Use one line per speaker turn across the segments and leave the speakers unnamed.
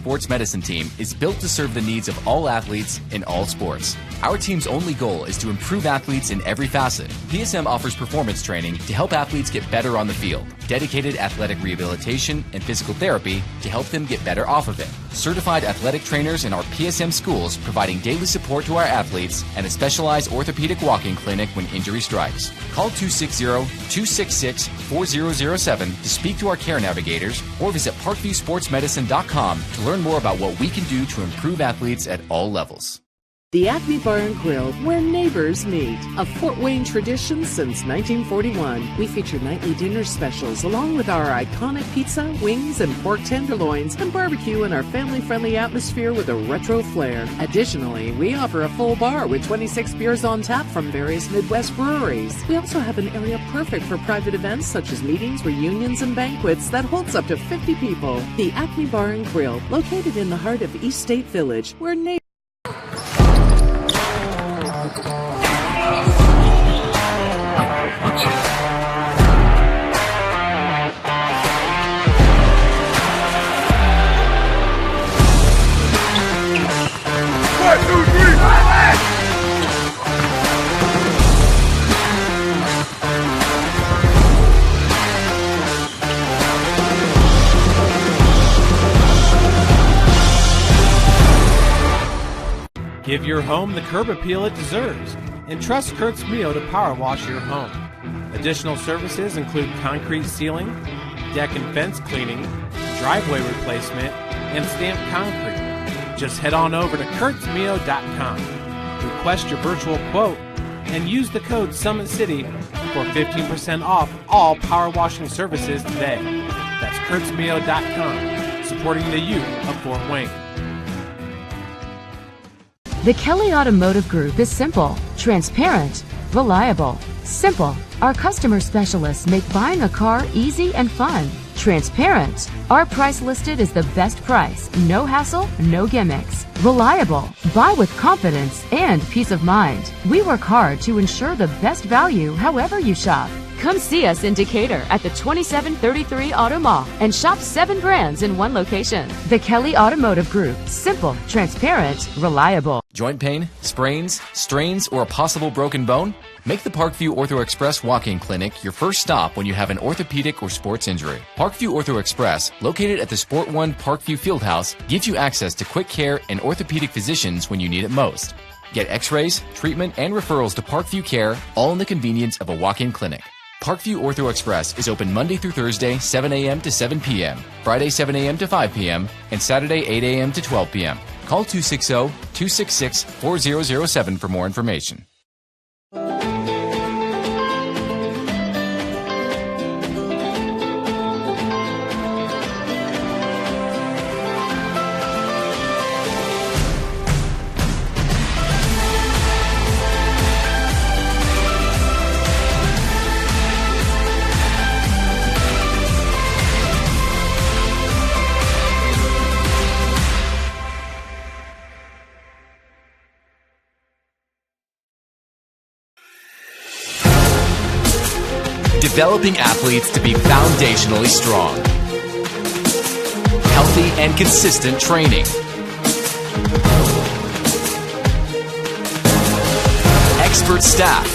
Sports Medicine team is built to serve the needs of all athletes in all sports. Our team's only goal is to improve athletes in every facet. PSM offers performance training to help athletes get better on the field, dedicated athletic rehabilitation and physical therapy to help them get better off of it, certified athletic trainers in our PSM schools providing daily support to our athletes, and a specialized orthopedic walk-in clinic when injury strikes. Call 260-266-4007 to speak to our care navigators or visit parkviewsportsmedicine.com to learn more about what we can do to improve athletes at all levels.
The Acme Bar and Grill, where neighbors meet. A Fort Wayne tradition since 1941. We feature nightly dinner specials along with our iconic pizza, wings, and pork tenderloins, and barbecue in our family-friendly atmosphere with a retro flair. Additionally, we offer a full bar with 26 beers on tap from various Midwest breweries. We also have an area perfect for private events such as meetings, reunions, and banquets that holds up to 50 people. The Acme Bar and Grill, located in the heart of East State Village, where neighbors
Give your home the curb appeal it deserves and trust Kurt's Mio to power wash your home. Additional services include concrete sealing, deck and fence cleaning, driveway replacement, and stamped concrete. Just head on over to kurtzmio.com, request your virtual quote, and use the code SummitCity for 15% off all power washing services today. That's kurtzmio.com, supporting the youth of Fort Wayne.
The Kelly Automotive Group is simple, transparent, reliable. Simple. Our customer specialists make buying a car easy and fun. Transparent. Our price listed is the best price. No hassle, no gimmicks. Reliable. Buy with confidence and peace of mind. We work hard to ensure the best value however you shop. Come see us in Decatur at the 2733 Auto Mall and shop 7 brands in one location. The Kelly Automotive Group. Simple, transparent, reliable.
Joint pain, sprains, strains, or a possible broken bone? Make the Parkview Ortho Express walk-in clinic your first stop when you have an orthopedic or sports injury. Parkview Ortho Express, located at the Sport One Parkview Fieldhouse, gives you access to quick care and orthopedic physicians when you need it most. Get x-rays, treatment, and referrals to Parkview Care, all in the convenience of a walk-in clinic. Parkview Ortho Express is open Monday through Thursday, 7 a.m. to 7 p.m., Friday, 7 a.m. to 5 p.m., and Saturday, 8 a.m. to 12 p.m. Call 260-266-4007 for more information. Developing athletes to be foundationally strong. Healthy and consistent training. Expert staff.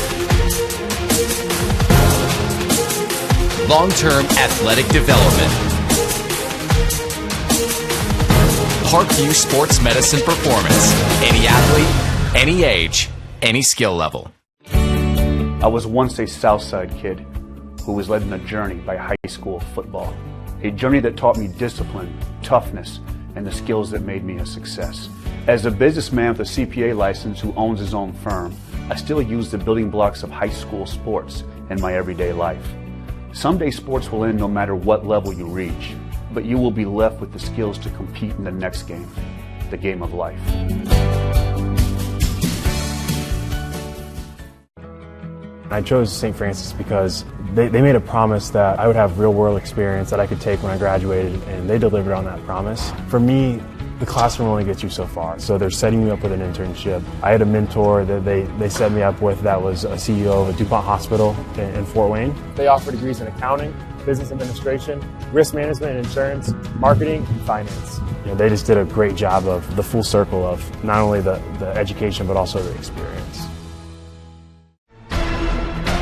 Long-term athletic development. Parkview Sports Medicine Performance. Any athlete, any age, any skill level.
I was once a Southside kid who was led on a journey by high school football. A journey that taught me discipline, toughness, and the skills that made me a success. As a businessman with a CPA license who owns his own firm, I still use the building blocks of high school sports in my everyday life. Someday sports will end no matter what level you reach, but you will be left with the skills to compete in the next game, the game of life.
I chose St. Francis because they made a promise that I would have real-world experience that I could take when I graduated, and they delivered on that promise. For me, the classroom only gets you so far, so they're setting me up with an internship. I had a mentor that they set me up with that was a CEO of a DuPont hospital in Fort Wayne. They offer degrees in accounting, business administration, risk management and insurance, marketing, and finance. They just did a great job of the full circle of not only the education but also the experience.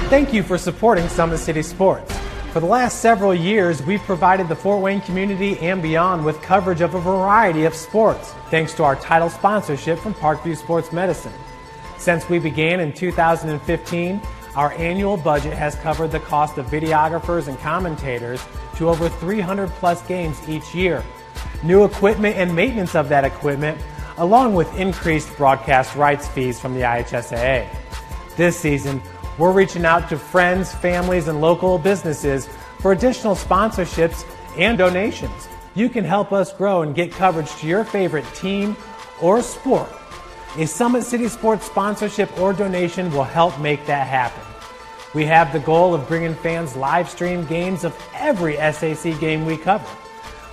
Thank you for supporting Summit City Sports. For the last several years, we've provided the Fort Wayne community and beyond with coverage of a variety of sports, thanks to our title sponsorship from Parkview Sports Medicine. Since we began in 2015, our annual budget has covered the cost of videographers and commentators to over 300 plus games each year. New equipment and maintenance of that equipment, along with increased broadcast rights fees from the IHSAA. This season, we're reaching out to friends, families, and local businesses for additional sponsorships and donations. You can help us grow and get coverage to your favorite team or sport. A Summit City Sports sponsorship or donation will help make that happen. We have the goal of bringing fans live stream games of every SAC game we cover.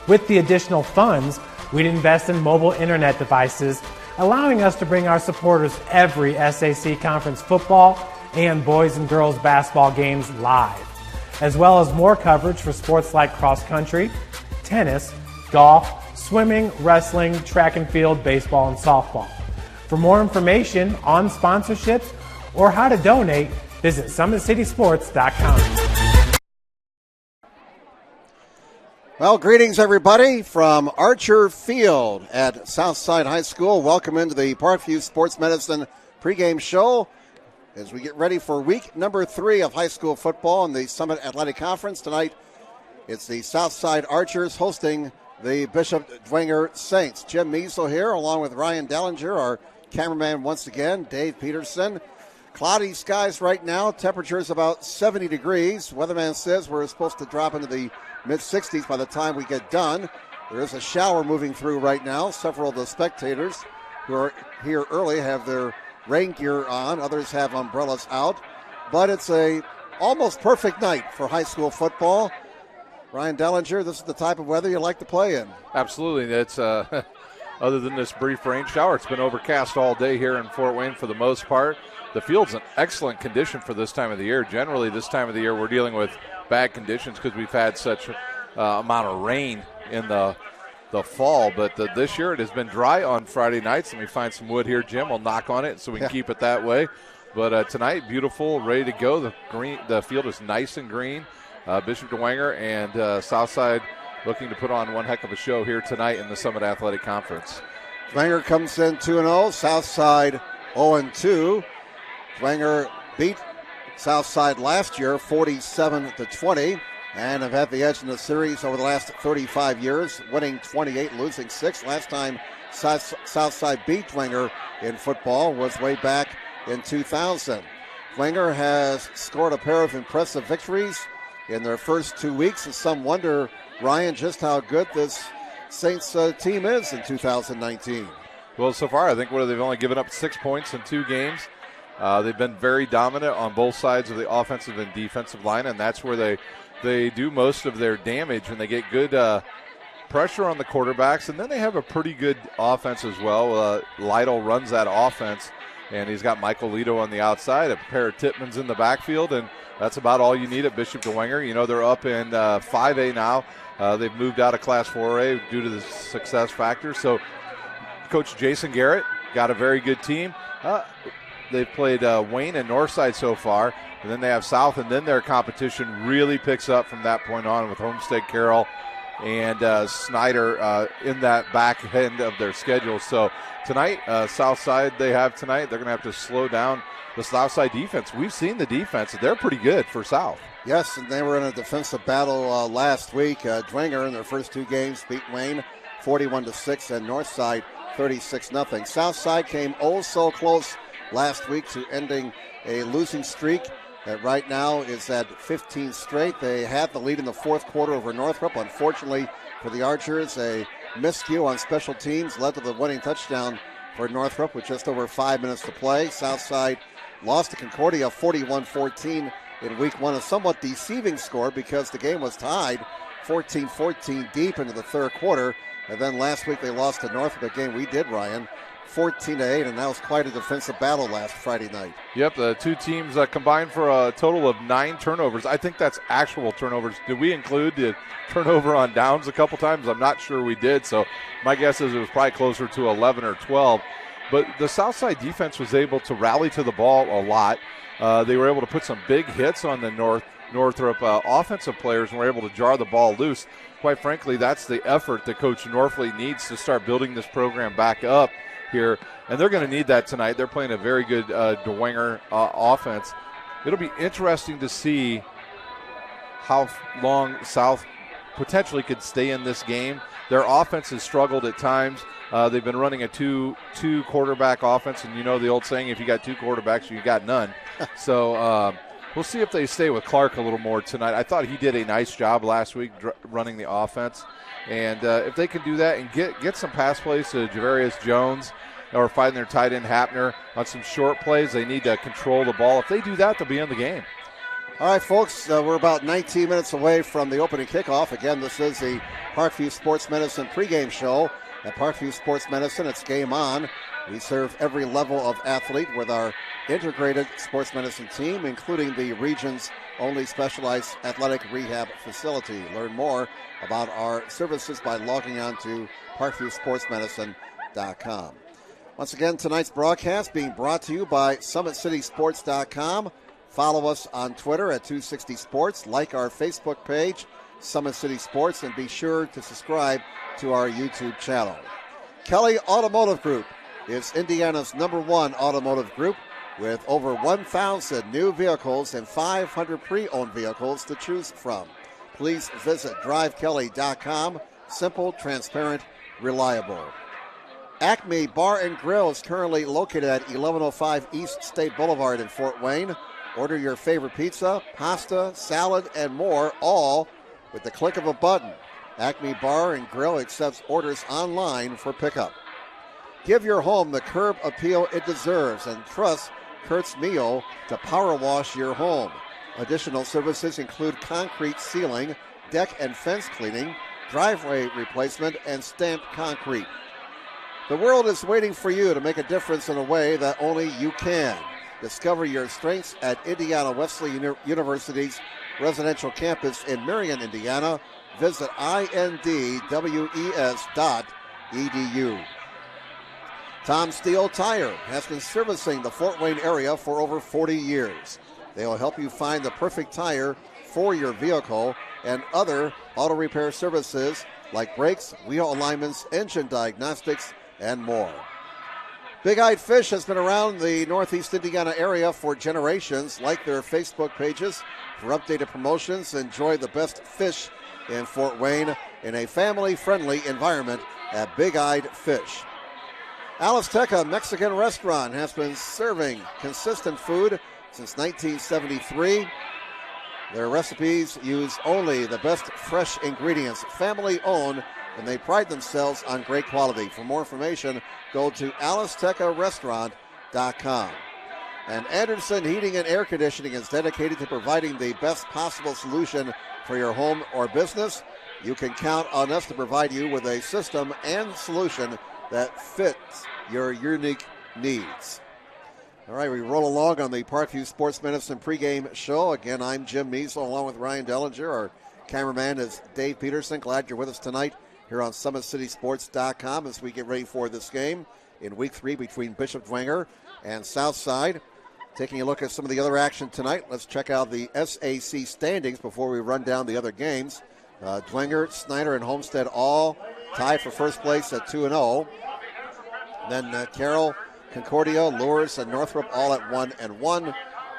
With the additional funds, we'd invest in mobile internet devices, allowing us to bring our supporters every SAC conference football and boys and girls basketball games live, as well as more coverage for sports like cross country, tennis, golf, swimming, wrestling, track and field, baseball, and softball. For more information on sponsorships or how to donate, visit SummitCitySports.com.
Well, greetings, everybody, from Archer Field at Southside High School. Welcome into the Parkview Sports Medicine pregame show as we get ready for week number 3 of high school football in the Summit Athletic Conference. Tonight, it's the Southside Archers hosting the Bishop Dwenger Saints. Jim Measle here, along with Ryan Dellinger, our cameraman once again, Dave Peterson. Cloudy skies right now. Temperatures about 70 degrees. Weatherman says we're supposed to drop into the mid-60s by the time we get done. There is a shower moving through right now. Several of the spectators who are here early have their rain gear on. Others have umbrellas out. But it's a almost perfect night for high school football. Ryan Dellinger, this is the type of weather you like to play in.
Absolutely. That's other than this brief rain shower, it's been overcast all day here in Fort Wayne for the most part. The field's in excellent condition for this time of the year. Generally, this time of the year, we're dealing with bad conditions because we've had such amount of rain in the fall. But this year, it has been dry on Friday nights. Let me find some wood here, Jim. We'll knock on it so we can keep it that way. But tonight, beautiful, ready to go. The field is nice and green. Bishop Dwenger and Southside looking to put on one heck of a show here tonight in the Summit Athletic Conference.
Dwenger comes in 2-0. Southside 0-2. Dwenger beat Southside last year 47-20 and have had the edge in the series over the last 35 years, winning 28, losing 6. Last time Southside beat Dwenger in football was way back in 2000. Dwenger has scored a pair of impressive victories in their first 2 weeks, and some wonder, Ryan, just how good this Saints team is in 2019.
Well, so far, I think they've only given up 6 points in 2 games. They've been very dominant on both sides of the offensive and defensive line, and that's where they do most of their damage, and they get good pressure on the quarterbacks, and then they have a pretty good offense as well. Lytle runs that offense, and he's got Michael Lito on the outside, a pair of Titmans in the backfield, and that's about all you need at Bishop Dwenger. You know, they're up in 5A now. They've moved out of Class 4A due to the success factor. So Coach Jason Garrett got a very good team. They've played Wayne and Northside so far, and then they have South, and then their competition really picks up from that point on with Homestead Carroll and Snyder in that back end of their schedule. So tonight, Southside they're going to have to slow down the Southside defense. We've seen the defense. They're pretty good for South.
Yes, and they were in a defensive battle last week. Dwenger in their first 2 games beat Wayne 41-6 and Northside 36-0. Southside came oh so close last week to ending a losing streak that right now is at 15 straight. They had the lead in the fourth quarter over Northrop. Unfortunately for the Archers, a miscue on special teams led to the winning touchdown for Northrop with just over 5 minutes to play. Southside lost to Concordia 41-14 in week 1, a somewhat deceiving score because the game was tied 14-14 deep into the third quarter. And then last week they lost to Northrop, a game we did, Ryan, 14-8, and that was quite a defensive battle last Friday night.
Yep, the two teams combined for a total of 9 turnovers. I think that's actual turnovers. Did we include the turnover on downs a couple times? I'm not sure we did, so my guess is it was probably closer to 11 or 12. But the Southside defense was able to rally to the ball a lot. They were able to put some big hits on the Northrop offensive players and were able to jar the ball loose. Quite frankly, that's the effort that Coach Norfleet needs to start building this program back up here, and they're going to need that tonight. They're playing a very good Dwenger offense. It'll be interesting to see how long South potentially could stay in this game. Their offense has struggled at times. They've been running a two quarterback offense, and you know the old saying, if you got 2 quarterbacks, you got none. So we'll see if they stay with Clark a little more tonight. I thought he did a nice job last week running the offense. And if they can do that and get some pass plays to Javarius Jones or finding their tight end Hapner on some short plays, they need to control the ball. If they do that, they'll be in the game.
All right, folks, we're about 19 minutes away from the opening kickoff. Again, this is the Parkview Sports Medicine pregame show. At Parkview Sports Medicine, it's game on. We serve every level of athlete with our integrated sports medicine team, including the region's only specialized athletic rehab facility. Learn more about our services by logging on to parkviewsportsmedicine.com. Once again, tonight's broadcast being brought to you by SummitCitySports.com. Follow us on Twitter at 260 Sports. Like our Facebook page, Summit City Sports, and be sure to subscribe to our YouTube channel. Kelly Automotive Group is Indiana's #1 automotive group with over 1,000 new vehicles and 500 pre-owned vehicles to choose from. Please visit drivekelly.com. Simple, transparent, reliable. Acme Bar and Grill is currently located at 1105 East State Boulevard in Fort Wayne. Order your favorite pizza, pasta, salad, and more, all with the click of a button. Acme Bar and Grill accepts orders online for pickup. Give your home the curb appeal it deserves and trust Kurt's Meal to power wash your home. Additional services include concrete sealing, deck and fence cleaning, driveway replacement, and stamped concrete. The world is waiting for you to make a difference in a way that only you can. Discover your strengths at Indiana Wesley University's residential campus in Marion, Indiana. Visit indwes.edu. Tom Steele Tire has been servicing the Fort Wayne area for over 40 years. They will help you find the perfect tire for your vehicle and other auto repair services like brakes, wheel alignments, engine diagnostics, and more. Big Eyed Fish has been around the Northeast Indiana area for generations. Like their Facebook pages for updated promotions. Enjoy the best fish in Fort Wayne in a family-friendly environment at Big Eyed Fish. Alisteca Mexican Restaurant has been serving consistent food since 1973. Their recipes use only the best fresh ingredients, family-owned, and they pride themselves on great quality. For more information, go to alistecarestaurant.com. And Anderson Heating and Air Conditioning is dedicated to providing the best possible solution for your home or business. You can count on us to provide you with a system and solution that fits your unique needs. All right, we roll along on the Parkview Sports Medicine pregame show. Again, I'm Jim Measle along with Ryan Dellinger. Our cameraman is Dave Peterson. Glad you're with us tonight here on SummitCitySports.com as we get ready for this game in Week 3 between Bishop Dwenger and Southside. Taking a look at some of the other action tonight, let's check out the SAC standings before we run down the other games. Dwenger, Snyder, and Homestead all tied for first place at 2-0. Then Carroll, Concordia, Lourdes, and Northrop all at 1-1.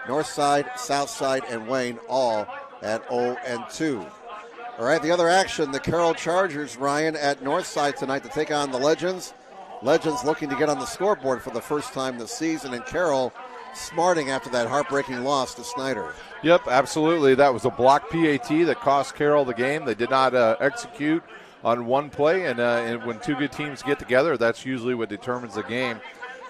Northside, Southside, and Wayne all at 0-2. All right, the other action, the Carroll Chargers, Ryan, at Northside tonight to take on the Legends. Legends looking to get on the scoreboard for the first time this season, and Carroll smarting after that heartbreaking loss to Snyder.
Yep, absolutely. That was a block PAT that cost Carroll the game. They did not execute on one play, and when two good teams get together, that's usually what determines the game.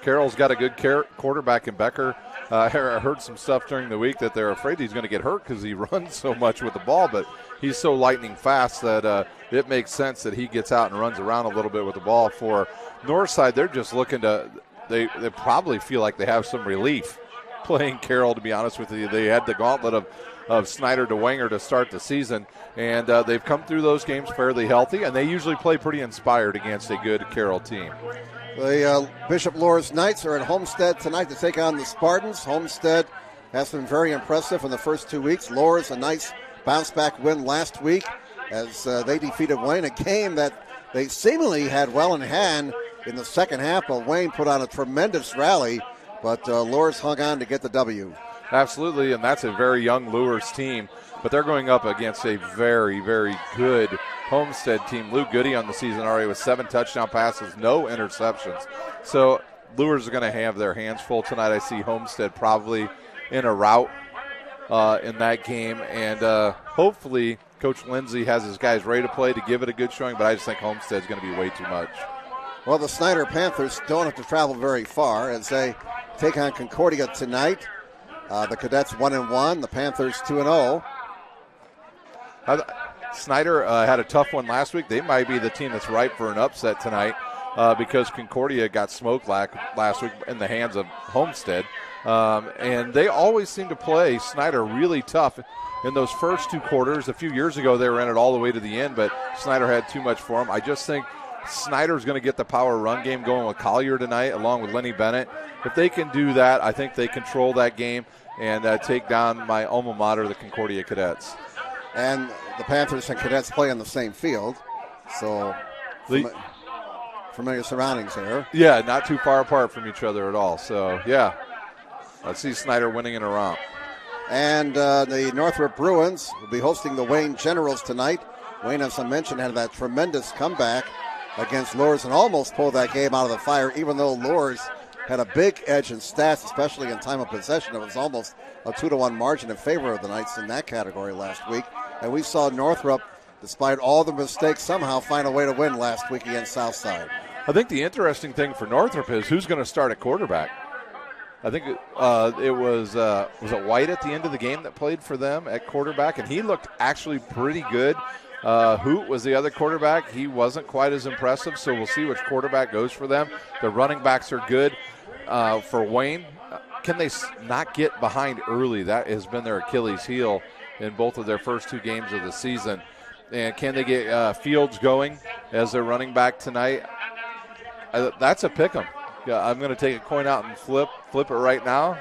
Carroll's got a good quarterback in Becker. I heard some stuff during the week that they're afraid he's going to get hurt because he runs so much with the ball, but he's so lightning fast that it makes sense that he gets out and runs around a little bit with the ball. For Northside, they're just looking to they probably feel like they have some relief playing Carroll, to be honest with you. They had the gauntlet of Snyder to Dwenger to start the season, and they've come through those games fairly healthy, and they usually play pretty inspired against a good Carroll team.
The Bishop Loras Knights are at Homestead tonight to take on the Spartans. Homestead has been very impressive in the first 2 weeks. Loras, a nice bounce-back win last week as they defeated Wayne, a game that they seemingly had well in hand in the second half, but Wayne put on a tremendous rally, but Loras hung on to get the W.
Absolutely, and that's a very young Lures team, but they're going up against a very, very good Homestead team. Lou Goody on the season already with 7 touchdown passes, no interceptions. So Lures are going to have their hands full tonight. I see Homestead probably in a rout in that game, and hopefully Coach Lindsay has his guys ready to play to give it a good showing, but I just think Homestead's going to be way too much.
Well, the Snyder Panthers don't have to travel very far as they take on Concordia tonight. The Cadets 1-1, the Panthers 2-0.
Snyder had a tough one last week. They might be the team that's ripe for an upset tonight because Concordia got smoked last week in the hands of Homestead. And they always seem to play Snyder really tough in those first 2 quarters. A few years ago, they were in it all the way to the end, but Snyder had too much for them. I just think Snyder's going to get the power run game going with Collier tonight, along with Lenny Bennett. If they can do that, I think they control that game and take down my alma mater, the Concordia Cadets.
And the Panthers and Cadets play on the same field, so familiar surroundings there.
Yeah, not too far apart from each other at all. So, yeah, I see Snyder winning in a romp.
And the Northrop Bruins will be hosting the Wayne Generals tonight. Wayne, as I mentioned, had that tremendous comeback against Loras and almost pulled that game out of the fire, even though Loras had a big edge in stats, especially in time of possession. It was almost a 2-1 margin in favor of the Knights in that category last week. And we saw Northrop, despite all the mistakes, somehow find a way to win last week against Southside.
I think the interesting thing for Northrop is who's going to start at quarterback. I think it was it White at the end of the game that played for them at quarterback, and he looked actually pretty good. Hoot was the other quarterback. He wasn't quite as impressive, so we'll see which quarterback goes for them. The running backs are good. For Wayne, can they not get behind early? That has been their Achilles heel in both of their first 2 games of the season. And can they get Fields going as their running back tonight? That's a pick 'em. Yeah, I'm going to take a coin out and flip it right now.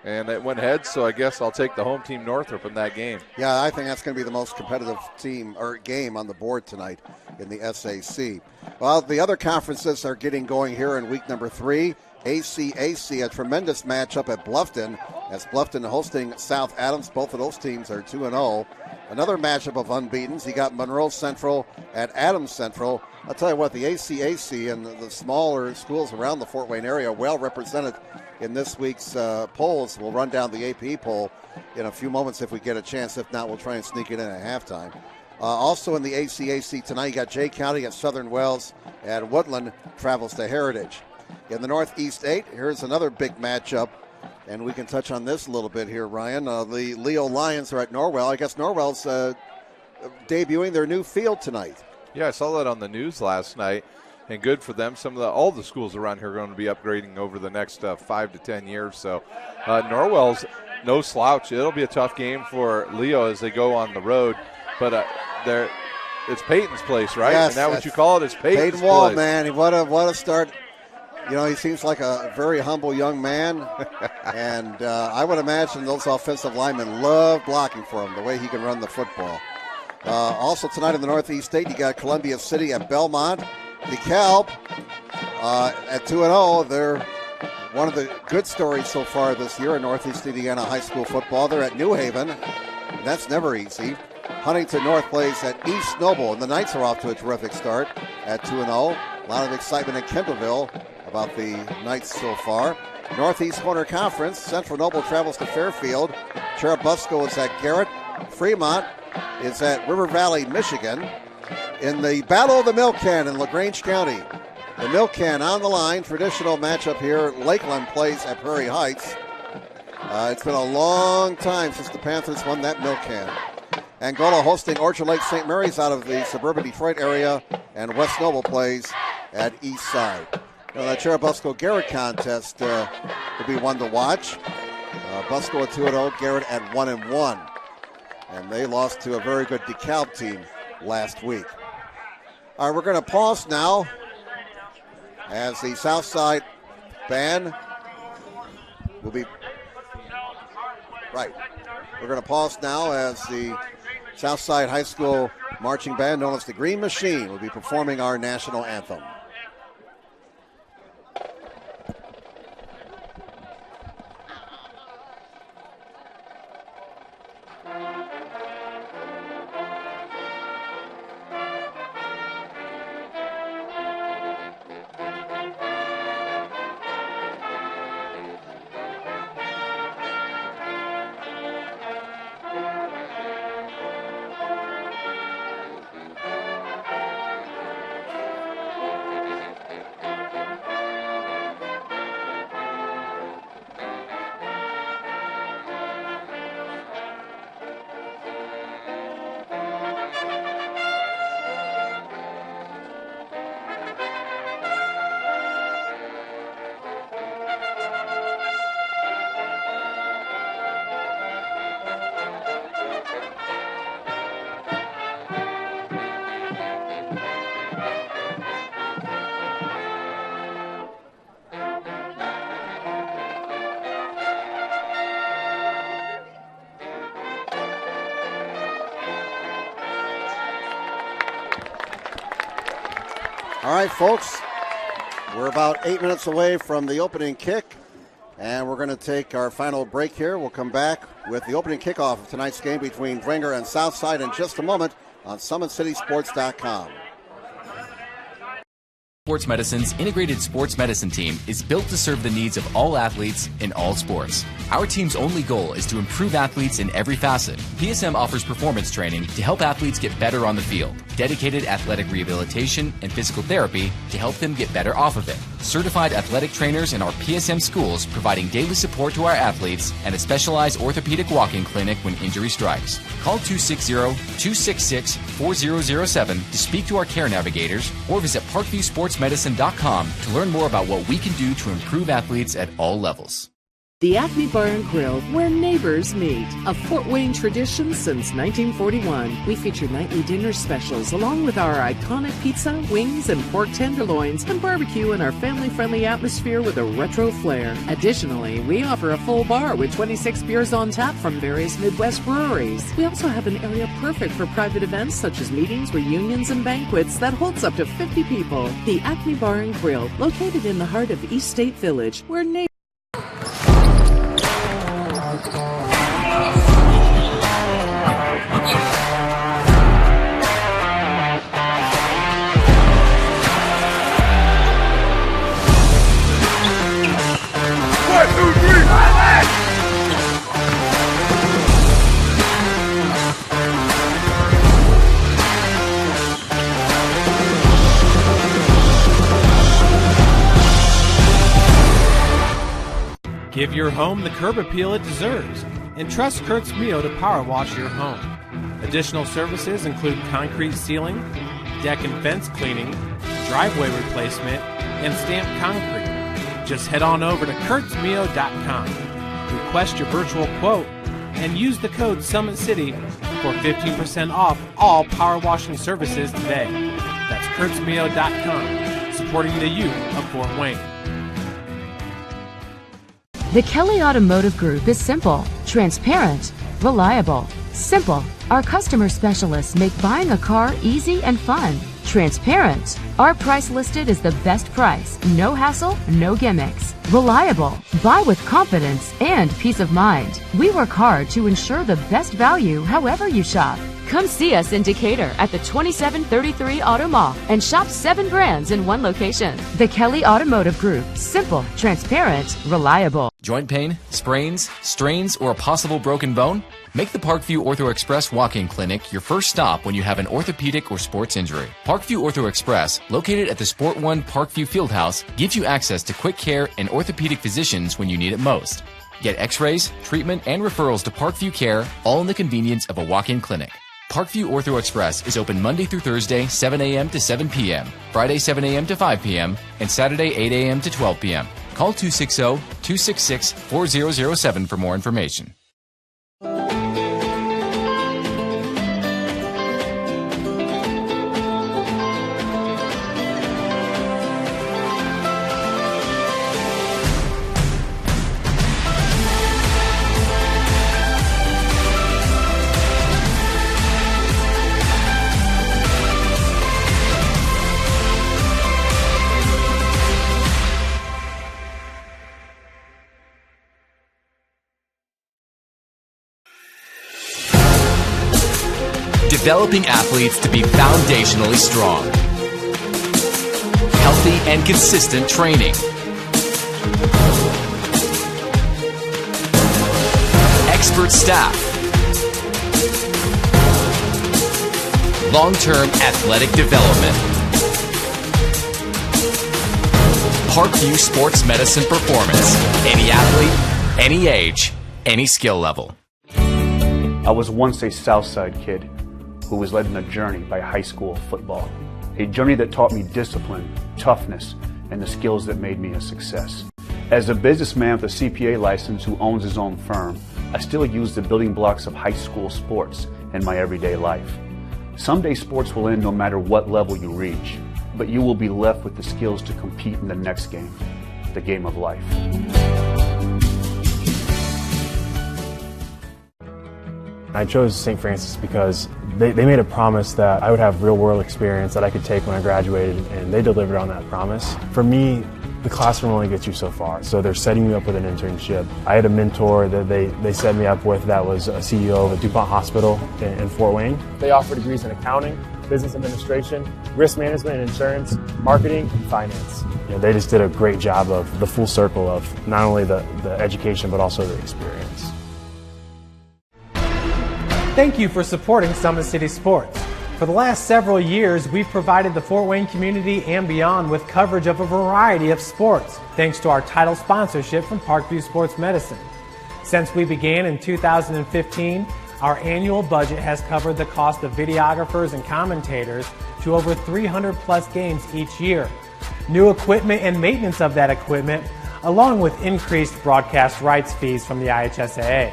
And it went heads, so I guess I'll take the home team Northrop in that game.
Yeah, I think that's going to be the most competitive team or game on the board tonight in the SAC. Well, the other conferences are getting going here in week number 3. IHSAA, a tremendous matchup at Bluffton, as Bluffton hosting South Adams. Both of those teams are 2-0. Another matchup of unbeatens. You got Monroe Central at Adams Central. I'll tell you what, the IHSAA and the smaller schools around the Fort Wayne area well represented in this week's polls. We'll run down the AP poll in a few moments if we get a chance. If not, we'll try and sneak it in at halftime. Also in the IHSAA tonight, you got Jay County at Southern Wells, and Woodland travels to Heritage. In the Northeast 8, here's another big matchup, and we can touch on this a little bit here, Ryan. The Leo Lions are at Norwell. I guess Norwell's debuting their new field tonight.
Yeah, I saw that on the news last night, and good for them. All the schools around here are going to be upgrading over the next 5 to 10 years. So Norwell's no slouch. It'll be a tough game for Leo as they go on the road, but it's Peyton's place, right?
Yes,
Isn't that what you call it? It's Peyton's
Peyton Wall,
place.
man. What a start. You know, he seems like a very humble young man, and I would imagine those offensive linemen love blocking for him, the way he can run the football. Also tonight in the Northeast 8, you got Columbia City at Belmont. DeKalb at 2-0. They're one of the good stories so far this year in Northeast Indiana high school football. They're at New Haven. That's never easy. Huntington North plays at East Noble, and the Knights are off to a terrific start at 2-0. A lot of excitement in Kendallville about the Knights so far. Northeast Corner Conference, Central Noble travels to Fairfield. Cherubusco is at Garrett. Fremont is at River Valley, Michigan. In the Battle of the Milk Can in LaGrange County, The Milk Can on the line. Traditional matchup here. Lakeland plays at Prairie Heights. It's been a long time since the Panthers won that Milk Can. Angola hosting Orchard Lake St. Mary's out of the suburban Detroit area, and West Noble plays at East Side. Now, the Cherubusco Garrett contest will be one to watch. Busco at 2-0, Garrett at 1-1. And they lost to a very good DeKalb team last week. All right, we're going to pause now as the Southside band will be... Right. We're going to pause now as the Southside High School marching band, known as the Green Machine, will be performing our national anthem. All right, folks, we're about 8 minutes away from the opening kick, and we're going to take our final break here. We'll come back with the opening kickoff of tonight's game between Dwenger and Southside in just a moment on SummitCitySports.com.
Sports Medicine's integrated sports medicine team is built to serve the needs of all athletes in all sports. Our team's only goal is to improve athletes in every facet. PSM offers performance training to help athletes get better on the field, dedicated athletic rehabilitation and physical therapy to help them get better off of it, certified athletic trainers in our PSM schools providing daily support to our athletes, and a specialized orthopedic walk-in clinic when injury strikes. Call 260-266-4007 to speak to our care navigators or visit ParkviewSportsMedicine.com to learn more about what we can do to improve athletes at all levels.
The Acme Bar and Grill, where neighbors meet. A Fort Wayne tradition since 1941. We feature nightly dinner specials along with our iconic pizza, wings, and pork tenderloins, and barbecue in our family-friendly atmosphere with a retro flair. Additionally, we offer a full bar with 26 beers on tap from various Midwest breweries. We also have an area perfect for private events such as meetings, reunions, and banquets that holds up to 50 people. The Acme Bar and Grill, located in the heart of East State Village, where neighbors...
Give your home the curb appeal it deserves, and trust Kurt's Mio to power wash your home. Additional services include concrete sealing, deck and fence cleaning, driveway replacement, and stamped concrete. Just head on over to kurtzmio.com, request your virtual quote, and use the code SummitCity for 15% off all power washing services today. That's kurtzmio.com, supporting the youth of Fort Wayne.
The Kelly Automotive Group is simple, transparent, reliable. Simple. Our customer specialists make buying a car easy and fun. Transparent. Our price listed is the best price. No hassle, no gimmicks. Reliable. Buy with confidence and peace of mind. We work hard to ensure the best value however you shop. Come see us in Decatur at the 2733 Auto Mall and shop 7 brands in one location. The Kelly Automotive Group. Simple, transparent, reliable.
Joint pain, sprains, strains, or a possible broken bone? Make the Parkview Ortho Express walk-in clinic your first stop when you have an orthopedic or sports injury. Parkview Ortho Express, located at the Sport One Parkview Fieldhouse, gives you access to quick care and orthopedic physicians when you need it most. Get x-rays, treatment, and referrals to Parkview Care, all in the convenience of a walk-in clinic. Parkview Ortho Express is open Monday through Thursday, 7 a.m. to 7 p.m., Friday, 7 a.m. to 5 p.m., and Saturday, 8 a.m. to 12 p.m. Call 260-266-4007 for more information. Developing athletes to be foundationally strong. Healthy and consistent training. Expert staff. Long-term athletic development. Parkview Sports Medicine Performance. Any athlete, any age, any skill level.
I was once a Southside kid who was led on a journey by high school football. A journey that taught me discipline, toughness, and the skills that made me a success. As a businessman with a CPA license who owns his own firm, I still use the building blocks of high school sports in my everyday life. Someday sports will end no matter what level you reach, but you will be left with the skills to compete in the next game, the game of life.
I chose St. Francis because they made a promise that I would have real-world experience that I could take when I graduated, and they delivered on that promise. For me, the classroom only gets you so far, so they're setting me up with an internship. I had a mentor that they set me up with that was a CEO of a DuPont hospital in Fort Wayne. They offer degrees in accounting, business administration, risk management and insurance, marketing, and finance. You know, they just did a great job of the full circle of not only the education but also the experience.
Thank you for supporting Summit City Sports. For the last several years, we've provided the Fort Wayne community and beyond with coverage of a variety of sports, thanks to our title sponsorship from Parkview Sports Medicine. Since we began in 2015, our annual budget has covered the cost of videographers and commentators to over 300 plus games each year. New equipment and maintenance of that equipment, along with increased broadcast rights fees from the IHSAA.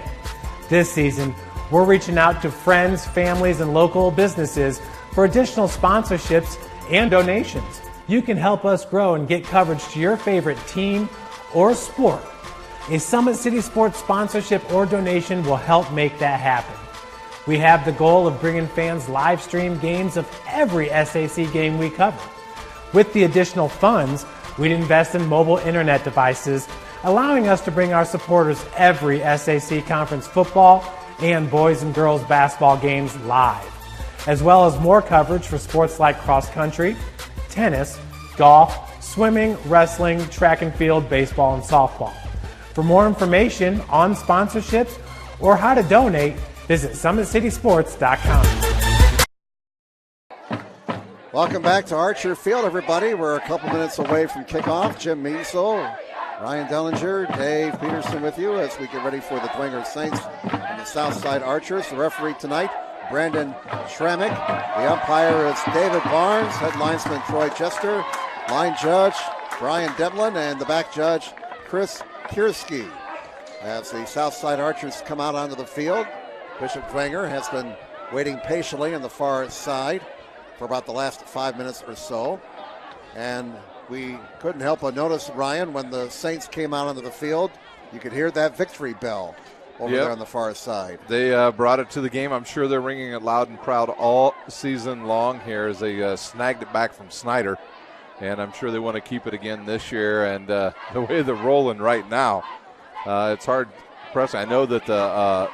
This season, we're reaching out to friends, families, and local businesses for additional sponsorships and donations. You can help us grow and get coverage to your favorite team or sport. A Summit City Sports sponsorship or donation will help make that happen. We have the goal of bringing fans live stream games of every SAC game we cover. With the additional funds, we'd invest in mobile internet devices, allowing us to bring our supporters every SAC conference football and boys and girls basketball games live, as well as more coverage for sports like cross country, tennis, golf, swimming, wrestling, track and field, baseball, and softball. For more information on sponsorships or how to donate, visit SummitCitySports.com.
Welcome back to Archer Field, everybody. We're a couple minutes away from kickoff. Jim Measel, Ryan Dellinger, Dave Peterson with you as we get ready for the Dwenger Saints and the Southside Archers. The referee tonight, Brandon Schrammick. The umpire is David Barnes. Head linesman Troy Chester. Line judge Brian Demlin, and the back judge Chris Kiersky. As the Southside Archers come out onto the field, Bishop Dwenger has been waiting patiently on the far side for about the last 5 minutes or so. And we couldn't help but notice, Ryan, when the Saints came out onto the field, you could hear that victory bell over there on the far side.
They brought it to the game. I'm sure they're ringing it loud and proud all season long here as they snagged it back from Snyder. And I'm sure they want to keep it again this year. And the way they're rolling right now, it's hard to press. I know that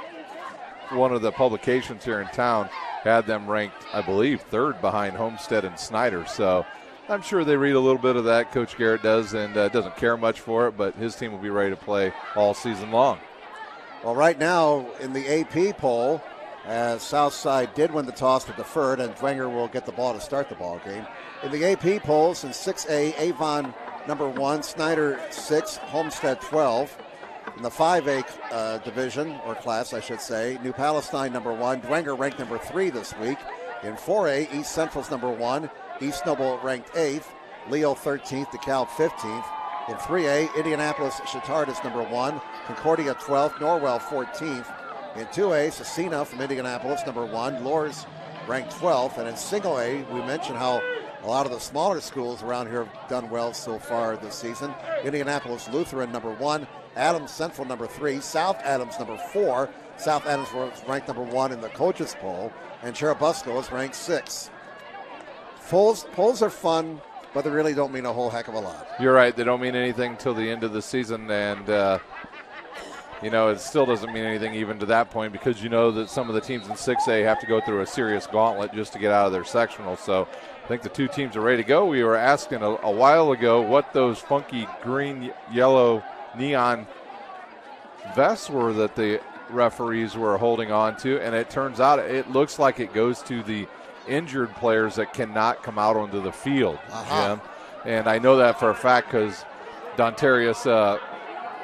one of the publications here in town had them ranked, I believe, third behind Homestead and Snyder. So I'm sure they read a little bit of that, Coach Garrett does, and doesn't care much for it, but his team will be ready to play all season long.
Well, right now in the AP poll, as Southside did win the toss but deferred, and Dwenger will get the ball to start the ball game. In the AP polls, in 6A, Avon number 1, Snyder 6, Homestead 12. In the 5A division, or class, I should say, New Palestine number 1, Dwenger ranked number 3 this week. In 4A, East Central's number 1, East Noble ranked 8th, Leo 13th, DeKalb 15th. In 3A, Indianapolis Chittard is number 1, Concordia 12th, Norwell 14th. In 2A, Cecina from Indianapolis, number 1, Lourdes ranked 12th. And in single A, we mentioned how a lot of the smaller schools around here have done well so far this season. Indianapolis Lutheran, number 1, Adams Central, number 3, South Adams, number 4. South Adams was ranked number 1 in the coaches poll, and Cherubusco is ranked 6. Polls are fun, but they really don't mean a whole heck of a lot.
You're right. They don't mean anything until the end of the season, and it still doesn't mean anything even to that point, because you know that some of the teams in 6A have to go through a serious gauntlet just to get out of their sectional. So I think the two teams are ready to go. We were asking a while ago what those funky green, yellow, neon vests were that the referees were holding on to, and it turns out it looks like it goes to the injured players that cannot come out onto the field, Jim. And I know that for a fact because Dontarius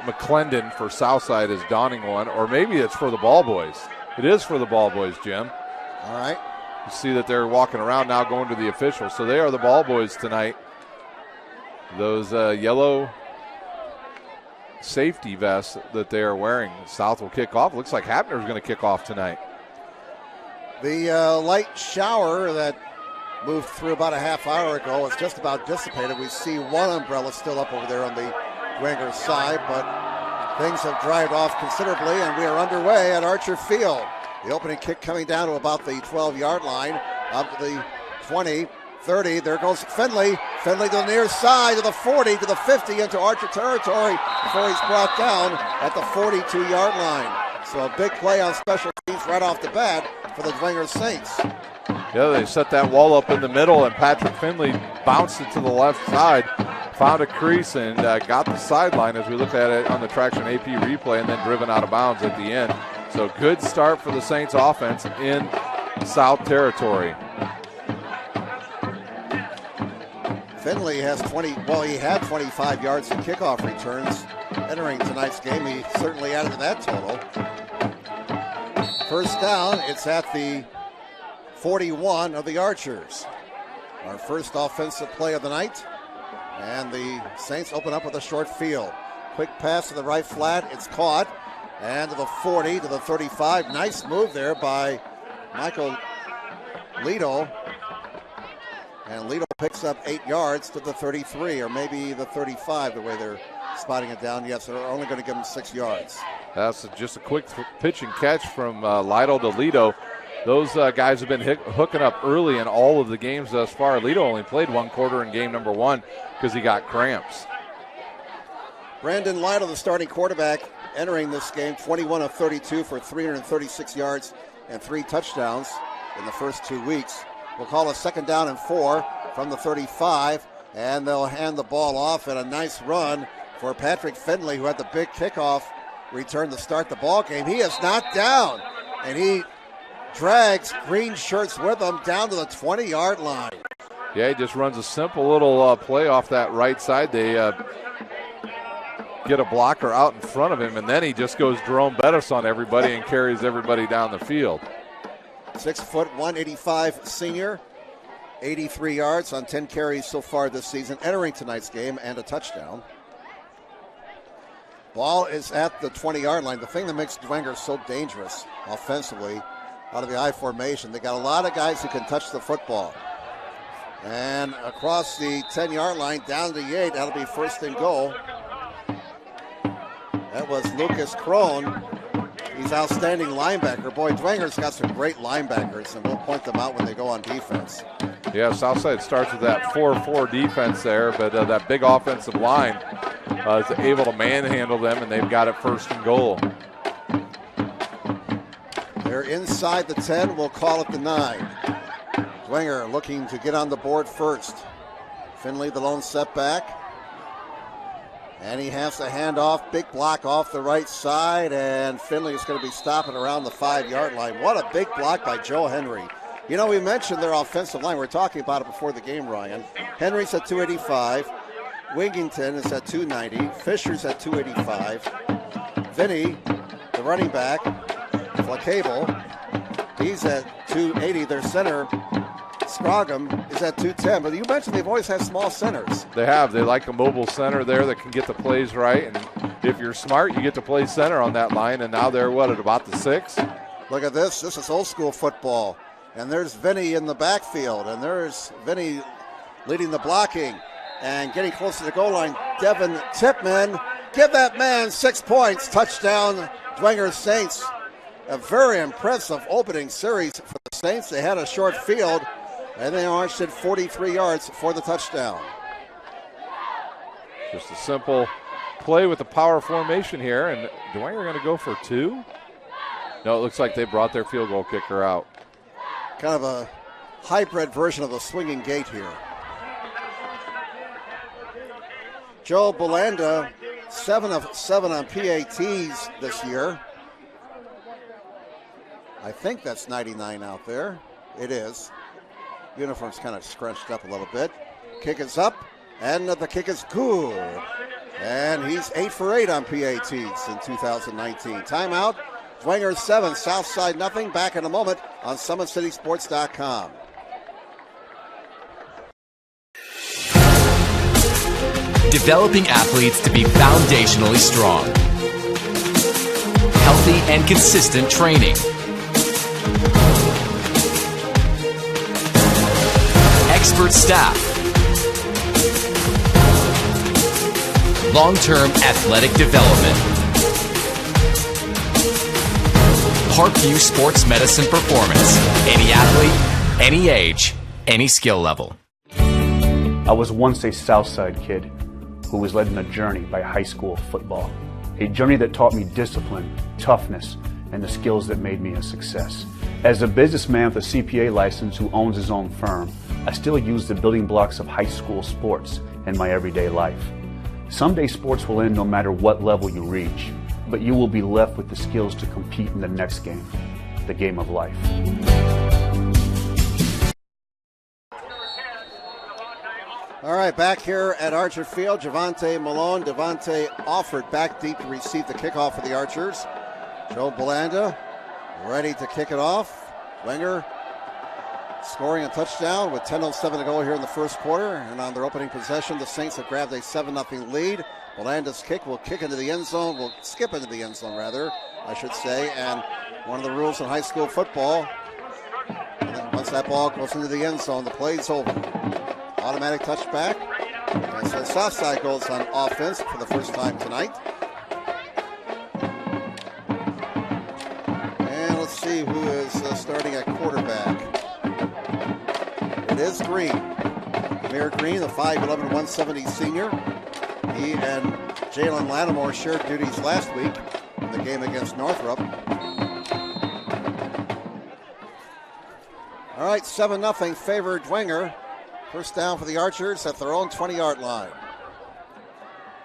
McClendon for Southside is donning one, or maybe it's for the ball boys. It is for the ball boys, Jim.
All right.
You see that they're walking around now going to the officials. So they are the ball boys tonight. Those yellow safety vests that they are wearing. South will kick off. Looks like Hapner's going to kick off tonight.
The light shower that moved through about a half hour ago is just about dissipated. We see one umbrella still up over there on the Dwenger side, but things have dried off considerably, and we are underway at Archer Field. The opening kick coming down to about the 12-yard line, up to the 20, 30. There goes Finley. Finley to the near side, to the 40, to the 50, into Archer territory before he's brought down at the 42-yard line. So a big play on special teams right off the bat for the Dwenger Saints.
Yeah, they set that wall up in the middle, and Patrick Finley bounced it to the left side, found a crease, and got the sideline as we look at it on the Traction AP replay, and then driven out of bounds at the end. So good start for the Saints offense in South Territory.
Finley has he had 25 yards in kickoff returns entering tonight's game. He certainly added to that total. First down, it's at the 41 of the Archers. Our first offensive play of the night. And the Saints open up with a short field. Quick pass to the right flat. It's caught. And to the 40, to the 35. Nice move there by Michael Lido. And Lido picks up 8 yards to the 33, or maybe the 35, the way they're spotting it down. Yes, they're only going to give him 6 yards.
That's just a quick pitch and catch from Lido to Lido. Those guys have been hooking up early in all of the games thus far. Lido only played one quarter in game number 1 because he got cramps.
Brandon Lido, the starting quarterback, entering this game, 21 of 32 for 336 yards and 3 touchdowns in the first 2 weeks. We'll call a second down and 4 from the 35, and they'll hand the ball off, and a nice run for Patrick Finley, who had the big kickoff return to start the ball game. He is knocked down, and he drags green shirts with him down to the 20-yard line.
Yeah, he just runs a simple little play off that right side. They get a blocker out in front of him, and then he just goes Jerome Bettis on everybody and carries everybody down the field.
6 foot 185 senior, 83 yards on 10 carries so far this season, entering tonight's game, and a touchdown. Ball is at the 20-yard line. The thing that makes Dwenger so dangerous offensively out of the I formation, they got a lot of guys who can touch the football. And across the 10-yard line, down to the 8, that'll be first and goal. That was Lucas Crone. He's outstanding linebacker. Boy, Dwenger's got some great linebackers, and we'll point them out when they go on defense.
Yeah, Southside starts with that 4-4 defense there, but that big offensive line is able to manhandle them, and they've got it first and goal.
They're inside the 10. We'll call it the 9. Dwenger looking to get on the board first. Finley, the lone setback. And he has to hand off. Big block off the right side. And Finley is going to be stopping around the 5-yard line. What a big block by Joe Henry. You know, we mentioned their offensive line. We were talking about it before the game, Ryan. Henry's at 285. Wigington is at 290. Fisher's at 285. Vinny, the running back, Flacable, he's at 280. Their center, Scroggum, is at 210. But you mentioned they've always had small centers.
They have. They like a mobile center there that can get the plays right. And if you're smart, you get to play center on that line. And now they're, at about the 6?
Look at this. This is old school football. And there's Vinny in the backfield. And there's Vinny leading the blocking and getting close to the goal line. Devin Tipman, give that man 6 points. Touchdown, Dwenger Saints. A very impressive opening series for the Saints. They had a short field, and they marched it 43 yards for the touchdown.
Just a simple play with the power formation here, and Dwenger going to go for 2? No, it looks like they brought their field goal kicker out.
Kind of a hybrid version of the swinging gate here. Joe Belanda, 7 of 7 on PATs this year. I think that's 99 out there. It is. Uniform's kind of scrunched up a little bit. Kick is up, and the kick is good. And he's 8 for 8 on PATs in 2019. Timeout. Dwenger 7, Southside nothing. Back in a moment on SummitCitySports.com.
Developing athletes to be foundationally strong. Healthy and consistent training. Expert staff. Long-term athletic development. Parkview Sports Medicine Performance. Any athlete, any age, any skill level.
I was once a Southside kid who was led on a journey by high school football. A journey that taught me discipline, toughness, and the skills that made me a success. As a businessman with a CPA license who owns his own firm, I still use the building blocks of high school sports in my everyday life. Someday sports will end no matter what level you reach, but you will be left with the skills to compete in the next game, the game of life.
All right, back here at Archer Field, Javante Malone. Devontae offered back deep to receive the kickoff for the Archers. Joe Belanda ready to kick it off. Dwenger scoring a touchdown with 10:07 to go here in the first quarter. And on their opening possession, the Saints have grabbed a 7-0 lead. Belanda's kick will kick into the end zone, will skip into the end zone rather, I should say. And one of the rules in high school football, once that ball goes into the end zone, the play's over. Automatic touchback. And so Southside goes on offense for the first time tonight. And let's see who is starting at quarterback. It is Green. Amir Green, the 5'11", 170 senior. He and Jalen Lattimore shared duties last week in the game against Northrop. All right, 7-0 favor Dwenger. First down for the Archers at their own 20-yard line.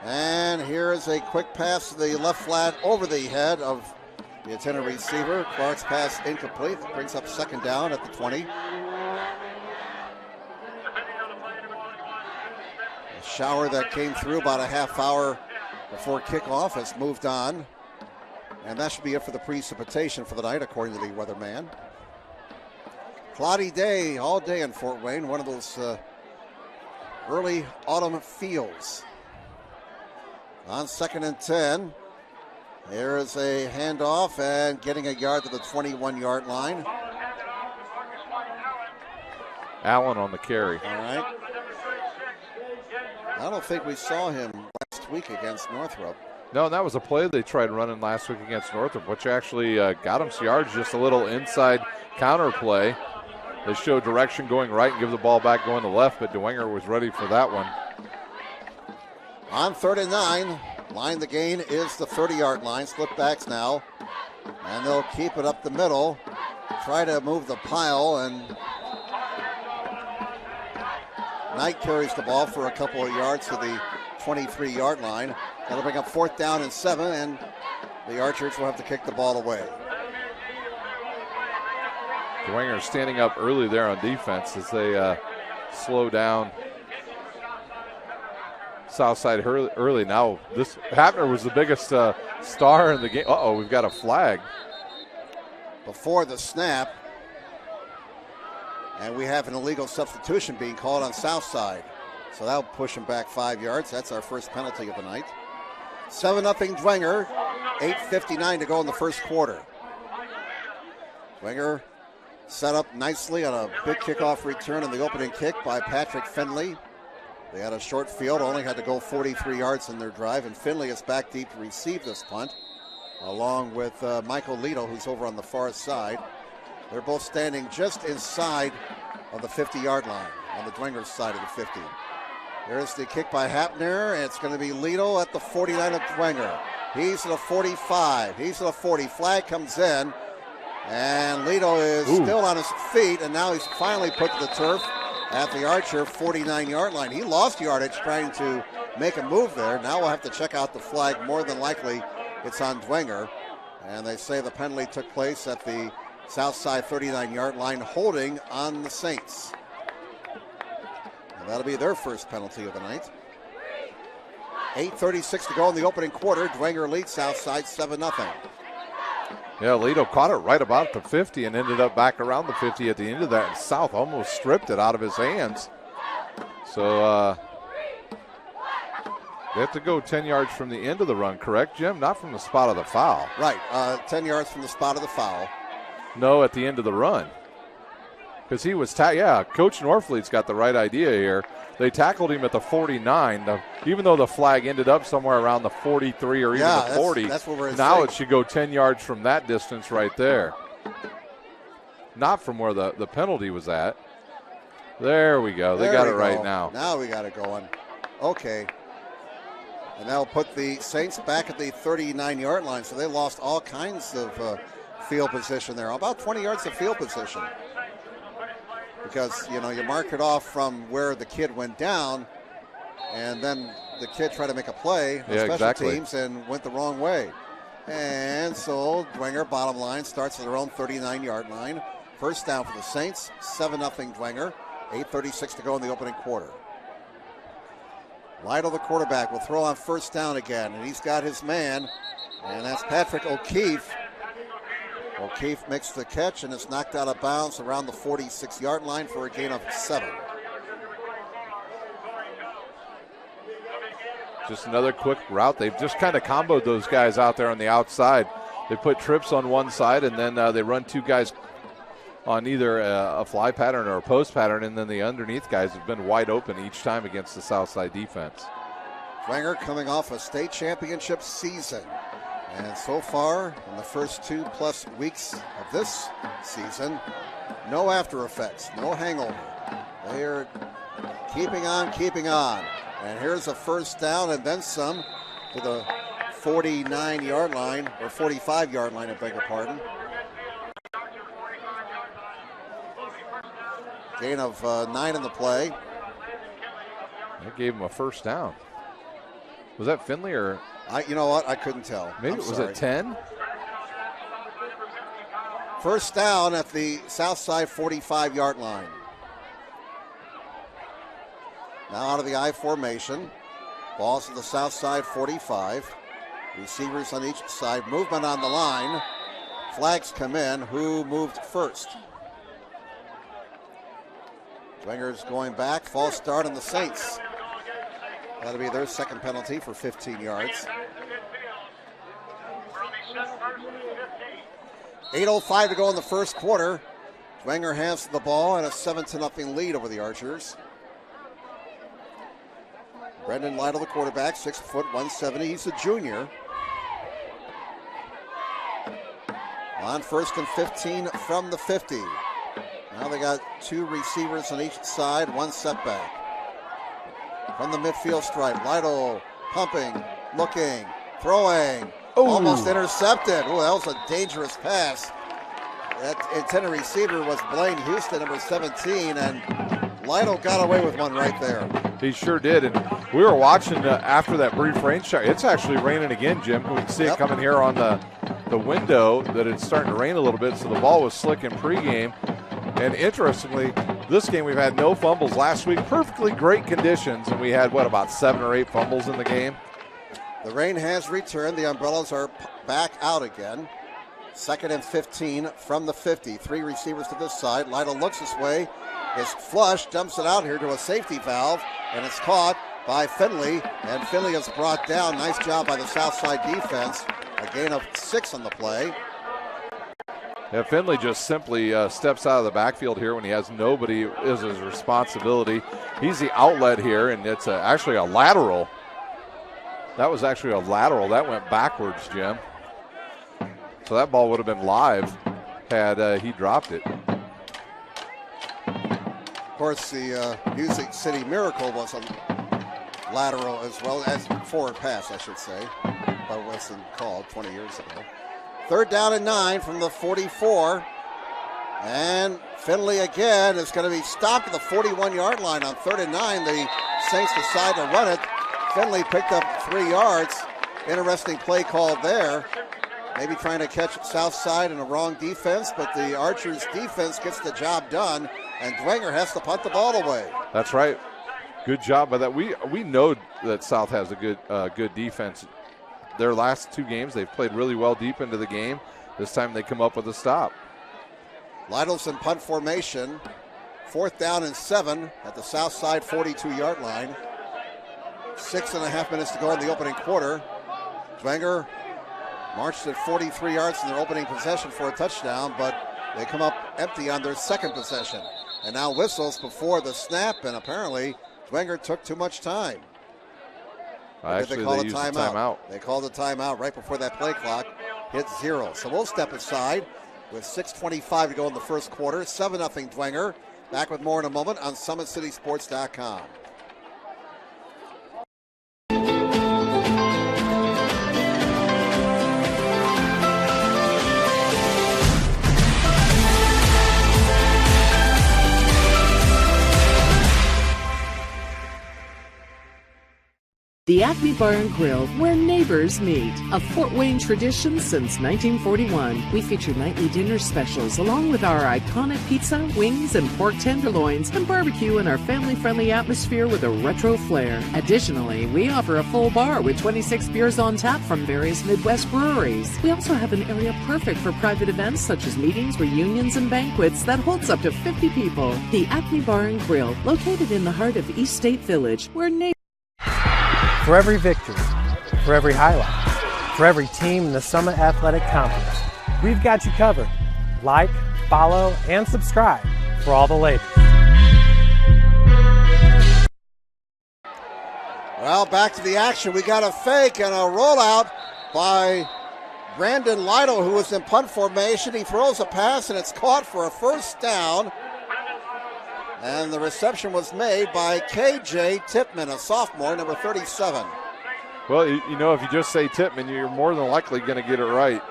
And here is a quick pass to the left flat over the head of the intended receiver. Clark's pass incomplete. That brings up second down at the 20. A shower that came through about a half hour before kickoff has moved on. And that should be it for the precipitation for the night, according to the weatherman. Cloudy day all day in Fort Wayne, one of those early autumn feels. On 2nd and 10, there is a handoff and getting a yard to the 21-yard line.
Allen on the carry.
All right. I don't think we saw him last week against Northrop.
No, that was a play they tried running last week against Northrop, which actually got him some yards, just a little inside counter play. They show direction going right and give the ball back going to left, but Dwenger was ready for that one.
On 3rd and 9, line the gain is the 30-yard line. Slip backs now. And they'll keep it up the middle. Try to move the pile, and Knight carries the ball for a couple of yards to the 23-yard line. That'll bring up 4th down and 7, and the Archers will have to kick the ball away.
Dwenger standing up early there on defense as they slow down Southside early. Now, this Hapner was the biggest star in the game. Uh-oh, we've got a flag.
Before the snap, and we have an illegal substitution being called on Southside. So that'll push him back 5 yards. That's our first penalty of the night. 7-0 Dwenger. 8:59 to go in the first quarter. Dwenger set up nicely on a big kickoff return in the opening kick by Patrick Finley. They had a short field, only had to go 43 yards in their drive, and Finley is back deep to receive this punt, along with Michael Lito, who's over on the far side. They're both standing just inside of the 50-yard line, on the Dwenger side of the 50. There's the kick by Hapner, and it's going to be Lito at the 49 of Dwenger. He's at the 45. He's at the 40. Flag comes in, and Lito is still on his feet, and now he's finally put to the turf at the Archer 49-yard line. He lost yardage trying to make a move there. Now we'll have to check out the flag. More than likely, it's on Dwenger, and they say the penalty took place at the Southside 39-yard line, holding on the Saints. And that'll be their first penalty of the night. 8:36 to go in the opening quarter. Dwenger leads Southside 7-0.
Yeah, Lito caught it right about the 50 and ended up back around the 50 at the end of that. And South almost stripped it out of his hands. So they have to go 10 yards from the end of the run, correct, Jim? Not from the spot of the foul.
Right, 10 yards from the spot of the foul.
No, at the end of the run. Because he was, Coach Norfleet's got the right idea here. They tackled him at the 49, even though the flag ended up somewhere around the 43 or even the 40.
That's what we're
now
saying.
It should go 10 yards from that distance right there. Not from where the penalty was at. There we go. They got it right now.
Now we got it going. Okay. And that'll put the Saints back at the 39-yard line. So they lost all kinds of field position there. About 20 yards of field position. Because, you mark it off from where the kid went down, and then the kid tried to make a play on special teams and went the wrong way. And so Dwenger, bottom line, starts at their own 39-yard line. First down for the Saints, 7-0 Dwenger. 8:36 to go in the opening quarter. Lytle, the quarterback, will throw on first down again, and he's got his man, and that's Patrick O'Keefe. O'Keefe makes the catch, and it's knocked out of bounds around the 46-yard line for a gain of 7.
Just another quick route. They've just kind of comboed those guys out there on the outside. They put trips on one side, and then they run two guys on either a fly pattern or a post pattern, and then the underneath guys have been wide open each time against the Southside defense.
Dwenger coming off a state championship season. And so far, in the first 2+ weeks of this season, no after effects, no hangover. They are keeping on. And here's a first down and then some to the 49-yard line, or 45-yard line, I beg your pardon. Gain of 9 in the play.
That gave him a first down. Was that Finley or?
You know what? I couldn't tell.
Maybe it was at 10?
First down at the Southside 45-yard line. Now out of the I formation. Ball's to the Southside 45. Receivers on each side. Movement on the line. Flags come in. Who moved first? Dwenger's going back. False start on the Saints. That'll be their second penalty for 15 yards. 8:05 to go in the first quarter. Dwenger has the ball and a 7-0 lead over the Archers. Brendan Lytle, the quarterback, 6 foot 170. He's a junior. On first and 15 from the 50. Now they got 2 receivers on each side, 1 setback. From the midfield stripe, Lytle pumping, looking, throwing. Almost intercepted. Oh, that was a dangerous pass. That intended receiver was Blaine Houston, number 17, and Lytle got away with one right there.
He sure did, and we were watching after that brief rain shower. It's actually raining again, Jim. We can see it coming here on the window that it's starting to rain a little bit, so the ball was slick in pregame. And interestingly, this game we've had no fumbles. Last week, perfectly great conditions, and we had, about 7 or 8 fumbles in the game?
The rain has returned. The umbrellas are back out again. 2nd and 15 from the 50. 3 receivers to this side. Lytle looks this way. Is flush, dumps it out here to a safety valve, and it's caught by Finley, and Finley is brought down. Nice job by the Southside defense. A gain of 6 on the play.
Yeah, Finley just simply steps out of the backfield here when he has nobody is his responsibility. He's the outlet here, and it's actually a lateral. That was actually a lateral. That went backwards, Jim. So that ball would have been live had he dropped it.
Of course, the Music City Miracle was a lateral as well as forward pass, I should say, by Wilson called 20 years ago. 3rd down and 9 from the 44. And Finley again is going to be stopped at the 41-yard line on 3rd and 9. The Saints decide to run it. Finley picked up 3 yards. Interesting play called there. Maybe trying to catch Southside in a wrong defense, but the Archers defense gets the job done, and Dwenger has to punt the ball away.
That's right. Good job by that. We know that South has a good defense. Their last 2 games, they've played really well deep into the game. This time they come up with a stop.
Lytle's in punt formation. 4th down and 7 at the Southside 42-yard line. 6.5 minutes to go in the opening quarter. Dwenger marched at 43 yards in their opening possession for a touchdown, but they come up empty on their second possession. And now whistles before the snap, and apparently Dwenger took too much time.
Actually, they used a timeout.
They called a timeout right before that play clock hit 0. So we'll step aside with 6:25 to go in the first quarter. 7-0 Dwenger. Back with more in a moment on SummitCitySports.com.
The Acme Bar and Grill, where neighbors meet. A Fort Wayne tradition since 1941. We feature nightly dinner specials along with our iconic pizza, wings, and pork tenderloins, and barbecue in our family-friendly atmosphere with a retro flair. Additionally, we offer a full bar with 26 beers on tap from various Midwest breweries. We also have an area perfect for private events such as meetings, reunions, and banquets that holds up to 50 people. The Acme Bar and Grill, located in the heart of East State Village, where neighbors...
For every victory, for every highlight, for every team in the Summit Athletic Conference, we've got you covered. Like, follow, and subscribe for all the latest.
Well, back to the action. We got a fake and a rollout by Brandon Lytle, who was in punt formation. He throws a pass, and it's caught for a first down. And the reception was made by K.J. Tipman, a sophomore, number 37.
Well, you know, if you just say Tipman, you're more than likely going to get it right.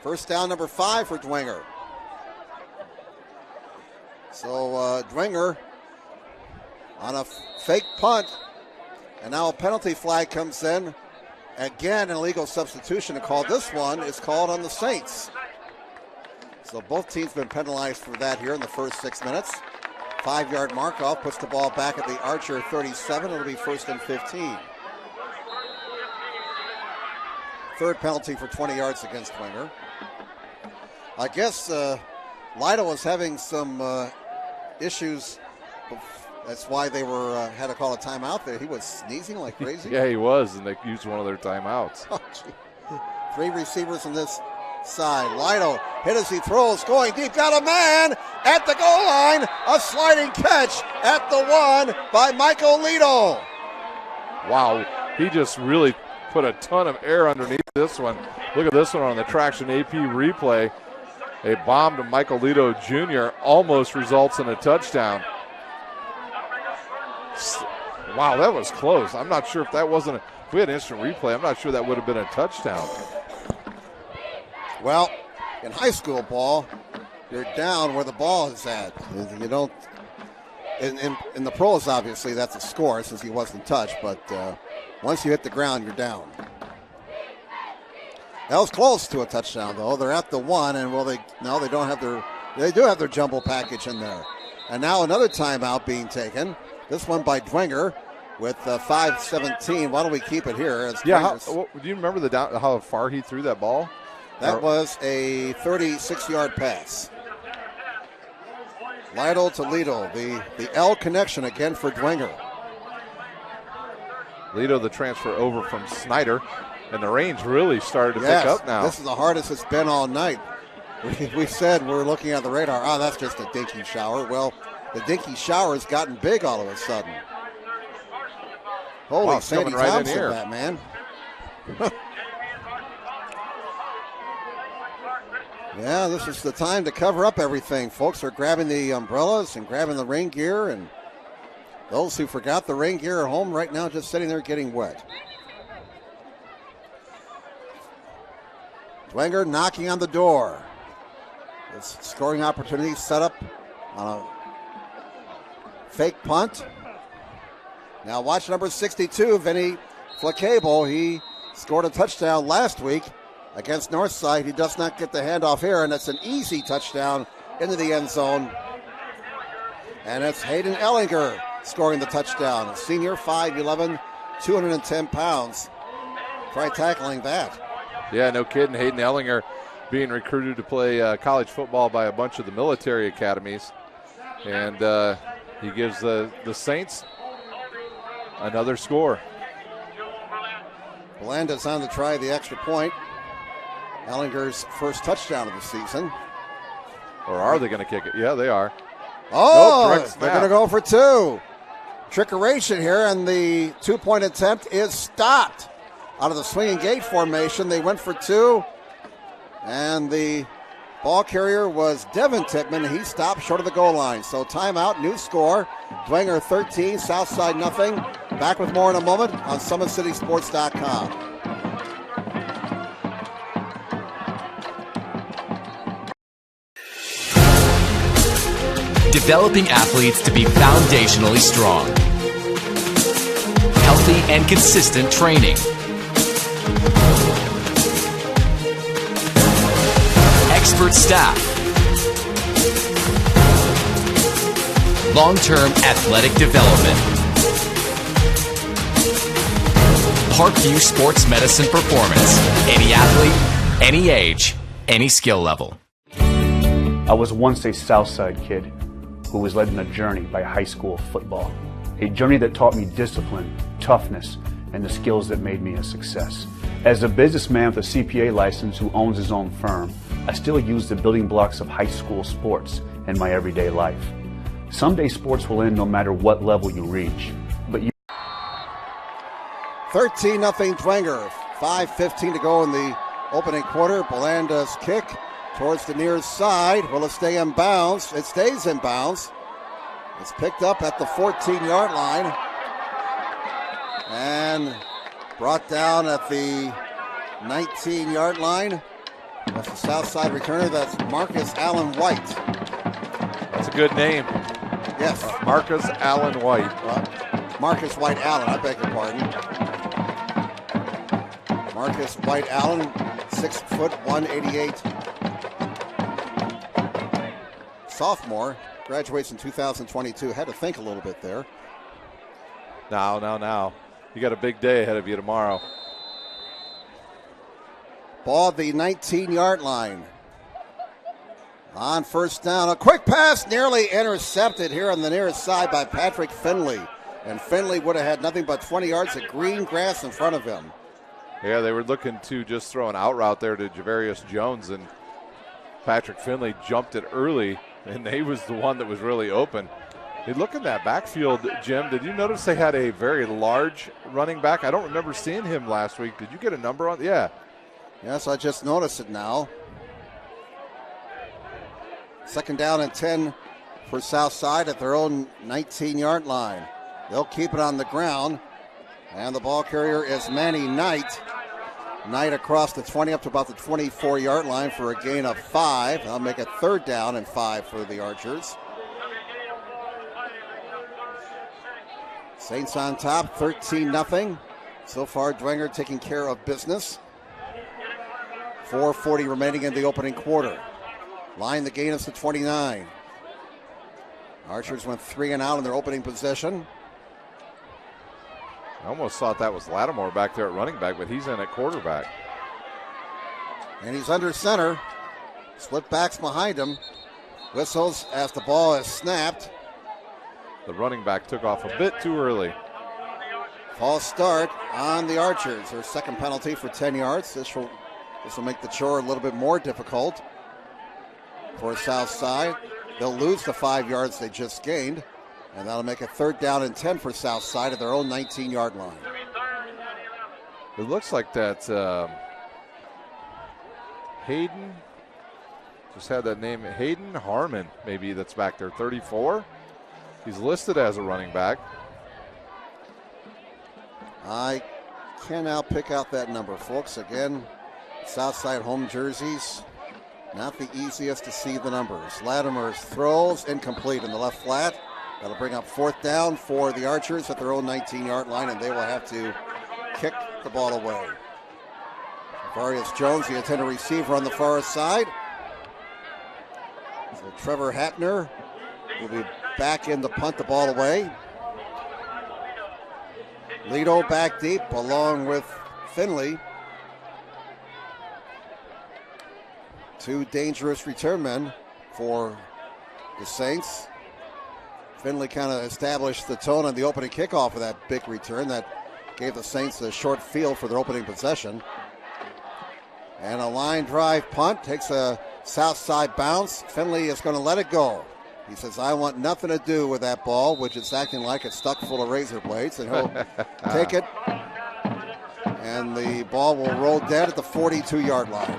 First down, number 5 for Dwenger. So Dwenger on a fake punt. And now a penalty flag comes in. Again, an illegal substitution called. This one is called on the Saints. So both teams been penalized for that here in the first 6 minutes. 5-yard mark-off puts the ball back at the Archer 37. It'll be 1st and 15. Third penalty for 20 yards against Dwenger. I guess Lytle was having some issues. That's why they had to call a timeout there. He was sneezing like crazy.
Yeah, he was, and they used one of their timeouts.
Oh, 3 receivers in this side. Lytle hit as he throws, going deep, got a man at the goal line. A sliding catch at the 1 by Michael Lido.
Wow, he just really put a ton of air underneath this one. Look at this one on the Traction AP replay. A bomb to Michael Lido Jr. almost results in a touchdown. Wow, that was close. I'm not sure if that wasn't if we had instant replay, I'm not sure that would have been a touchdown.
Well, in high school ball, you're down where the ball is at. You don't. In the pros, obviously, that's a score since he wasn't touched. But once you hit the ground, you're down. That was close to a touchdown, though. They're at the 1, and they don't have they do have their jumbo package in there. And now another timeout being taken. This one by Dwenger with 5:17. Why don't we keep it here?
Do you remember how far he threw that ball?
That was a 36-yard pass. Lytle to Lido, the L connection again for Dwenger.
Lido, the transfer over from Snyder, and the range really started to pick up now.
This is the hardest it's been all night. We said we're looking at the radar. Oh, that's just a dinky shower. Well, the dinky shower has gotten big all of a sudden. Holy Sandy
right
Thompson,
in here.
that man. Yeah, this is the time to cover up everything. Folks are grabbing the umbrellas and grabbing the rain gear, and those who forgot the rain gear at home right now just sitting there getting wet. Dwenger knocking on the door. This scoring opportunity set up on a fake punt. Now watch number 62, Vinny Flacable. He scored a touchdown last week against Northside. He does not get the handoff here, and it's an easy touchdown into the end zone. And it's Hayden Ellinger scoring the touchdown. A senior, 5'11", 210 pounds. Try tackling that.
Yeah, no kidding. Hayden Ellinger being recruited to play college football by a bunch of the military academies. And he gives the Saints another score.
Belanda's on to try the extra point. Ellinger's first touchdown of the season.
Or are they going to kick it? Yeah, they are.
Oh,
nope,
they're going to go for two. Trickeration here, and the two-point attempt is stopped. Out of the swinging gate formation, they went for two, and the ball carrier was Devin Tippmann. He stopped short of the goal line. So timeout, new score. Dwenger 13, Southside nothing. Back with more in a moment on SummitCitySports.com.
Developing athletes to be foundationally strong. Healthy and consistent training. Expert staff. Long-term athletic development. Parkview Sports Medicine Performance. Any athlete, any age, any skill level.
I was once a Southside kid who was led on a journey by high school football. A journey that taught me discipline, toughness, and the skills that made me a success. As a businessman with a CPA license who owns his own firm, I still use the building blocks of high school sports in my everyday life. Someday sports will end no matter what level you reach. But
13-0 Dwenger. 5:15 to go in the opening quarter. Belanda's kick towards the near side. Will it stay in bounds? It stays in bounds. It's picked up at the 14-yard line and brought down at the 19-yard line. That's the Southside returner. That's Marcus Allen White.
That's a good name.
Yes.
Marcus Allen White.
Marcus White Allen, I beg your pardon. Marcus White Allen, 6 foot 188. Sophomore, graduates in 2022. Had to think a little bit there.
Now. You got a big day ahead of you tomorrow.
Ball at the 19-yard line. On first down, a quick pass nearly intercepted here on the nearest side by Patrick Finley. And Finley would have had nothing but 20 yards of green grass in front of him.
Yeah, they were looking to just throw an out route there to Javarius Jones, and Patrick Finley jumped it early, and he was the one that was really open. Hey, look at that backfield, Jim. Did you notice they had a very large running back? I don't remember seeing him last week. Did you get a number on? Yeah.
Yes, I just noticed it now. Second down and 10 for Southside at their own 19-yard line. They'll keep it on the ground. And the ball carrier is Manny Knight. Knight across the 20 up to about the 24-yard line for a gain of 5. They'll make it 3rd down and 5 for the Archers. Saints on top, 13-0. So far, Dwenger taking care of business. 4:40 remaining in the opening quarter. Line the gain is to 29. Archers went 3 and out in their opening possession.
I almost thought that was Lattimore back there at running back, but he's in at quarterback.
And he's under center. Split backs behind him. Whistles as the ball is snapped.
The running back took off a bit too early.
False start on the Archers. Their second penalty for 10 yards. This will make the chore a little bit more difficult for Southside. They'll lose the 5 yards they just gained, and that'll make it 3rd down and 10 for Southside at their own 19-yard line.
It looks like that Hayden, just had that name, Hayden Harmon, maybe, that's back there, 34. He's listed as a running back. I
can now pick out that number, folks. Again, Southside home jerseys, not the easiest to see the numbers. Latimer's throws incomplete in the left flat. That'll bring up 4th down for the Archers at their own 19-yard line, and they will have to kick the ball away. Varius Jones, the intended receiver on the far side. So Trevor Hapner will be back in to punt the ball away. Lido back deep along with Finley. 2 dangerous return men for the Saints. Finley kind of established the tone on the opening kickoff of that big return that gave the Saints a short field for their opening possession. And a line drive punt takes a south side bounce. Finley is going to let it go. He says, I want nothing to do with that ball, which is acting like it's stuck full of razor blades, and he'll take it. And the ball will roll dead at the 42-yard line.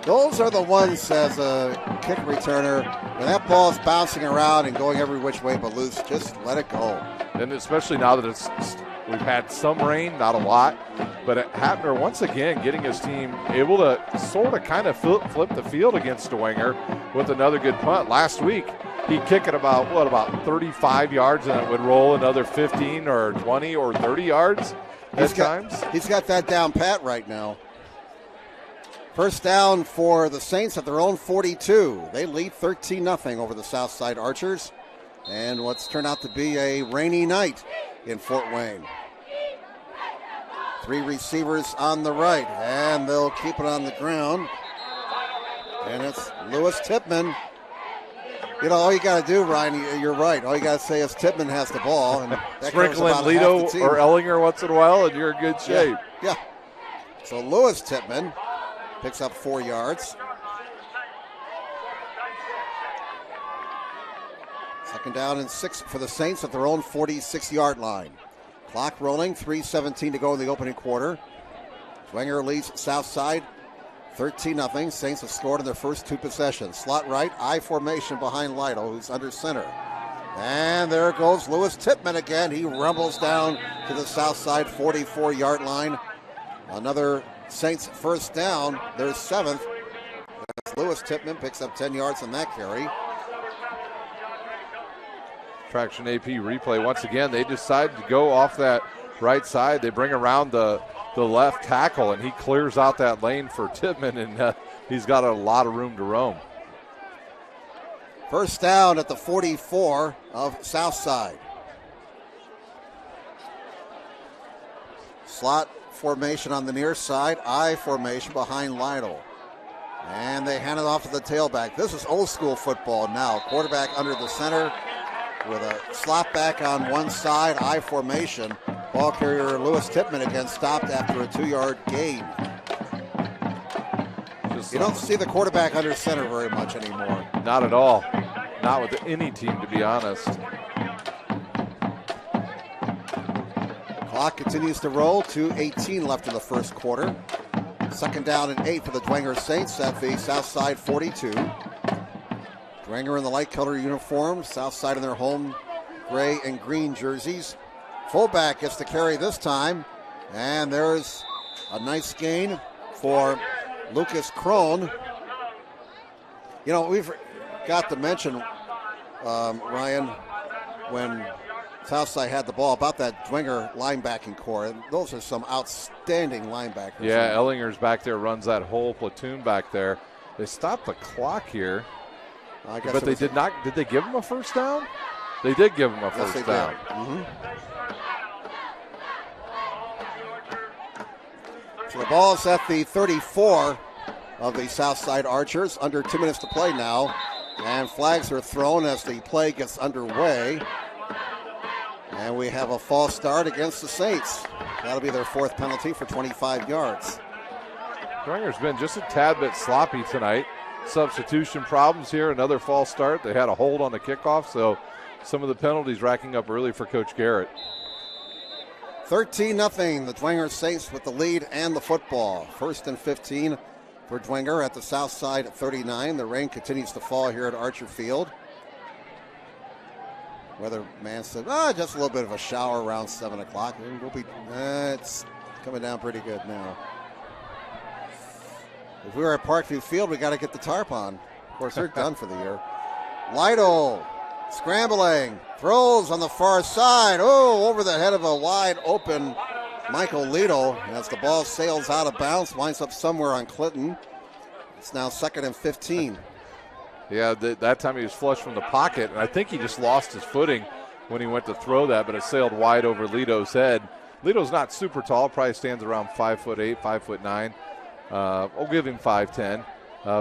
Those are the ones, as a kick returner, when that ball is bouncing around and going every which way but loose, just let it go.
And especially now that we've had some rain, not a lot, but Hapner once again getting his team able to sort of kind of flip the field against Dwenger with another good punt. Last week, he'd kick it about 35 yards, and it would roll another 15 or 20 or 30 yards at times.
He's got that down pat right now. First down for the Saints at their own 42. They lead 13-0 over the Southside Archers. And what's turned out to be a rainy night in Fort Wayne. 3 receivers on the right, and they'll keep it on the ground. And it's Lewis Tipman. You know, all you got to do, Ryan, you're right. All you got to say is Tipman has the ball. And that
sprinkle in Lido or Ellinger once in a while, and you're in good shape.
Yeah. So Lewis Tipman picks up 4 yards. Second down and 6 for the Saints at their own 46-yard line. Clock rolling, 3:17 to go in the opening quarter. Dwenger leads Southside 13-0. Saints have scored in their first 2 possessions. Slot right, I formation behind Lido, who's under center. And there goes Lewis Tipman again. He rumbles down to the Southside 44-yard line. Another Saints first down, their 7th. As Lewis Tipman picks up 10 yards on that carry.
Traction AP replay once again. They decide to go off that right side. They bring around the left tackle, and he clears out that lane for Tipman, and he's got a lot of room to roam.
First down at the 44 of Southside. Slot formation on the near side, I formation behind Lytle. And they hand it off to the tailback. This is old school football now. Quarterback under the center with a slot back on one side, I formation. Ball carrier Lewis Tipman again stopped after a 2-yard gain. You don't see the quarterback under center very much anymore.
Not at all. Not with any team, to be honest.
Clock continues to roll. 2:18 left in the first quarter. Second down and 8 for the Dwenger Saints at the Southside 42. Dwenger in the light color uniform. Southside in their home gray and green jerseys. Fullback gets to carry this time, and there's a nice gain for Lucas Krohn. You know, we've got to mention, Ryan, when Southside had the ball, about that Dwenger linebacking core. And those are some outstanding linebackers.
Yeah, Ellinger's back there, runs that whole platoon back there. They stopped the clock here. But they did not. Did they give him a first down? They did give him a first down.
Mm-hmm. So the ball's at the 34 of the Southside Archers. Under 2 minutes to play now. And flags are thrown as the play gets underway. And we have a false start against the Saints. That'll be their fourth penalty for 25 yards.
Dwenger's been just a tad bit sloppy tonight. Substitution problems here, another false start. They had a hold on the kickoff, so some of the penalties racking up early for Coach Garrett.
13-0, the Dwenger Saints with the lead and the football. 1st and 15 for Dwenger at the south side at 39. The rain continues to fall here at Archer Field. Weatherman said, just a little bit of a shower around 7 o'clock. We'll be, it's coming down pretty good now. If we were at Parkview Field, we got to get the tarp on. Of course, they're done for the year. Lytle scrambling, throws on the far side. Oh, over the head of a wide open Michael Lytle. As the ball sails out of bounds, winds up somewhere on Clinton. It's now 2nd and 15.
Yeah, that time he was flush from the pocket, and I think he just lost his footing when he went to throw that, but it sailed wide over Lito's head. Lito's not super tall, probably stands around 5'8", 5'9". I'll give him 5'10".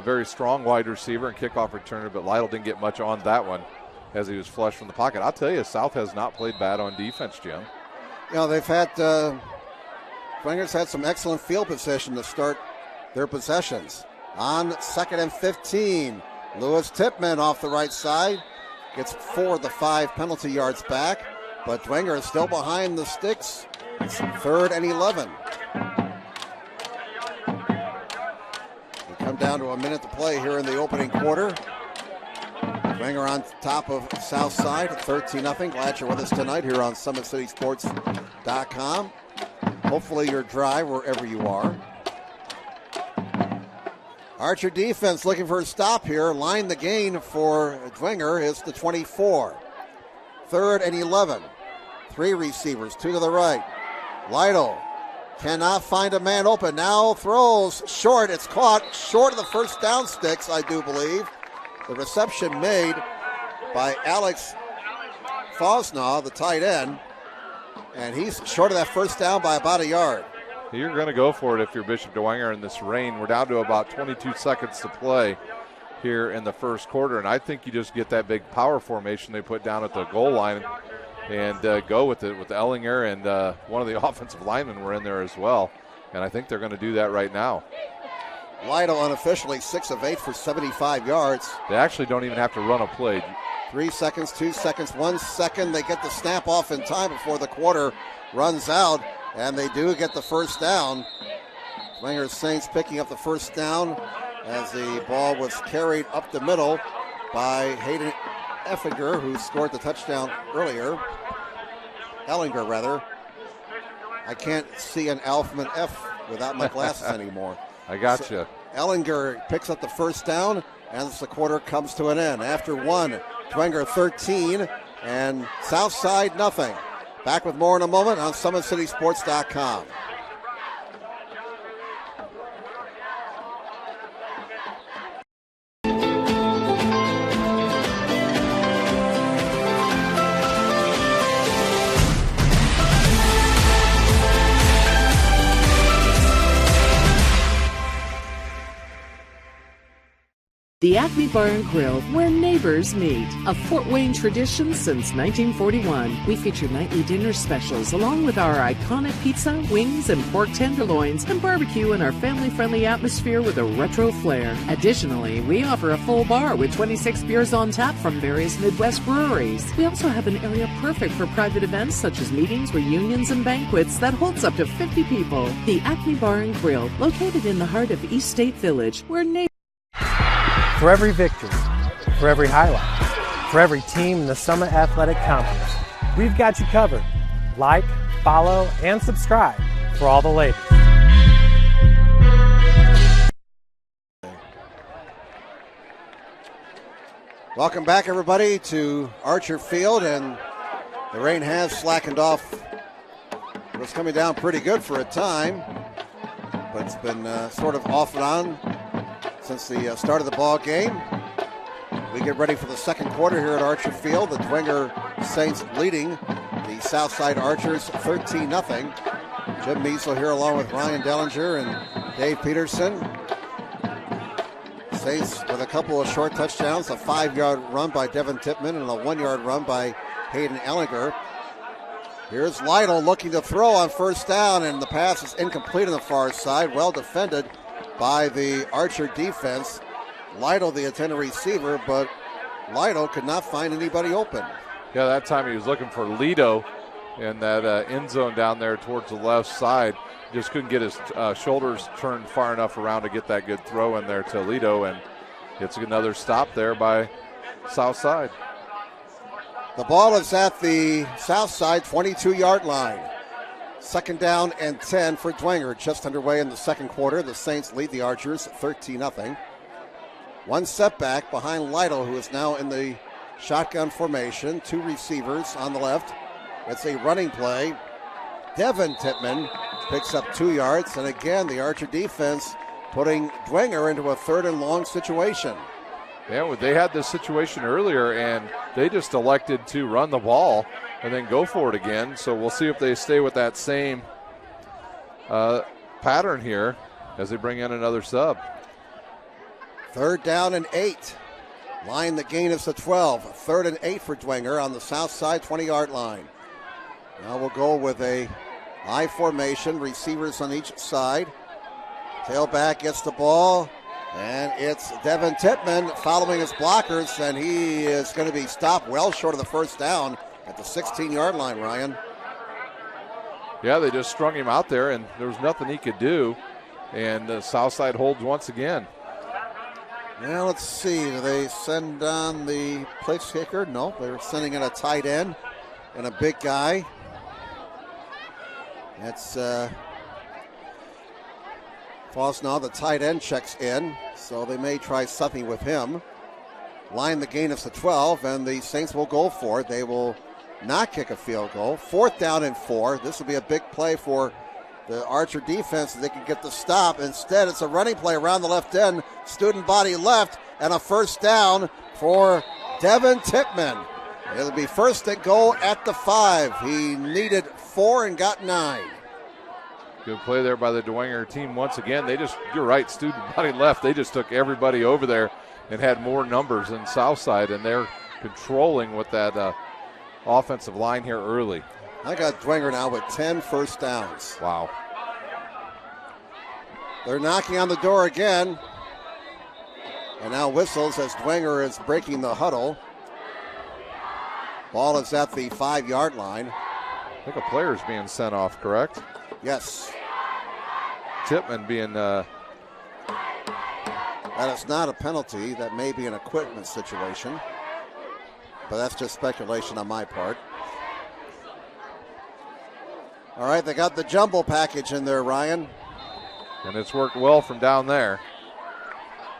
Very strong wide receiver and kickoff returner, but Lytle didn't get much on that one as he was flush from the pocket. I'll tell you, South has not played bad on defense, Jim.
You know, they've had, Dwenger's had some excellent field position to start their possessions. On 2nd and 15, Lewis Tipman off the right side gets 4 of the 5 penalty yards back, but Dwenger is still behind the sticks. It's 3rd and 11. We come down to a minute to play here in the opening quarter. Dwenger on top of Southside, 13-0. Glad you're with us tonight here on SummitCitySports.com. Hopefully you're dry wherever you are. Archer defense looking for a stop here. Line the gain for Dwenger is the 24. 3rd and 11. 3 receivers, 2 to the right. Lytle cannot find a man open. Now throws short. It's caught short of the first down sticks, I do believe. The reception made by Alex Fosnaw, the tight end. And he's short of that first down by about a yard.
You're going to go for it if you're Bishop Dwenger in this rain. We're down to about 22 seconds to play here in the first quarter, and I think you just get that big power formation they put down at the goal line and go with it with Ellinger and one of the offensive linemen were in there as well, and I think they're going to do that right now.
Lytle unofficially 6 of 8 for 75 yards.
They actually don't even have to run a play.
3 seconds, 2 seconds, 1 second. They get the snap off in time before the quarter runs out. And they do get the first down. Dwenger Saints picking up the first down as the ball was carried up the middle by Hayden Effinger, who scored the touchdown earlier. Ellinger, rather. I can't see an L from an F without my glasses anymore.
I got you.
So Ellinger picks up the first down, and the quarter comes to an end. After 1, Dwenger 13, and Southside nothing. Back with more in a moment on SummitCitySports.com.
The Acme Bar and Grill, where neighbors meet. A Fort Wayne tradition since 1941. We feature nightly dinner specials along with our iconic pizza, wings, and pork tenderloins, and barbecue in our family-friendly atmosphere with a retro flair. Additionally, we offer a full bar with 26 beers on tap from various Midwest breweries. We also have an area perfect for private events such as meetings, reunions, and banquets that holds up to 50 people. The Acme Bar and Grill, located in the heart of East State Village, where neighbors...
For every victory, for every highlight,
For every team in the Summit Athletic Complex, we've got you covered. Like, follow, and subscribe for all the latest.
Welcome back, everybody, to Archer Field, and the rain has slackened off. It was coming down pretty good for a time, but it's been sort of off and on since the start of the ball game. We get ready for the second quarter here at Archer Field. The Dwenger Saints leading the Southside Archers 13-0. Jim Measle here along with Ryan Dellinger and Dave Peterson. Saints with a couple of short touchdowns, a 5-yard run by Devin Tippmann and a 1-yard run by Hayden Ellinger. Here's Lytle looking to throw on first down, and the pass is incomplete on the far side. Well defended by the Archer defense. Lytle, the intended receiver, but Lytle could not find anybody open.
Yeah, that time he was looking for Lido in that end zone down there towards the left side. Just couldn't get his shoulders turned far enough around to get that good throw in there to Lido, and it's another stop there by Southside.
The ball is at the Southside 22-yard line. Second down and 10 for Dwenger. Just underway in the second quarter. The Saints lead the Archers 13-0. One setback behind Lytle, who is now in the shotgun formation. Two receivers on the left. It's a running play. Devin Tippmann picks up 2 yards, and again the Archer defense putting Dwenger into a 3rd and long situation.
Yeah, well, they had this situation earlier, and they just elected to run the ball and then go for it again. So we'll see if they stay with that same pattern here as they bring in another sub.
3rd down and 8. Line the gain is to 12. 3rd and 8 for Dwenger on the south side 20-yard line. Now we'll go with a I formation, receivers on each side. Tailback gets the ball, and it's Devin Tippmann following his blockers, and he is going to be stopped well short of the first down at the 16-yard line, Ryan.
Yeah, they just strung him out there, and there was nothing he could do, and Southside holds once again.
Now let's see, do they send on the place kicker? No, they're sending in a tight end and a big guy. That's Fosnaw, the tight end, checks in, so they may try something with him. Line the gain is to 12, and the Saints will go for it. They will not kick a field goal. 4th down and 4. This will be a big play for the Archer defense. They can get the stop. Instead, it's a running play around the left end, student body left, and a first down for Devin Tippmann. It'll be 1st and goal at the 5. He needed 4 and got 9.
Good play there by the Dwenger team once again. They just, you're right, student body left. They just took everybody over there and had more numbers than Southside, and they're controlling with that offensive line here early.
I got Dwenger now with 10 first downs.
Wow.
They're knocking on the door again. And now whistles as Dwenger is breaking the huddle. Ball is at the 5-yard line.
I think a player is being sent off, correct?
Yes.
Tippmann being...
That is not a penalty. That may be an equipment situation. But that's just speculation on my part. All right, they got the jumbo package in there, Ryan.
And it's worked well from down there.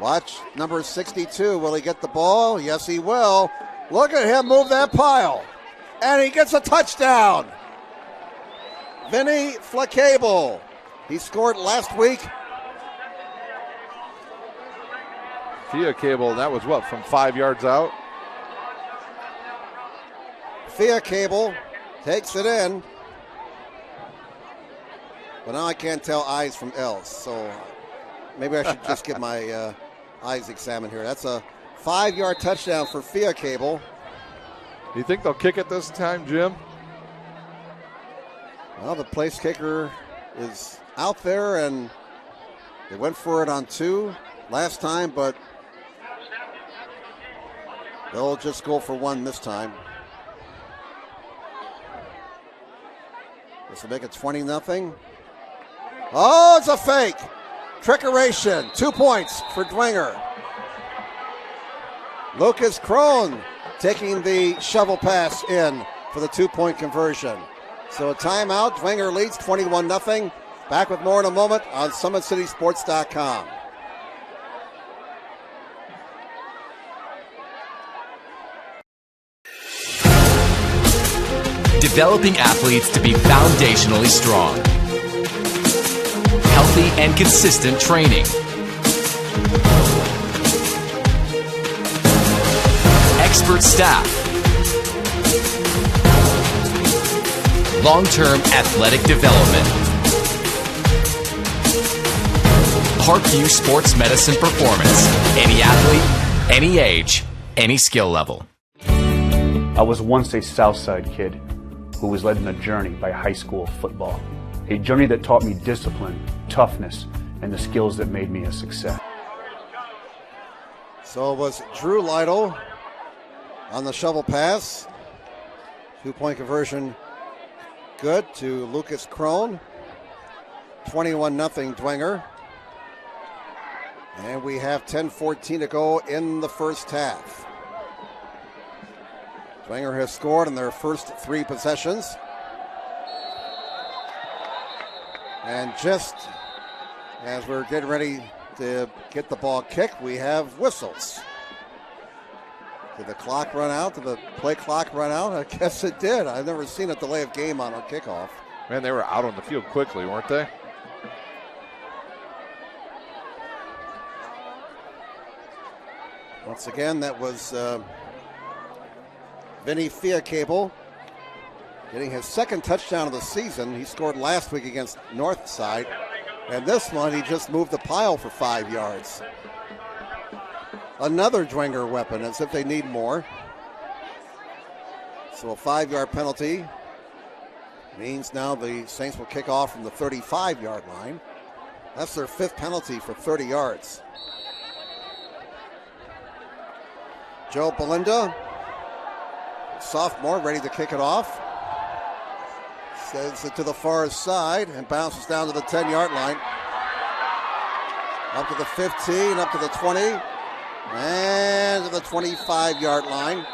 Watch number 62. Will he get the ball? Yes, he will. Look at him move that pile. And he gets a touchdown. Vinny Flacable. He scored last week.
Fia Cable, that was what, from 5 yards out?
Fia Cable takes it in. But now I can't tell I's from L's, so maybe I should just get my eyes examined here. That's a 5-yard touchdown for Fia Cable.
Do you think they'll kick it this time, Jim?
Well, the place kicker is out there, and they went for it on 2 last time, but they'll just go for 1 this time. This will make it 20-0. Oh, it's a fake. Trickeration. 2 points for Dwenger. Lucas Krohn taking the shovel pass in for the 2-point conversion. So a timeout. Dwenger leads 21-0. Back with more in a moment on SummitCitySports.com.
Developing athletes to be foundationally strong. Healthy and consistent training. Expert staff. Long-term athletic development. Parkview Sports Medicine Performance. Any athlete, any age, any skill level.
I was once a Southside kid who was led on a journey by high school football. A journey that taught me discipline, toughness, and the skills that made me a success.
So it was Drew Lytle on the shovel pass. 2-point conversion good to Lucas Crone. 21-0 Dwenger. And we have 10:14 to go in the first half. Dwenger has scored in their first 3 possessions. And just as we're getting ready to get the ball kicked, we have whistles. Did the clock run out? Did the play clock run out? I guess it did. I've never seen a delay of game on a kickoff.
Man, they were out on the field quickly, weren't they?
Once again, that was Vinny Fiacable getting his second touchdown of the season. He scored last week against Northside. And this one, he just moved the pile for 5 yards. Another Dwenger weapon, as if they need more. So a 5-yard penalty means now the Saints will kick off from the 35-yard line. That's their 5th penalty for 30 yards. Joe Belinda, sophomore, ready to kick it off. Sends it to the far side and bounces down to the 10-yard line. Up to the 15, up to the 20, and to the 25-yard line.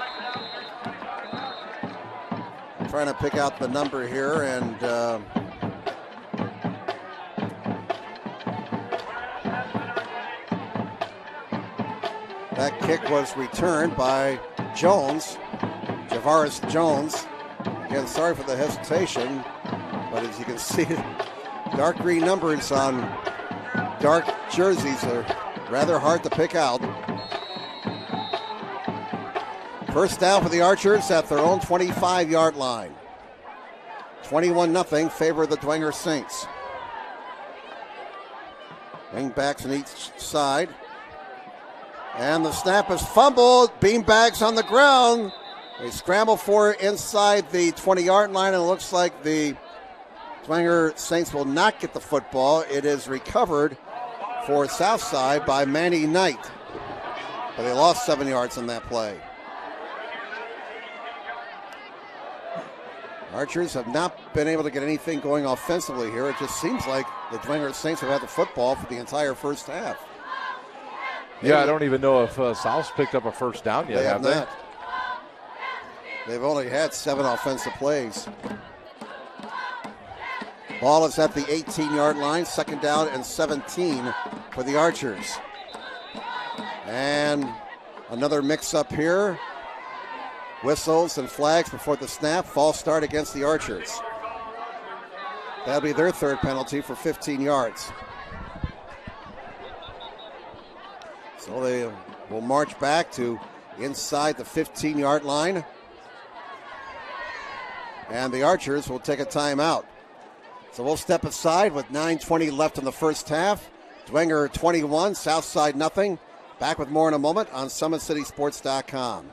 I'm trying to pick out the number here, and that kick was returned by Jones, Javaris Jones. Again, sorry for the hesitation, but as you can see, dark green numbers on dark jerseys are rather hard to pick out. First down for the Archers at their own 25-yard line. 21-0 favor of the Dwenger Saints. Wing backs on each side. And the snap is fumbled. Beanbags on the ground. They scramble for it inside the 20-yard line, and it looks like the Dwenger Saints will not get the football. It is recovered for Southside by Manny Knight. But they lost 7 yards on that play. Archers have not been able to get anything going offensively here. It just seems like the Dwenger Saints have had the football for the entire first half.
Yeah, I don't even know if South's picked up a first down yet, have they?
They've only had 7 offensive plays. Ball is at the 18-yard line, second down and 17 for the Archers. And another mix-up here. Whistles and flags before the snap. False start against the Archers. That'll be their 3rd penalty for 15 yards. So they will march back to inside the 15-yard line. And the Archers will take a timeout. So we'll step aside with 9:20 left in the first half. Dwenger 21, Southside nothing. Back with more in a moment on SummitCitySports.com.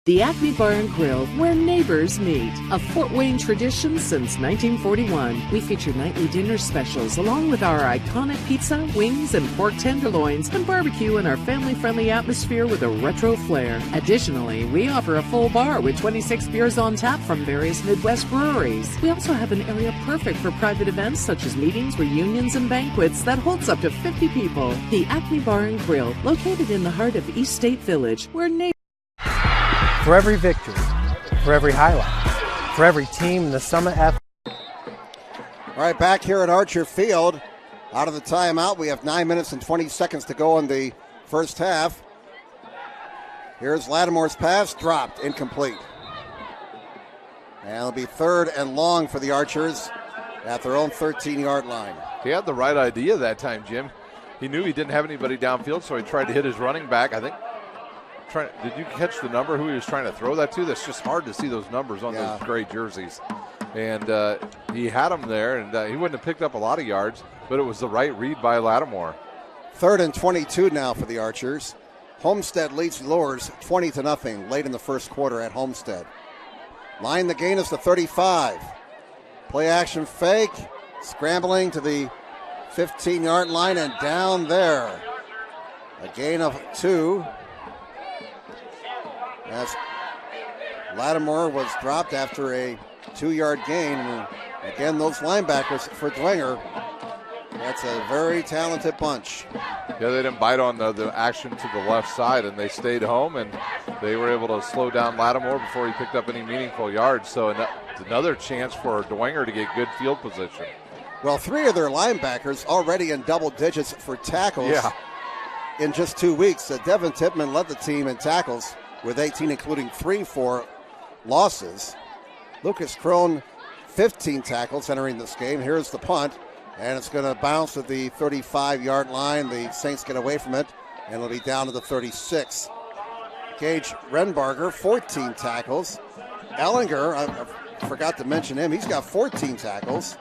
The Acme Bar and Grill, where neighbors meet. A Fort Wayne tradition since 1941. We feature nightly dinner specials along with our iconic pizza, wings, and pork tenderloins, and barbecue in our family-friendly atmosphere with a retro flair. Additionally, we offer a full bar with 26 beers on tap from various Midwest breweries. We also have an area perfect for private events such as meetings, reunions, and banquets that holds up to 50 people. The Acme Bar and Grill, located in the heart of East State Village, where neighbors...
For every victory, for every highlight, for every team in the Summit F.
All right, back here at Archer Field. Out of the timeout, we have 9 minutes and 20 seconds to go in the first half. Here's Lattimore's pass, dropped, incomplete. And it'll be 3rd and long for the Archers at their own 13-yard line.
He had the right idea that time, Jim. He knew he didn't have anybody downfield, so he tried to hit his running back. I think. Did you catch the number who he was trying to throw that to? That's just hard to see those numbers on those gray jerseys. And he had him there, and he wouldn't have picked up a lot of yards, but it was the right read by Lattimore.
3rd and 22 now for the Archers. Homestead leads Lures 20-0 late in the first quarter at Homestead. Line the gain is the 35. Play action fake, scrambling to the 15-yard line and down there. A gain of 2. As Lattimore was dropped after a 2-yard gain. And again, those linebackers for Dwenger, that's a very talented bunch.
Yeah, they didn't bite on the action to the left side, and they stayed home, and they were able to slow down Lattimore before he picked up any meaningful yards. So another chance for Dwenger to get good field position.
Well, 3 of their linebackers already in double digits for tackles in just 2 weeks. Devin Tippmann led the team in tackles with 18, including 3 for losses. Lucas Crone, 15 tackles entering this game. Here's the punt, and it's going to bounce at the 35-yard line. The Saints get away from it, and it'll be down to the 36. Gage Renbarger, 14 tackles. Ellinger, I forgot to mention him, he's got 14 tackles.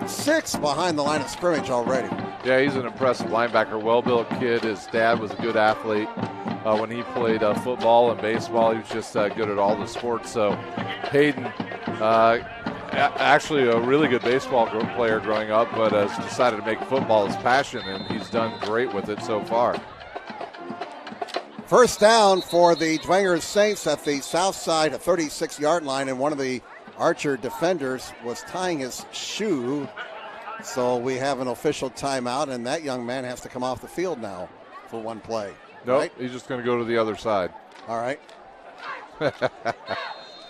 6 behind the line of scrimmage already.
Yeah, he's an impressive linebacker, well-built kid. His dad was a good athlete. When he played football and baseball, he was just good at all the sports. So Hayden, actually a really good baseball player growing up, but has decided to make football his passion, and he's done great with it so far.
First down for the Dwenger Saints at the south side 36-yard line, and one of the Archer defenders was tying his shoe. So we have an official timeout, and that young man has to come off the field now for one play.
Nope,
right?
He's just going to go to the other side.
All right.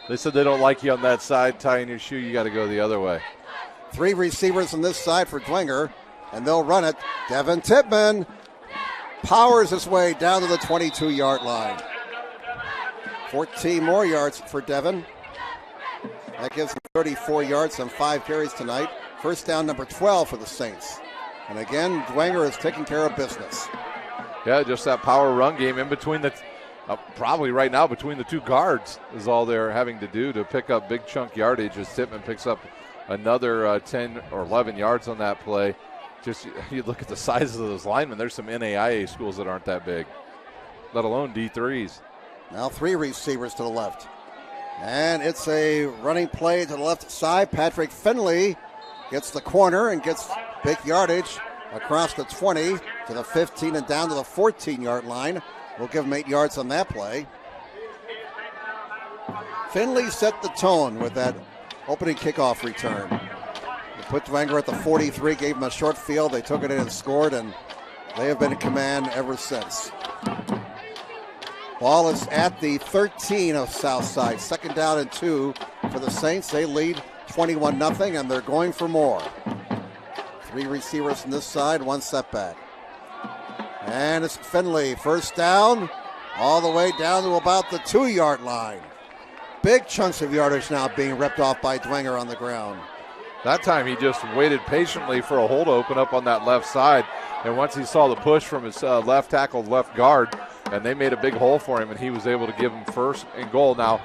They said they don't like you on that side tying your shoe. You got to go the other way.
3 receivers on this side for Dwenger, and they'll run it. Devin Tippmann powers his way down to the 22-yard line. 14 more yards for Devin. That gives him 34 yards on 5 carries tonight. First down number 12 for the Saints. And again, Dwenger is taking care of business.
Yeah, just that power run game in between the, probably right now between the 2 guards is all they're having to do to pick up big chunk yardage as Tippmann picks up another 10 or 11 yards on that play. Just you look at the sizes of those linemen, there's some NAIA schools that aren't that big, let alone D3s.
Now 3 receivers to the left. And it's a running play to the left side. Patrick Finley gets the corner and gets big yardage across the 20 to the 15 and down to the 14-yard line. We'll give him 8 yards on that play. Finley set the tone with that opening kickoff return. They put Dwenger at the 43, gave him a short field. They took it in and scored, and they have been in command ever since. Ball is at the 13 of Southside. 2nd down and 2 for the Saints. They lead 21-0, and they're going for more. 3 receivers from this side, 1 setback. And it's Finley. First down, all the way down to about the 2-yard line. Big chunks of yardage now being ripped off by Dwenger on the ground.
That time he just waited patiently for a hole to open up on that left side. And once he saw the push from his left tackle, left guard, and they made a big hole for him, and he was able to give him 1st and goal. Now,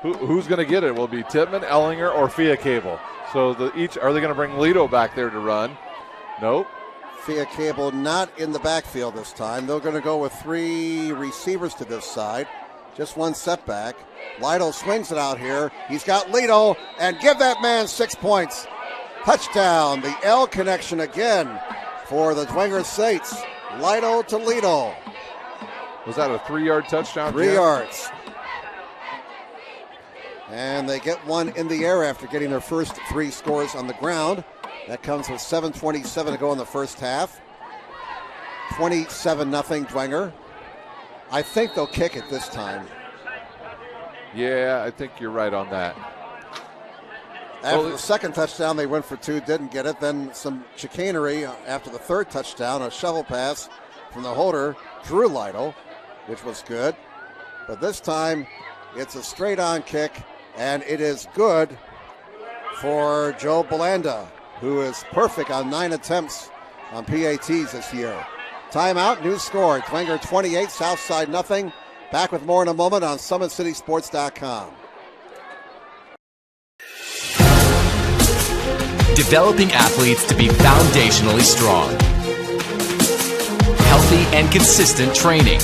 who's going to get it? Will it be Tippmann, Ellinger, or Fia Cable? So are they going to bring Lito back there to run? Nope.
Fia Cable not in the backfield this time. They're going to go with 3 receivers to this side. Just one setback. Lido swings it out here. He's got Lido, and give that man 6 points. Touchdown, the L connection again for the Dwenger Saints. Lido to Lido.
Was that a 3-yard touchdown?
3 yards. And they get one in the air after getting their first 3 scores on the ground. That comes with 7:27 to go in the first half. 27-0 Dwenger. I think they'll kick it this time.
Yeah, I think you're right on that.
After the second touchdown, they went for 2, didn't get it. Then some chicanery after the third touchdown, a shovel pass from the holder, Drew Lido, which was good. But this time, it's a straight-on kick, and it is good for Joe Belanda, who is perfect on 9 attempts on PATs this year. Timeout, new score, Dwenger 28, Southside nothing. Back with more in a moment on SummitCitySports.com.
Developing athletes to be foundationally strong. Healthy and consistent training.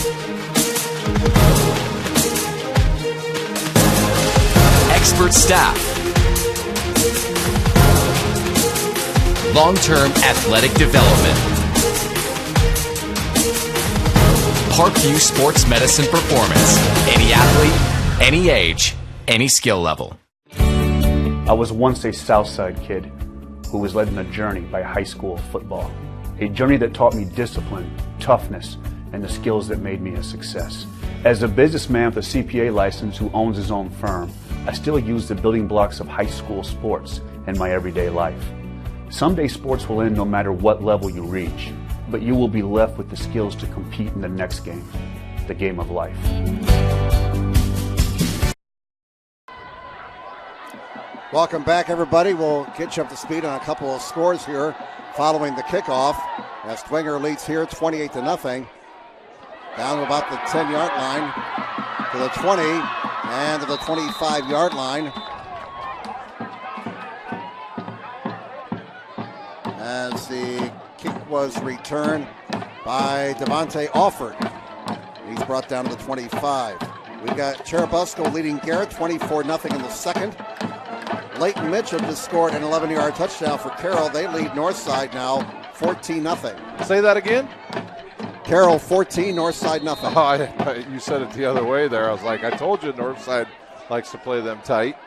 Expert staff. Long-term athletic development. Parkview Sports Medicine Performance. Any athlete, any age, any skill level.
I was once a Southside kid who was led on a journey by high school football. A journey that taught me discipline, toughness, and the skills that made me a success. As a businessman with a CPA license who owns his own firm, I still use the building blocks of high school sports in my everyday life. Someday sports will end no matter what level you reach, but you will be left with the skills to compete in the next game, the game of life.
Welcome back, everybody. We'll get you up to speed on a couple of scores here following the kickoff as Dwenger leads here 28-0. Down to about the 10-yard line to the 20 and to the 25-yard line. As the kick was returned by Devontae Alford. He's brought down to the 25. We've got Cherubusco leading Garrett 24-0 in the second. Leighton Mitchell just scored an 11-yard touchdown for Carroll. They lead Northside now 14-0.
Say that again?
Carroll 14, Northside nothing.
Oh, you said it the other way there. I was like, I told you Northside likes to play them tight.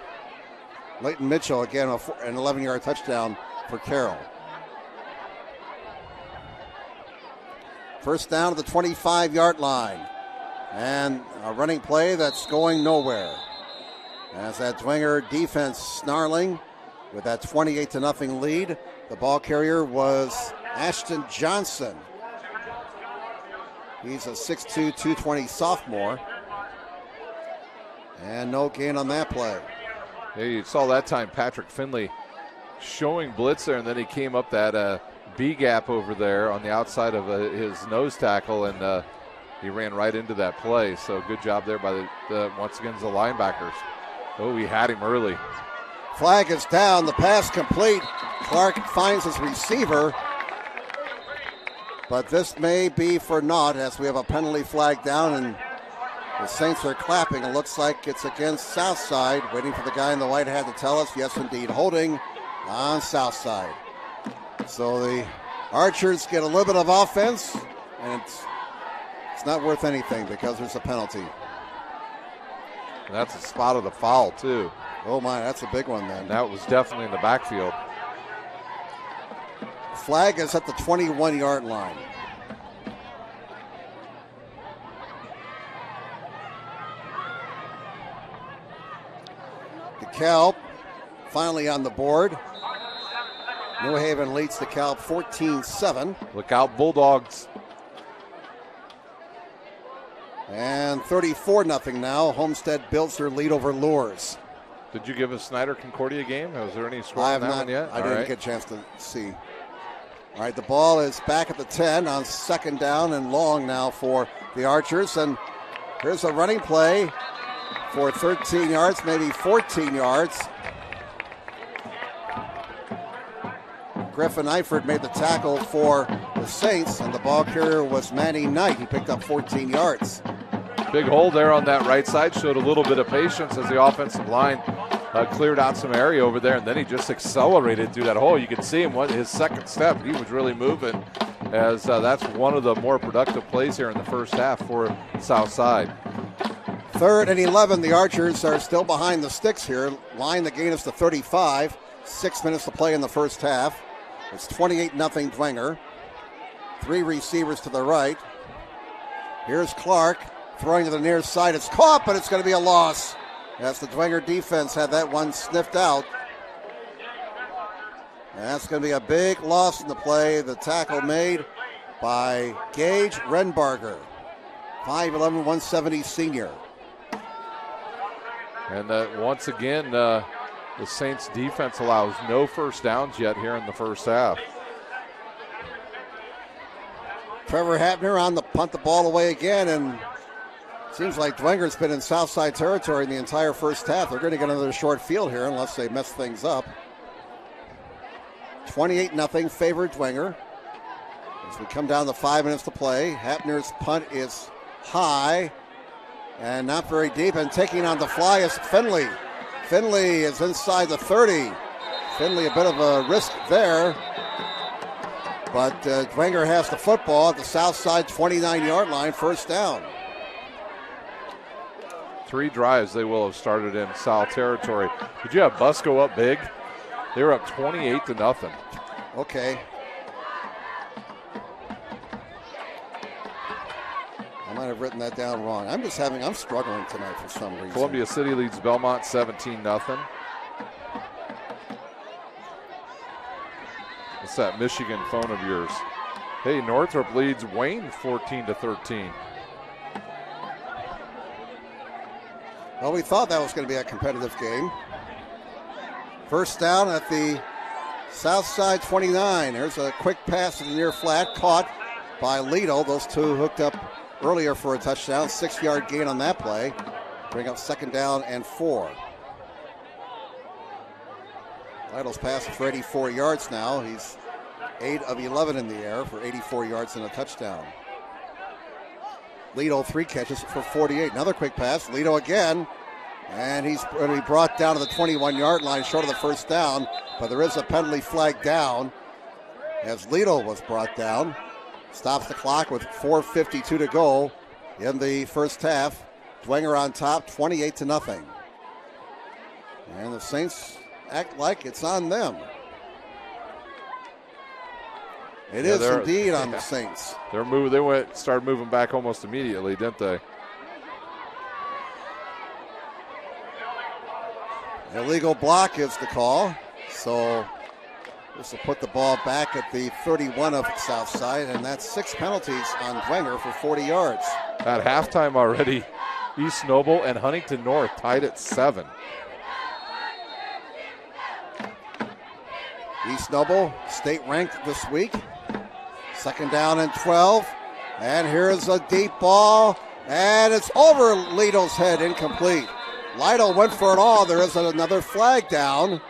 Leighton Mitchell, again, an 11-yard touchdown for Carroll. First down to the 25-yard line. And a running play that's going nowhere. As that Dwenger defense snarling with that 28-0 lead. The ball carrier was Ashton Johnson. He's a 6'2", 220 sophomore. And no gain on that play.
Yeah, you saw that time Patrick Finley showing blitz there, and then he came up that B gap over there on the outside of his nose tackle, and he ran right into that play. So good job there by the once again the linebackers. Oh, he had him early.
Flag is down. The pass complete. Clark finds his receiver. But this may be for naught as we have a penalty flag down and the Saints are clapping. It looks like it's against Southside. Waiting for the guy in the white hat to tell us. Yes, indeed. Holding on Southside. So the Archers get a little bit of offense, and it's not worth anything because there's a penalty.
And that's the spot of the foul, too.
Oh, my, that's a big one then.
And that was definitely in the backfield.
Flag is at the 21-yard line. DeKalb finally on the board. New Haven leads DeKalb 14-7.
Look out, Bulldogs.
And 34-0 now. Homestead builds their lead over Lours.
Did you give a Snyder Concordia game? Was there any score
I
on
have
that
not
one yet?
I didn't get a chance to see. All right, the ball is back at the 10 on second down and long now for the Archers. And here's a running play for 13 yards, maybe 14 yards. Griffin Eifert made the tackle for the Saints, and the ball carrier was Manny Knight. He picked up 14 yards.
Big hole there on that right side. Showed a little bit of patience as the offensive line cleared out some area over there, and then he just accelerated through that hole. You can see him, his second step, he was really moving, as that's one of the more productive plays here in the first half for Southside.
3rd and 11. The Archers are still behind the sticks here. Line the gain is to 35. 6 minutes to play in the first half. It's 28-0 Dwenger. 3 receivers to the right. Here's Clark throwing to the near side. It's caught, but it's going to be a loss, as the Dwenger defense had that one sniffed out. And that's going to be a big loss in the play. The tackle made by Gage Renbarger, 5'11", 170 senior.
And once again, the Saints defense allows no first downs yet here in the first half.
Trevor Hapner on the punt the ball away again, and seems like Dwenger's been in Southside territory in the entire first half. They're going to get another short field here unless they mess things up. 28-0 favor Dwenger. As we come down to 5 minutes to play, Hapner's punt is high and not very deep, and taking on the fly is Finley. Finley is inside the 30. Finley a bit of a risk there, but Dwenger has the football at the Southside 29-yard line, first down.
3 drives they will have started in South territory. Did you have Bus go up big? They were up 28-0.
Okay. I might have written that down wrong. I'm struggling tonight for some reason.
Columbia City leads Belmont 17-0. What's that Michigan phone of yours? Hey, Northrop leads Wayne 14-13.
Well, we thought that was going to be a competitive game. First down at the Southside 29. There's a quick pass to the near flat, caught by Lido. Those two hooked up earlier for a touchdown. 6-yard gain on that play. Bring up 2nd down and 4. Lido's passing for 84 yards now. He's 8 of 11 in the air for 84 yards and a touchdown. Lido 3 catches for 48. Another quick pass. Lido again. And he's going to be brought down to the 21-yard line, short of the first down. But there is a penalty flag down as Lido was brought down. Stops the clock with 4:52 to go in the first half. Dwenger on top, 28-0. And the Saints act like it's on them. It is indeed on the Saints.
They started moving back almost immediately, didn't they?
Illegal block is the call. So this will put the ball back at the 31 of Southside, and that's 6 penalties on Dwenger for 40 yards.
At halftime already, East Noble and Huntington North tied at 7.
East Noble, state ranked this week. 2nd down and 12. And here's a deep ball, and it's over Lido's head, incomplete. Lido went for it all. There is another flag down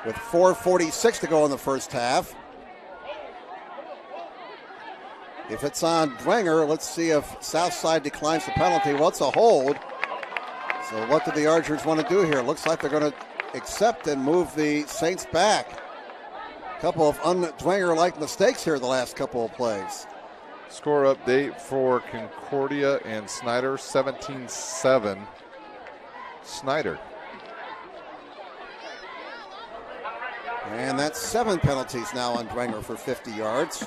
with 4:46 to go in the first half. If it's on Dwenger, let's see if Southside declines the penalty. Well, it's a hold. So what do the Archers want to do here? Looks like they're going to accept and move the Saints back. A couple of un-Dwenger-like mistakes here the last couple of plays.
Score update for Concordia and Snyder, 17-7. Snyder.
And that's 7 penalties now on Dwenger for 50 yards.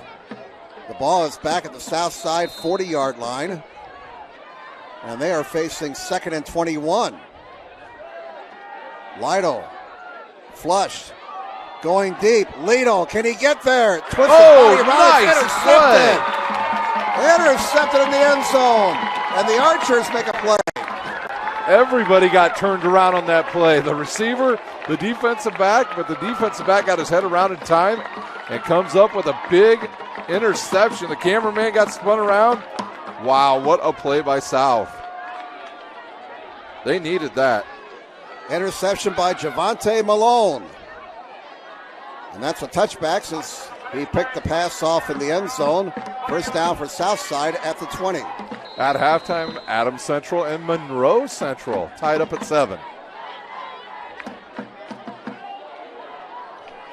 The ball is back at the Southside 40-yard line. And they are facing 2nd and 21. Lido, flushed, going deep. Lido, can he get there? Twisted body around, intercepted. Intercepted in the end zone, and the Archers make a play.
Everybody got turned around on that play. The receiver, the defensive back, but the defensive back got his head around in time and comes up with a big interception. The cameraman got spun around. Wow, what a play by South. They needed that.
Interception by Javante Malone. And that's a touchback since he picked the pass off in the end zone. First down for Southside at the 20.
At halftime, Adams Central and Monroe Central tied up at 7.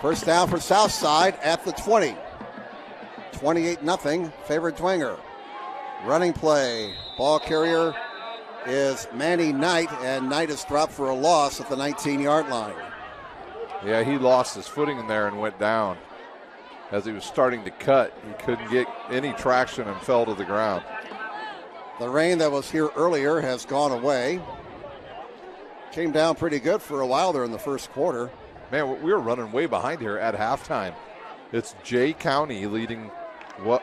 First down for Southside at the 20. 28-0, favored Dwenger. Running play. Ball carrier is Manny Knight, and Knight is dropped for a loss at the 19-yard line.
Yeah, he lost his footing in there and went down. As he was starting to cut, he couldn't get any traction and fell to the ground.
The rain that was here earlier has gone away. Came down pretty good for a while there in the first quarter.
Man, we were running way behind here at halftime. It's Jay County leading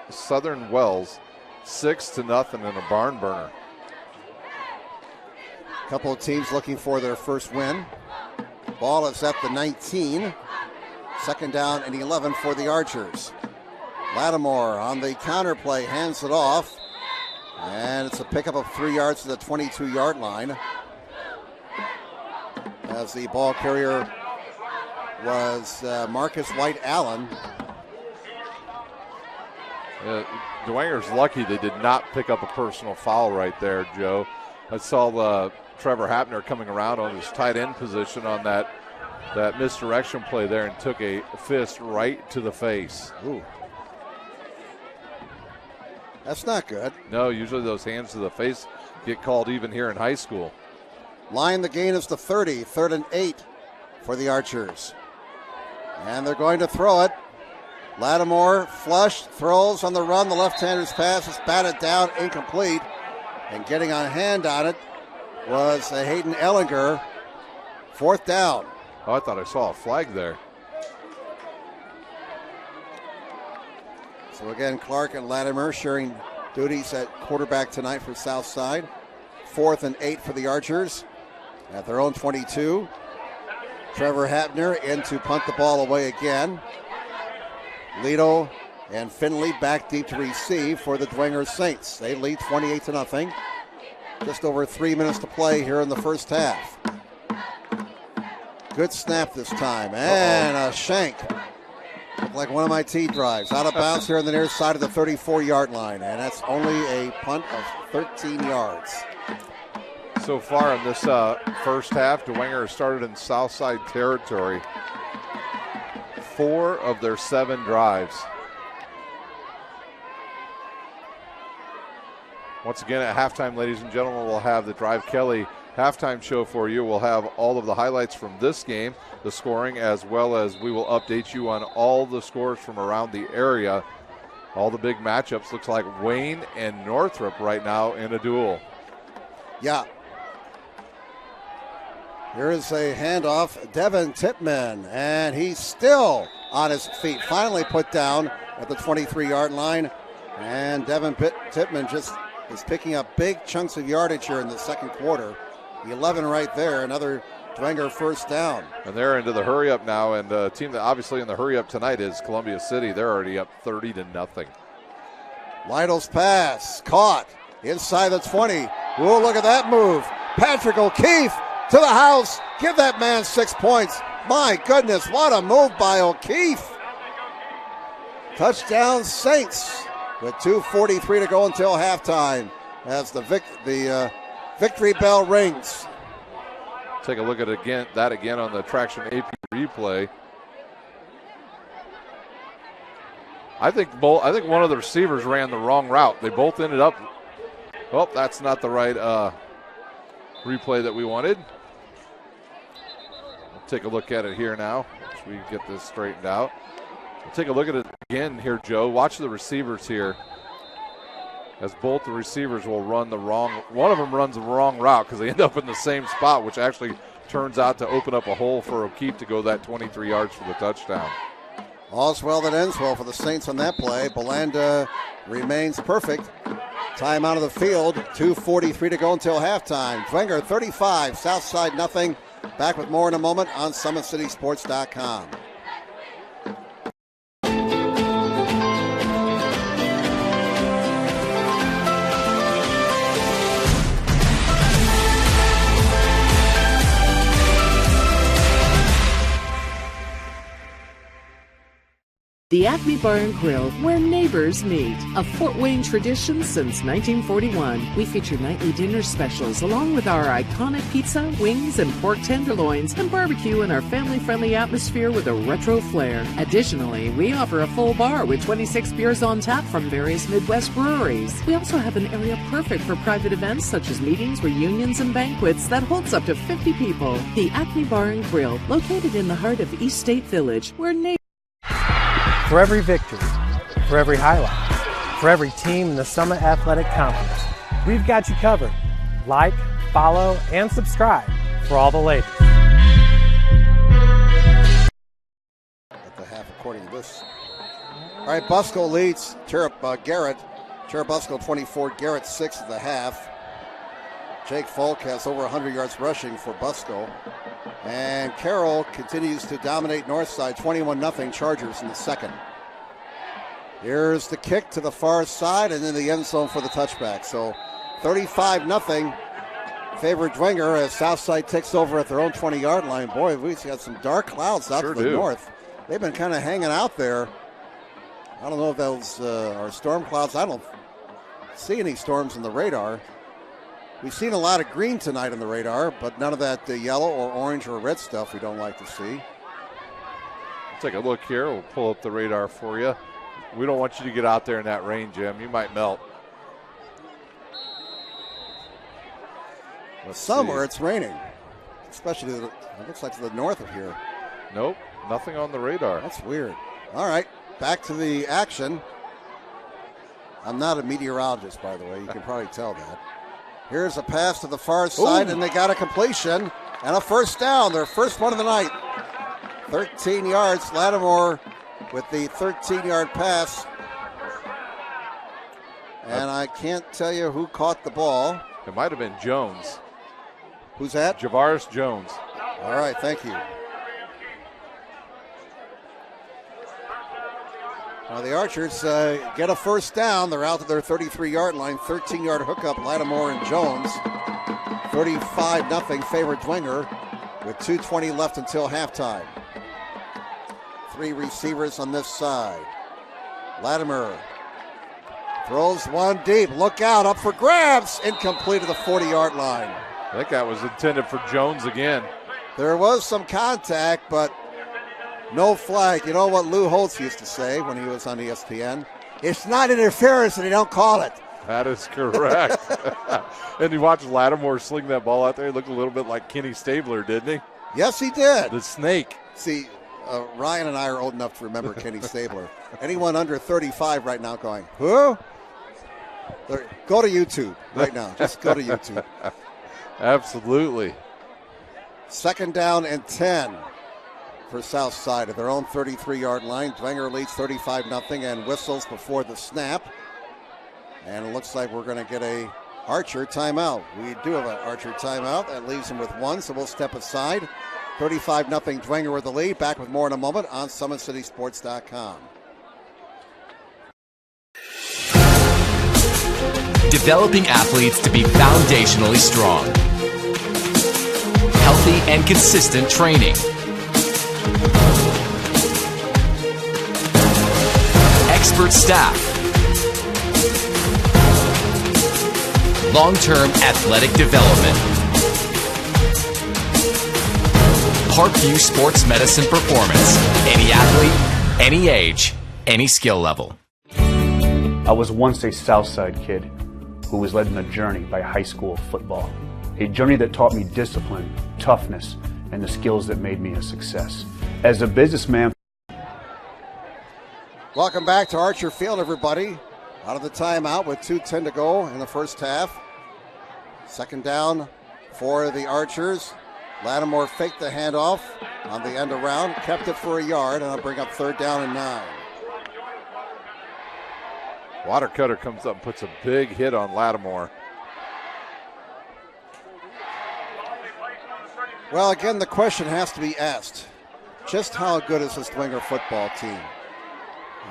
Southern Wells 6-0 in a barn burner.
A couple of teams looking for their first win. Ball is at the 19. Second down and 11 for the Archers. Lattimore on the counter play hands it off. And it's a pickup of 3 yards to the 22-yard line. As the ball carrier was Marcus White Allen.
Dwenger's lucky they did not pick up a personal foul right there, Joe. I saw Trevor Hapner coming around on his tight end position on that misdirection play there and took a fist right to the face.
Ooh. That's not good.
No, usually those hands to the face get called even here in high school.
Line the gain is to 30, 3rd and 8 for the Archers. And they're going to throw it. Lattimore flush, throws on the run. The left-hander's pass is batted down, incomplete. And getting a hand on it was Hayden Ellinger. 4th down.
Oh, I thought I saw a flag there.
So again, Clark and Lattimore sharing duties at quarterback tonight for Southside. 4th and 8 for the Archers at their own 22. Trevor Hapner in to punt the ball away again. Lido and Finley back deep to receive for the Dwenger Saints. They lead 28-0. Just over 3 minutes to play here in the first half. Good snap this time. And a shank. Looked like one of my tee drives. Out of bounds here on the near side of the 34-yard line. And that's only a punt of 13 yards.
So far in this first half, Dwenger has started in Southside territory. 4 of their 7 drives. Once again, at halftime, ladies and gentlemen, we'll have the Drive Kelly halftime show for you. We'll have all of the highlights from this game, the scoring, as well as we will update you on all the scores from around the area. All the big matchups. Looks like Wayne and Northrop right now in a duel.
Yeah. Here is a handoff, Devin Titman, and he's still on his feet. Finally put down at the 23-yard line, and Devin Titman just is picking up big chunks of yardage here in the second quarter. The 11 right there, another Dwenger first down.
And they're into the hurry-up now, and the team that obviously in the hurry-up tonight is Columbia City. They're already up 30-0.
Lytle's pass, caught inside the 20. Ooh, look at that move. Patrick O'Keefe to the house. Give that man 6 points. My goodness, what a move by O'Keefe. Touchdown Saints with 2:43 to go until halftime as the victory bell rings.
Take a look at that again on the Traction AP replay. I think one of the receivers ran the wrong route. They both ended up. Oh, that's not the right replay that we wanted. We'll take a look at it here now as we get this straightened out. We'll take a look at it again here, Joe. Watch the receivers here, as both the receivers will run the wrong. One of them runs the wrong route because they end up in the same spot, which actually turns out to open up a hole for O'Keefe to go that 23 yards for the touchdown.
All's well that ends well for the Saints on that play. Belanda remains perfect. Time out of the field. 2:43 to go until halftime. Dwenger 35, Southside nothing. Back with more in a moment on SummitCitySports.com.
The Acme Bar and Grill, where neighbors meet. A Fort Wayne tradition since 1941. We feature nightly dinner specials along with our iconic pizza, wings, and pork tenderloins, and barbecue in our family-friendly atmosphere with a retro flair. Additionally, we offer a full bar with 26 beers on tap from various Midwest breweries. We also have an area perfect for private events such as meetings, reunions, and banquets that holds up to 50 people. The Acme Bar and Grill, located in the heart of East State Village, where neighbors...
For every victory, for every highlight, for every team in the Summit Athletic Conference, we've got you covered. Like, follow, and subscribe for all the latest.
At the half, according to this. All right, Busco leads Garrett. Cherubusco 24, Garrett 6 at the half. Jake Falk has over 100 yards rushing for Busco. And Carroll continues to dominate Northside, 21-0 Chargers in the second. Here's the kick to the far side and in the end zone for the touchback. So 35-0 favor Dwenger as Southside takes over at their own 20-yard line. Boy, we've got some dark clouds out to the north. They've been kind of hanging out there. I don't know if those are storm clouds. I don't see any storms in the radar. We've seen a lot of green tonight on the radar, but none of that yellow or orange or red stuff we don't like to see.
Take a look here. We'll pull up the radar for you. We don't want you to get out there in that rain, Jim. You might melt.
Somewhere it's raining, especially it looks like to the north of here.
Nope, nothing on the radar.
That's weird. All right, back to the action. I'm not a meteorologist, by the way. You can probably tell that. Here's a pass to the far side, and they got a completion and a first down. Their first one of the night. 13 yards. Lattimore with the 13-yard pass. And I can't tell you who caught the ball.
It might have been Jones.
Who's that?
Javaris Jones.
All right, thank you. Now the Archers get a first down. They're out to their 33-yard line. 13-yard hookup, Lattimore and Jones. 35-0 favor Dwenger with 2:20 left until halftime. Three receivers on this side. Lattimore throws one deep. Look out, up for grabs. Incomplete to the 40-yard line.
I think that was intended for Jones again.
There was some contact, but no flag. You know what Lou Holtz used to say when he was on ESPN? It's not interference and they don't call it.
That is correct. And you watch Lattimore sling that ball out there. He looked a little bit like Kenny Stabler, didn't he?
Yes, he did.
The snake.
See, Ryan and I are old enough to remember Kenny Stabler. Anyone under 35 right now going, who? Go to YouTube right now. Just go to YouTube.
Absolutely.
Second down and 10 for Southside at their own 33-yard line. Dwenger leads 35-0 and whistles before the snap. And it looks like we're going to get a Archer timeout. We do have an Archer timeout. That leaves him with one, so we'll step aside. 35-0 Dwenger with the lead. Back with more in a moment on SummitCitySports.com.
Developing athletes to be foundationally strong. Healthy and consistent training. Expert staff. Long-term athletic development. Parkview Sports Medicine Performance. Any athlete, any age, any skill level.
I was once a Southside kid who was led on a journey by high school football. A journey that taught me discipline, toughness, and the skills that made me a success. As a businessman.
Welcome back to Archer Field, everybody. Out of the timeout with 2:10 to go in the first half. Second down for the Archers. Lattimore faked the handoff on the end around, kept it for a yard, and I'll bring up third down and 9.
Watercutter comes up and puts a big hit on Lattimore.
Well, again, the question has to be asked. Just how good is this Dwenger football team?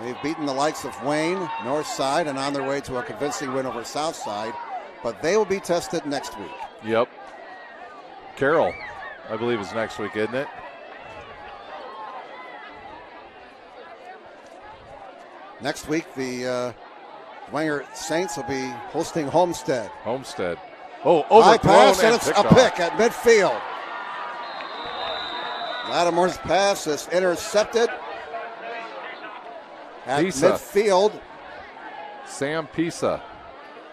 They've beaten the likes of Wayne, Northside, and on their way to a convincing win over Southside, but they will be tested next week.
Yep. Carroll, I believe, is next week, isn't it?
Next week, the Dwenger Saints will be hosting Homestead.
Oh,
high
overthrown
pass, and
and
it's a
picked
pick
off.
at midfield. Lattimore's pass is intercepted at
Pisa.
midfield.
Sam Pisa,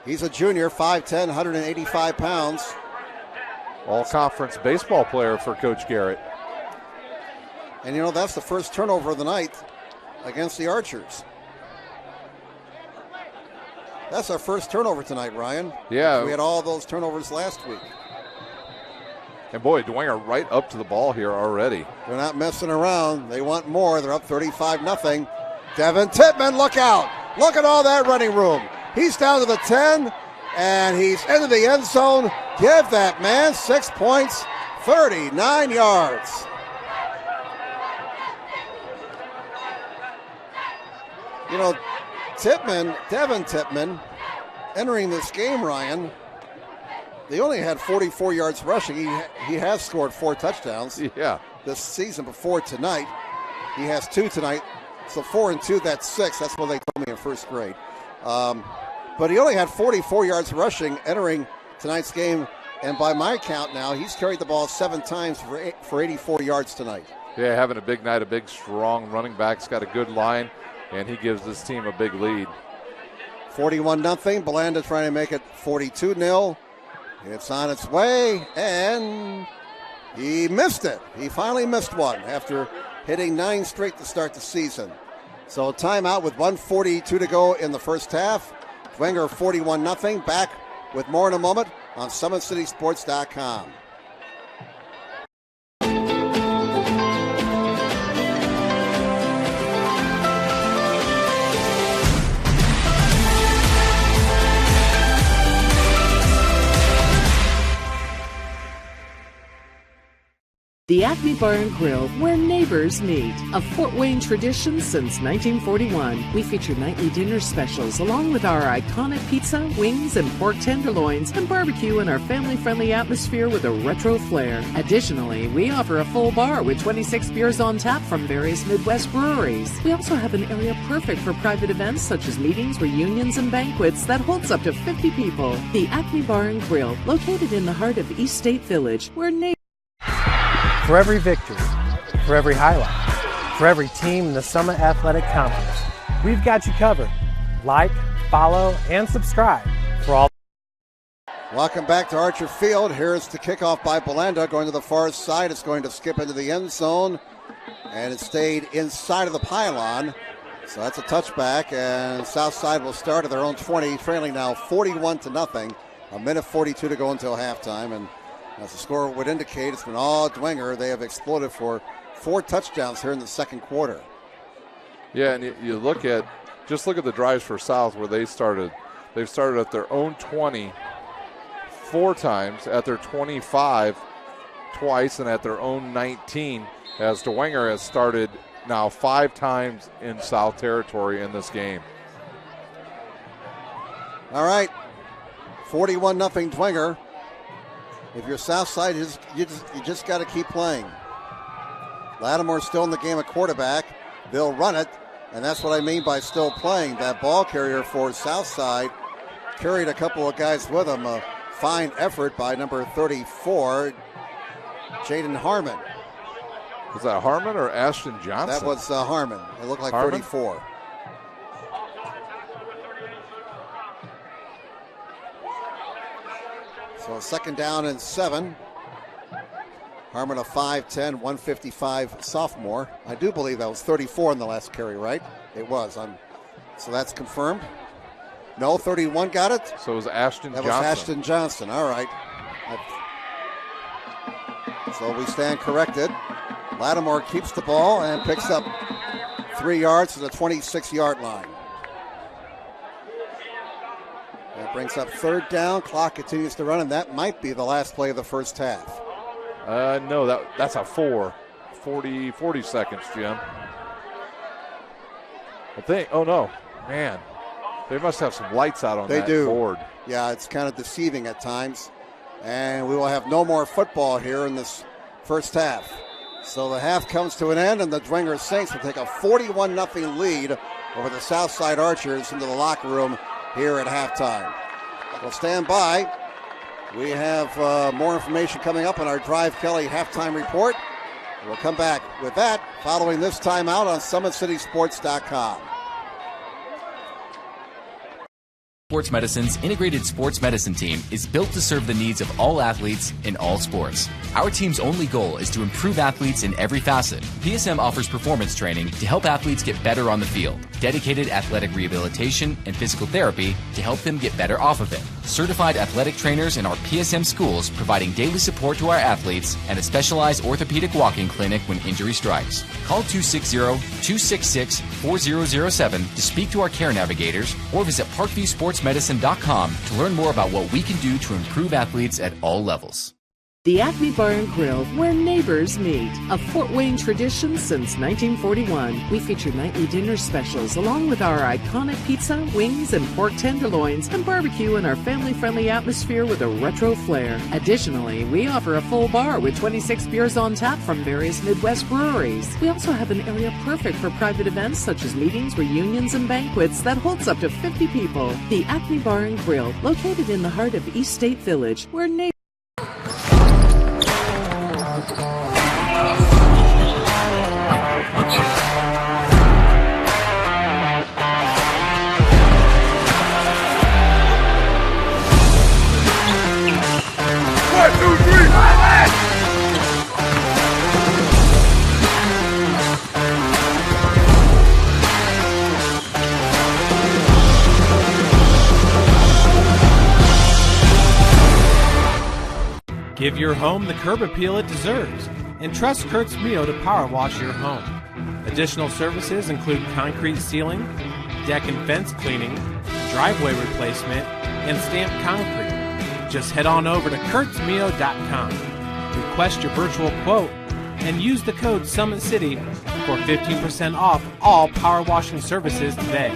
He's a junior, 5'10", 185 pounds.
all-conference baseball player for Coach Garrett.
And, that's the first turnover of the night against the Archers. That's our first turnover tonight, Ryan.
Yeah.
We had all those turnovers last week.
And boy, Dwenger right up to the ball here already.
They're not messing around. They want more. They're up 35-0. Devin Tittman, look out. Look at all that running room. He's down to the 10, and he's into the end zone. Give that man 6 points, 39 yards. Devin Tittman, entering this game, Ryan, they only had 44 yards rushing. He has scored 4 touchdowns this season before tonight. He has 2 tonight. So 4 and 2, that's 6. That's what they told me in first grade. But he only had 44 yards rushing entering tonight's game. And by my count now, he's carried the ball 7 times for 84 yards tonight.
Yeah, having a big night, a big, strong running back. He's got a good line, and he gives this team a big lead.
41-0. Belanda trying to make it 42-0. It's on its way, and he missed it. He finally missed one after hitting 9 straight to start the season. So timeout with 1:42 to go in the first half. Dwenger 41-0. Back with more in a moment on SummitCitySports.com.
The Acme Bar and Grill, where neighbors meet. A Fort Wayne tradition since 1941. We feature nightly dinner specials along with our iconic pizza, wings, and pork tenderloins, and barbecue in our family-friendly atmosphere with a retro flair. Additionally, we offer a full bar with 26 beers on tap from various Midwest breweries. We also have an area perfect for private events such as meetings, reunions, and banquets that holds up to 50 people. The Acme Bar and Grill, located in the heart of East State Village, where neighbors...
For every victory, for every highlight, for every team in the Summit Athletic Conference, we've got you covered. Like, follow, and subscribe for all.
Welcome back to Archer Field. Here's the kickoff by Belanda going to the far side. It's going to skip into the end zone, and it stayed inside of the pylon. So that's a touchback, and Southside will start at their own 20, trailing now 41-0. A minute 42 to go until halftime, and as the score would indicate, it's been all Dwenger. They have exploded for 4 touchdowns here in the second quarter.
Yeah, and you look at the drives for South where they started. They've started at their own 20 4 times, at their 25 twice, and at their own 19, as Dwenger has started now 5 times in South territory in this game.
All right, 41-0 Dwenger. If you're Southside, you just got to keep playing. Lattimore's still in the game at quarterback. They'll run it, and that's what I mean by still playing. That ball carrier for Southside carried a couple of guys with him. A fine effort by number 34, Jaden Harmon.
Was that Harmon or Ashton Johnson?
That was Harmon. It looked like
Harmon?
34. So 2nd down and 7. Harmon, a 5'10", 155 sophomore. I do believe that was 34 in the last carry, right? It was. So that's confirmed. No, 31 got it.
So it was Ashton Johnson.
That was Ashton Johnson. All right. So we stand corrected. Lattimore keeps the ball and picks up 3 yards to the 26-yard line. That brings up 3rd down. Clock continues to run, and that might be the last play of the first half.
No, that's a 40 seconds, Jim. I think. Oh no, man, they must have some lights out on that board.
Yeah, it's kind of deceiving at times, and we will have no more football here in this first half. So the half comes to an end, and the Dwenger Saints will take a 41-0 lead over the Southside Archers into the locker room here at halftime. Well, stand by. We have more information coming up on our Drive Kelly halftime report. We'll come back with that following this timeout on SummitCitySports.com.
Sports Medicine's integrated sports medicine team is built to serve the needs of all athletes in all sports. Our team's only goal is to improve athletes in every facet. PSM offers performance training to help athletes get better on the field, dedicated athletic rehabilitation and physical therapy to help them get better off of it, certified athletic trainers in our PSM schools providing daily support to our athletes, and a specialized orthopedic walk-in clinic when injury strikes. Call 260-266-4007 to speak to our care navigators or visit ParkviewSportsMedicine.com to learn more about what we can do to improve athletes at all levels.
The Acme Bar and Grill, where neighbors meet. A Fort Wayne tradition since 1941. We feature nightly dinner specials along with our iconic pizza, wings, and pork tenderloins, and barbecue in our family-friendly atmosphere with a retro flair. Additionally, we offer a full bar with 26 beers on tap from various Midwest breweries. We also have an area perfect for private events such as meetings, reunions, and banquets that holds up to 50 people. The Acme Bar and Grill, located in the heart of East State Village, where neighbors
Give your home the curb appeal it deserves, and trust Kurt's Mio to power wash your home. Additional services include concrete sealing, deck and fence cleaning, driveway replacement, and stamped concrete. Just head on over to kurtzmio.com, request your virtual quote, and use the code SummitCity for 15% off all power washing services today.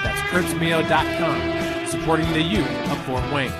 That's kurtzmio.com, supporting the youth of Fort Wayne.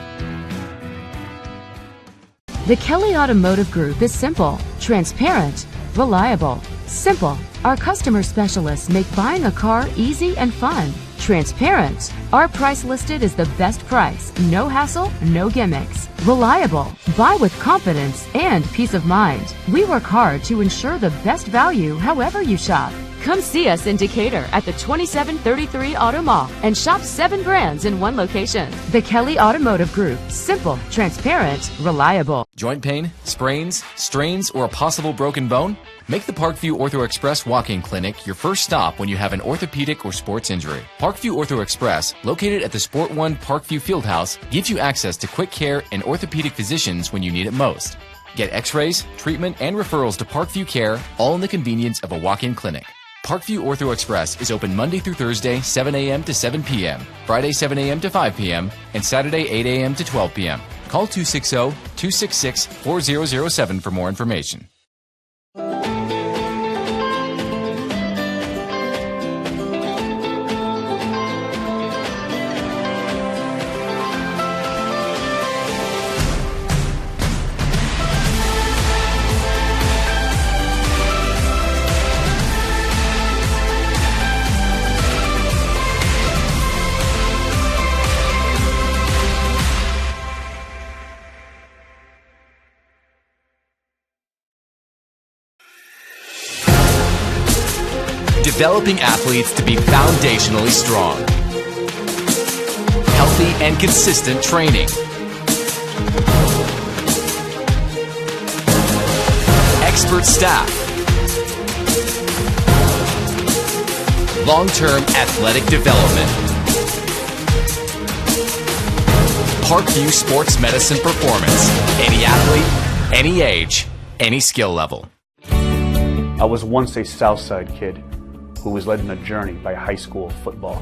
The Kelly Automotive Group is simple, transparent, reliable. Simple. Our customer specialists make buying a car easy and fun. Transparent. Our price listed is the best price. No hassle, no gimmicks. Reliable. Buy with confidence and peace of mind. We work hard to ensure the best value however you shop. Come see us in Decatur at the 2733 Auto Mall and shop 7 brands in one location. The Kelly Automotive Group. Simple, transparent, reliable.
Joint pain, sprains, strains, or a possible broken bone? Make the Parkview Ortho Express walk-in clinic your first stop when you have an orthopedic or sports injury. Parkview Ortho Express, located at the Sport One Parkview Fieldhouse, gives you access to quick care and orthopedic physicians when you need it most. Get x-rays, treatment, and referrals to Parkview Care, all in the convenience of a walk-in clinic. Parkview Ortho Express is open Monday through Thursday, 7 a.m. to 7 p.m., Friday, 7 a.m. to 5 p.m., and Saturday, 8 a.m. to 12 p.m. Call 260-266-4007 for more information. Developing athletes to be foundationally strong. Healthy and consistent training. Expert staff. Long-term athletic development. Parkview Sports Medicine Performance. Any athlete, any age, any skill level.
I was once a Southside kid who was led on a journey by high school football.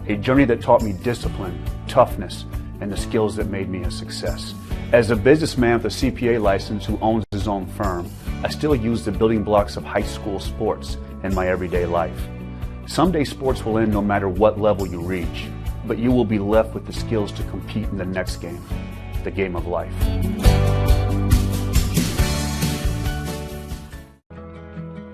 A journey that taught me discipline, toughness, and the skills that made me a success. As a businessman with a CPA license who owns his own firm, I still use the building blocks of high school sports in my everyday life. Someday sports will end no matter what level you reach, but you will be left with the skills to compete in the next game, the game of life.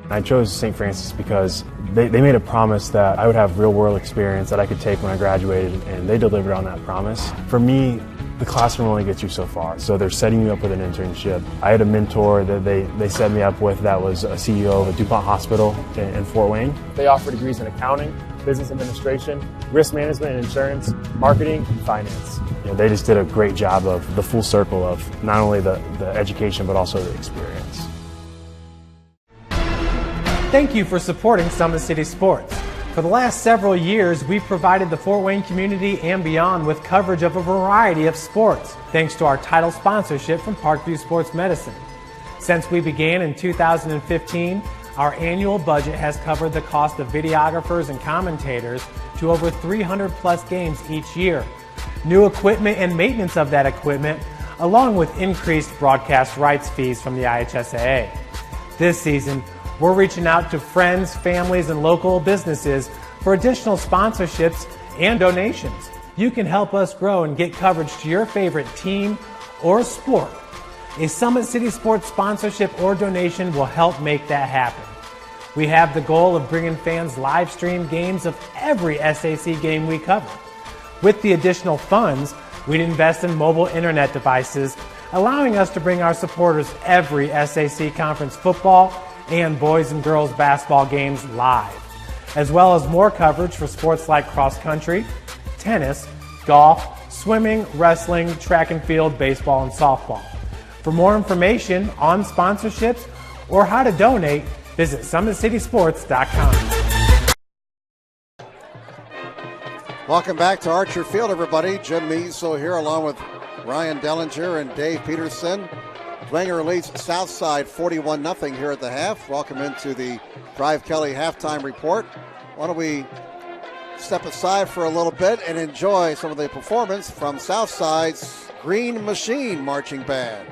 I chose St. Francis because they made a promise that I would have real-world experience that I could take when I graduated, and they delivered on that promise. For me, the classroom only gets you so far, so they're setting you up with an internship. I had a mentor that they set me up with that was a CEO of a DuPont hospital in Fort Wayne. They offer degrees in accounting, business administration, risk management and insurance, marketing, and finance. They just did a great job of the full circle of not only the education but also the experience.
Thank you for supporting Summit City Sports. For the last several years, we've provided the Fort Wayne community and beyond with coverage of a variety of sports, thanks to our title sponsorship from Parkview Sports Medicine. Since we began in 2015, our annual budget has covered the cost of videographers and commentators to over 300 plus games each year. New equipment and maintenance of that equipment, along with increased broadcast rights fees from the IHSAA. This season, we're reaching out to friends, families, and local businesses for additional sponsorships and donations. You can help us grow and get coverage to your favorite team or sport. A Summit City Sports sponsorship or donation will help make that happen. We have the goal of bringing fans live stream games of every SAC game we cover. With the additional funds, we'd invest in mobile internet devices, allowing us to bring our supporters every SAC conference football and boys and girls basketball games live, as well as more coverage for sports like cross country, tennis, golf, swimming, wrestling, track and field, baseball, and softball. For more information on sponsorships or how to donate, visit SummitCitySports.com.
Welcome back to Archer Field, everybody. Jim Measel here along with Ryan Dellinger and Dave Peterson. Dwenger leads Southside 41-0 here at the half. Welcome into the Drive Kelly halftime report. Why don't we step aside for a little bit and enjoy some of the performance from Southside's Green Machine Marching Band.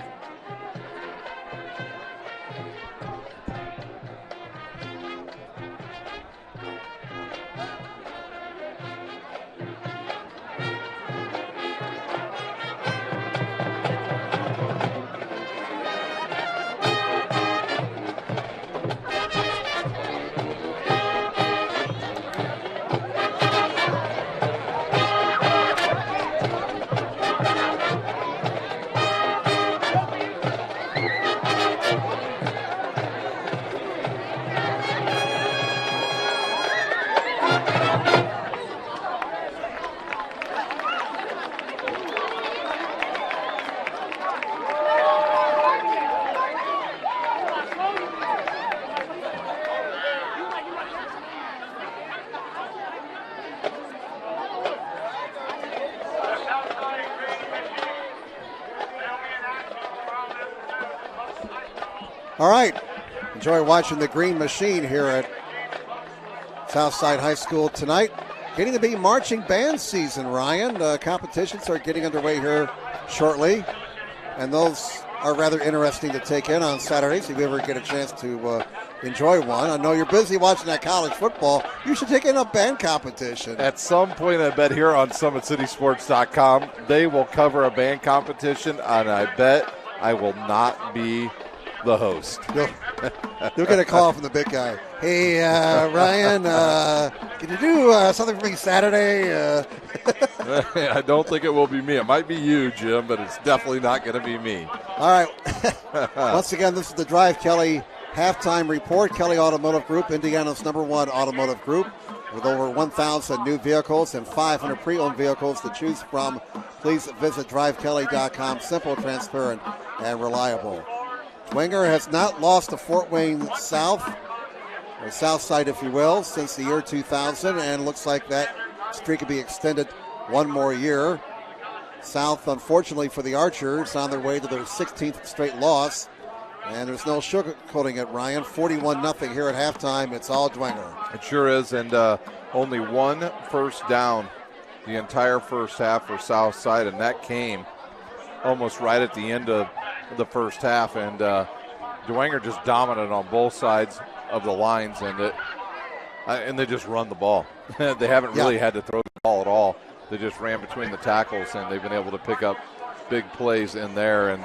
All right, enjoy watching the Green Machine here at Southside High School tonight. Getting to be marching band season, Ryan. Competitions are getting underway here shortly, and those are rather interesting to take in on Saturdays if you ever get a chance to enjoy one. I know you're busy watching that college football. You should take in a band competition.
At some point, I bet here on SummitCitySports.com, they will cover a band competition, and I bet I will not be the host.
You'll get a call from the big guy. Hey, Ryan, can you do something for me Saturday?
I don't think it will be me. It might be you, Jim, but it's definitely not going to be me.
All right. Once again, this is the Drive Kelly halftime report. Kelly Automotive Group, Indiana's #1 automotive group, with over 1,000 new vehicles and 500 pre-owned vehicles to choose from. Please visit drivekelly.com. Simple, transparent, and reliable. Dwenger has not lost to Fort Wayne South, or Southside, if you will, since the year 2000, and looks like that streak could be extended one more year. South, unfortunately for the Archers, on their way to their 16th straight loss, and there's no sugarcoating it, Ryan. 41-0 here at halftime. It's all Dwenger.
It sure is, and only one first down the entire first half for Southside, and that came almost right at the end of the first half, and Dwenger just dominant on both sides of the lines, and they just run the ball. They haven't really had to throw the ball at all. They just ran between the tackles, and they've been able to pick up big plays in there. And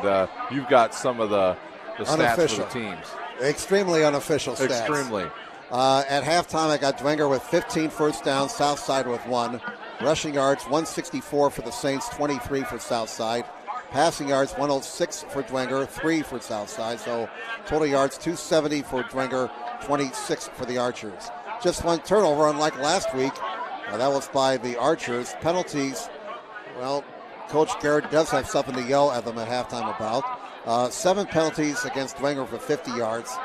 you've got some of the stats for the teams.
Extremely unofficial stats.
Extremely.
At halftime, I got Dwenger with 15 first downs, Southside with 1. Rushing yards, 164 for the Saints, 23 for Southside. Passing yards, 106 for Dwenger, 3 for Southside. So total yards, 270 for Dwenger, 26 for the Archers. Just one turnover, unlike last week. That was by the Archers. Penalties, well, Coach Garrett does have something to yell at them at halftime about. 7 penalties against Dwenger for 50 yards.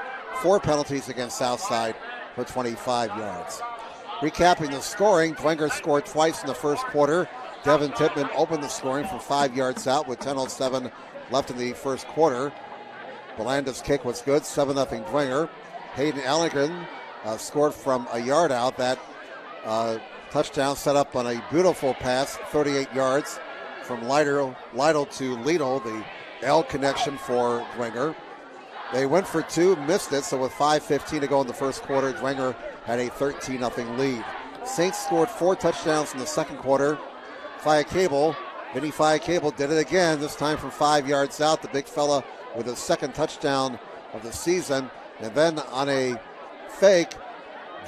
4 penalties against Southside for 25 yards. Recapping the scoring, Dwenger scored twice in the first quarter. Devin Tippmann opened the scoring from 5 yards out with 10:07 left in the first quarter. Belanda's kick was good, 7-0 Dwenger. Hayden Allingren scored from a yard out. That touchdown set up on a beautiful pass, 38 yards from Lytle to Lidl, the L connection for Dwenger. They went for 2, missed it, so with 5:15 to go in the first quarter, Dwenger had a 13-0 lead. Saints scored 4 touchdowns in the second quarter. Vinny Fiacable did it again, this time from 5 yards out. The big fella with his second touchdown of the season. And then on a fake,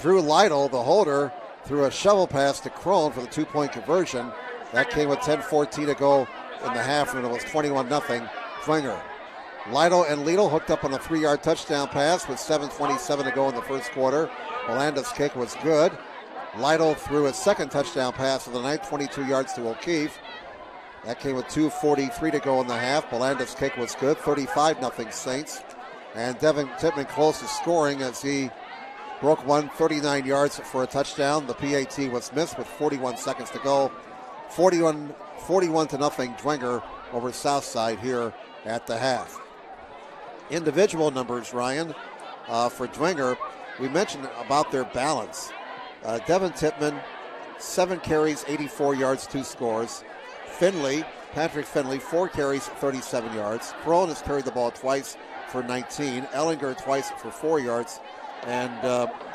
Drew Lytle, the holder, threw a shovel pass to Crone for the 2-point conversion. That came with 10:14 to go in the half, and it was 21-0 Dwenger. Lytle and Lidl hooked up on a 3-yard touchdown pass with 7:27 to go in the first quarter. Belanda's kick was good. Lytle threw his second touchdown pass of the night, 22 yards to O'Keefe. That came with 2:43 to go in the half. Belanda's kick was good, 35-0 Saints. And Devin Tippmann close to scoring as he broke one, 39 yards for a touchdown. The PAT was missed with 41 seconds to go. 41-0 Dwenger over Southside here at the half. Individual numbers, Ryan, for Dwenger, we mentioned about their balance. Devin Tippmann, 7 carries, 84 yards, 2 scores. Patrick Finley, 4 carries, 37 yards. Crone has carried the ball twice for 19. Ellinger twice for 4 yards. And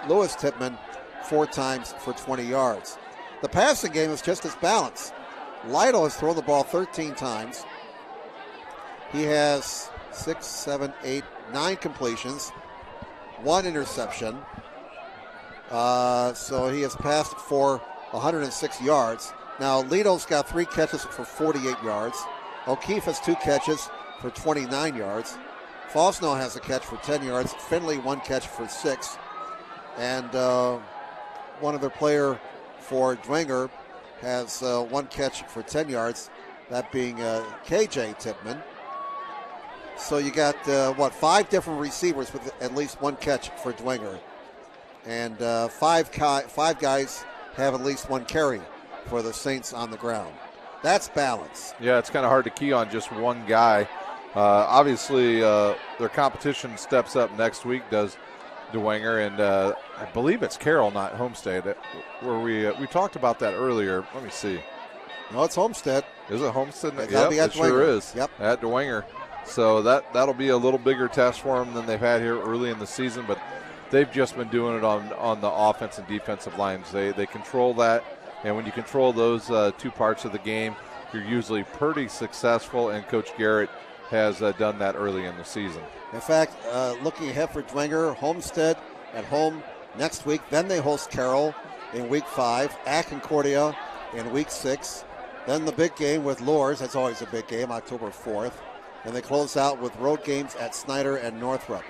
Lewis Tippmann 4 times for 20 yards. The passing game is just as balanced. Lytle has thrown the ball 13 times. He has 6, 7, 8, 9 completions, 1 interception. So he has passed for 106 yards. Now, Lidl's got 3 catches for 48 yards. O'Keefe has 2 catches for 29 yards. Fosno has a catch for 10 yards. Finley 1 catch for 6. And one other player for Dwenger has 1 catch for 10 yards, that being KJ Tippmann. So you got, 5 different receivers with at least 1 catch for Dwenger. And 5 guys have at least 1 carry for the Saints on the ground. That's balance.
Yeah, it's kind of hard to key on just one guy. Obviously, their competition steps up next week, does Dwenger, and I believe it's Carroll, not Homestead, where we talked about that earlier. Let me see.
No, it's Homestead.
Is it Homestead?
Yep,
it sure is.
Yep.
At Dwenger. So that'll be a little bigger test for them than they've had here early in the season, but they've just been doing it on the offense and defensive lines. They control that, and when you control those 2 parts of the game, you're usually pretty successful, and Coach Garrett has done that early in the season.
In fact, looking ahead for Dwenger, Homestead at home next week. Then they host Carroll in week 5, at Concordia in week 6. Then the big game with Lourdes. That's always a big game, October 4th. And they close out with road games at Snyder and Northrop.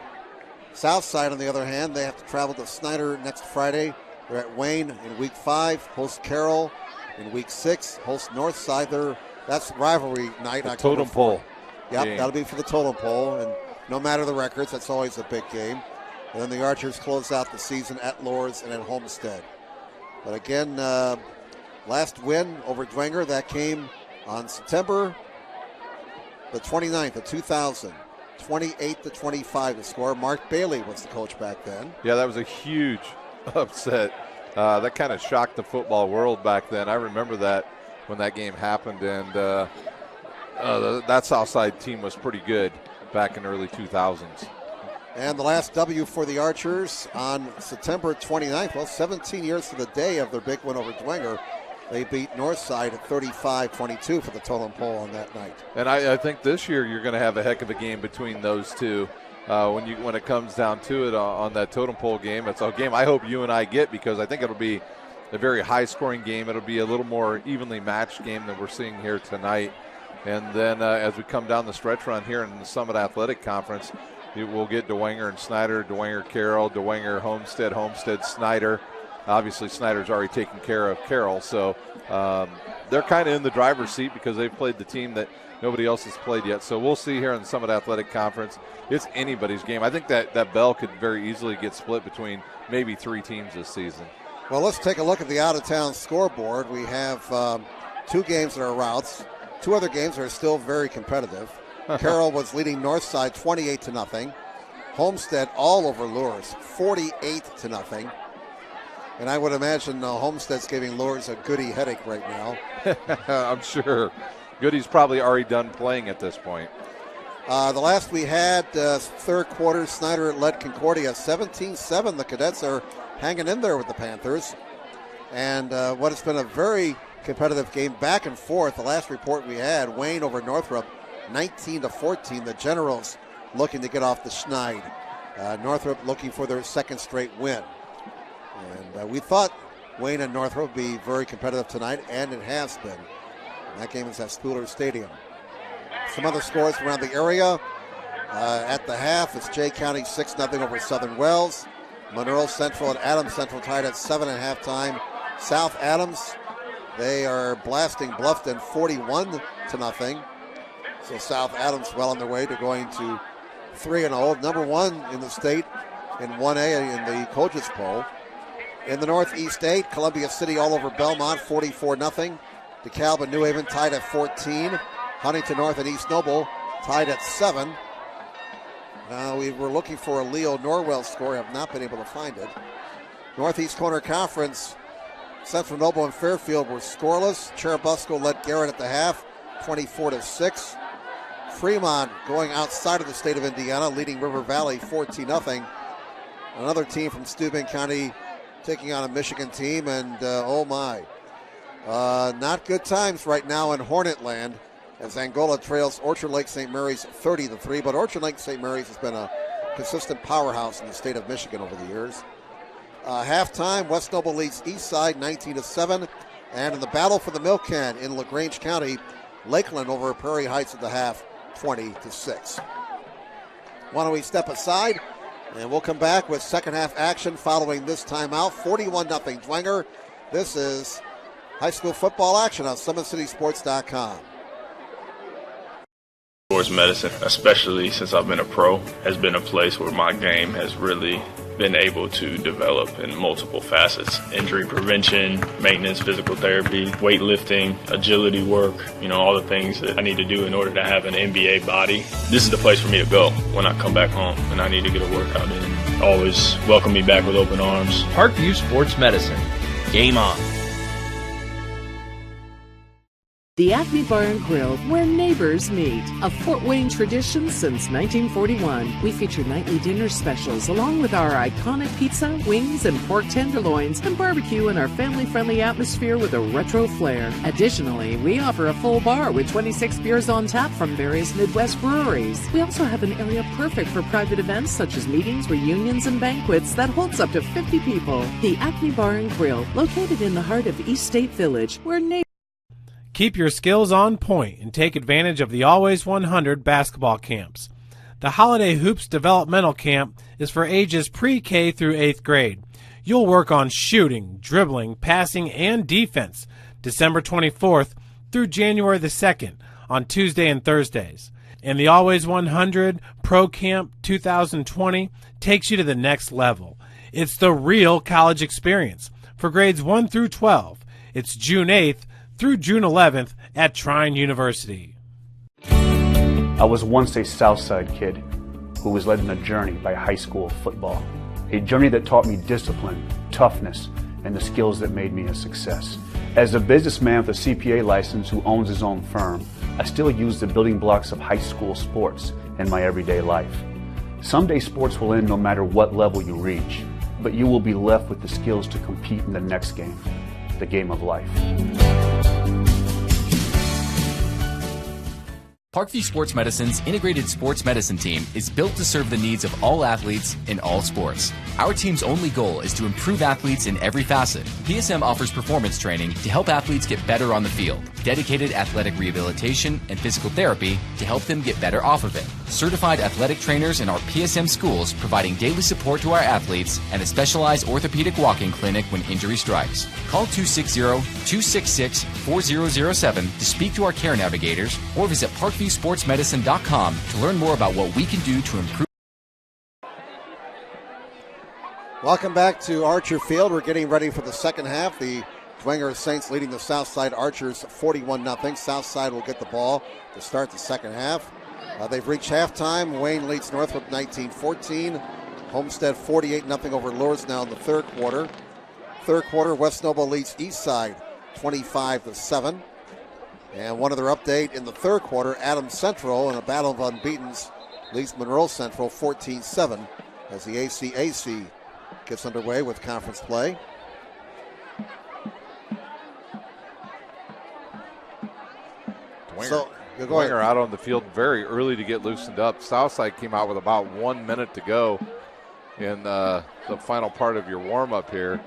Southside, on the other hand, they have to travel to Snyder next Friday. They're at Wayne in week 5, host Carroll in week 6, host Northside. That's rivalry night.
The totem pole.
Yep,
game.
That'll be for the totem pole. And no matter the records, that's always a big game. And then the Archers close out the season at Lourdes and at Homestead. But again, last win over Dwenger, that came on September the 29th of 2000. 28-25 to score. Mark Bailey was the coach back then.
Yeah, that was a huge upset. That kind of shocked the football world back then. I remember that when that game happened, and that Southside team was pretty good back in early 2000s.
And the last W for the Archers on September 29th, well, 17 years to the day of their big win over Dwenger. They beat Northside at 35-22 for the totem pole on that night.
And I think this year you're going to have a heck of a game between those two. when it comes down to it on that totem pole game. It's a game I hope you and I get, because I think it'll be a very high-scoring game. It'll be a little more evenly matched game than we're seeing here tonight. And then as we come down the stretch run here in the Summit Athletic Conference, we'll get Dwenger and Snyder, Dwenger, Carroll, Dwenger, Homestead, Homestead, Snyder. Obviously, Snyder's already taken care of Carroll, so they're kind of in the driver's seat because they've played the team that nobody else has played yet. So we'll see here in the Summit Athletic Conference. It's anybody's game. I think that bell could very easily get split between maybe 3 teams this season.
Well, let's take a look at the out-of-town scoreboard. We have 2 games that are routes. 2 other games are still very competitive. Carroll was leading Northside 28-0. Homestead all over Lures, 48-0. And I would imagine Homestead's giving Lures a Goody headache right now.
I'm sure. Goody's probably already done playing at this point.
The last we had, third quarter, Snyder led Concordia 17-7. The Cadets are hanging in there with the Panthers. And what has been a very competitive game back and forth. The last report we had, Wayne over Northrop, 19-14. The Generals looking to get off the schneid. Northrop looking for their second straight win. And we thought Wayne and Northrop would be very competitive tonight, and it has been. And that game is at Spooler Stadium. Some other scores around the area. At the half, it's Jay County 6-0 over Southern Wells. Monroe Central and Adams Central tied at 7 at halftime. South Adams, they are blasting Bluffton 41-0. So South Adams well on their way to going to 3-0, number 1 in the state in 1A in the coaches poll. In the Northeast 8, Columbia City all over Belmont, 44-0. DeKalb and New Haven tied at 14. Huntington North and East Noble tied at 7. We were looking for a Leo Norwell score, have not been able to find it. Northeast Corner Conference, Central Noble and Fairfield were scoreless. Cherubusco led Garrett at the half, 24-6. Fremont going outside of the state of Indiana, leading River Valley 14-0. Another team from Steuben County taking on a Michigan team, and oh my. Not good times right now in Hornetland as Angola trails Orchard Lake St. Mary's 30-3, but Orchard Lake St. Mary's has been a consistent powerhouse in the state of Michigan over the years. Halftime, West Noble leads Eastside 19-7, and in the battle for the milk can in LaGrange County, Lakeland over Prairie Heights at the half, 20-6. Why don't we step aside, and we'll come back with second half action following this timeout. 41-0 Dwenger. This is high school football action on SummitCitySports.com.
Sports medicine, especially since I've been a pro, has been a place where my game has really been able to develop in multiple facets. Injury prevention, maintenance, physical therapy, weightlifting, agility work, all the things that I need to do in order to have an NBA body. This is the place for me to go when I come back home and I need to get a workout in. Always welcome me back with open arms.
Parkview Sports Medicine. Game on.
The Acme Bar and Grill, where neighbors meet. A Fort Wayne tradition since 1941. We feature nightly dinner specials along with our iconic pizza, wings, and pork tenderloins, and barbecue in our family-friendly atmosphere with a retro flair. Additionally, we offer a full bar with 26 beers on tap from various Midwest breweries. We also have an area perfect for private events such as meetings, reunions, and banquets that holds up to 50 people. The Acme Bar and Grill, located in the heart of East State Village, where neighbors...
Keep your skills on point and take advantage of the Always 100 basketball camps. The Holiday Hoops Developmental Camp is for ages pre-K through 8th grade. You'll work on shooting, dribbling, passing, and defense December 24th through January the 2nd on Tuesday and Thursdays. And the Always 100 Pro Camp 2020 takes you to the next level. It's the real college experience for grades 1 through 12. It's June 8th through June 11th at Trine University.
I was once a Southside kid who was led on a journey by high school football. A journey that taught me discipline, toughness, and the skills that made me a success. As a businessman with a CPA license who owns his own firm, I still use the building blocks of high school sports in my everyday life. Someday sports will end no matter what level you reach, but you will be left with the skills to compete in the next game, the game of life.
Parkview Sports Medicine's integrated sports medicine team is built to serve the needs of all athletes in all sports. Our team's only goal is to improve athletes in every facet. PSM offers performance training to help athletes get better on the field, dedicated athletic rehabilitation and physical therapy to help them get better off of it, certified athletic trainers in our PSM schools providing daily support to our athletes, and a specialized orthopedic walk-in clinic when injury strikes. Call 260-266-4007 to speak to our care navigators or visit ParkviewSportsMedicine.com to learn more about what we can do to improve.
Welcome back to Archer Field. We're getting ready for the second half. The Dwenger Saints leading the Southside Archers 41-0. Southside will get the ball to start the second half. They've reached halftime. Wayne leads Northwood 19-14. Homestead 48-0 over Lourdes now in the third quarter. Third quarter, West Noble leads Eastside 25-7. And one other update in the third quarter, Adams Central in a battle of unbeatens leads Monroe Central 14-7 as the ACAC gets underway with conference play.
Dwenger out on the field very early to get loosened up. Southside came out with about 1 minute to go in the final part of your warm-up here.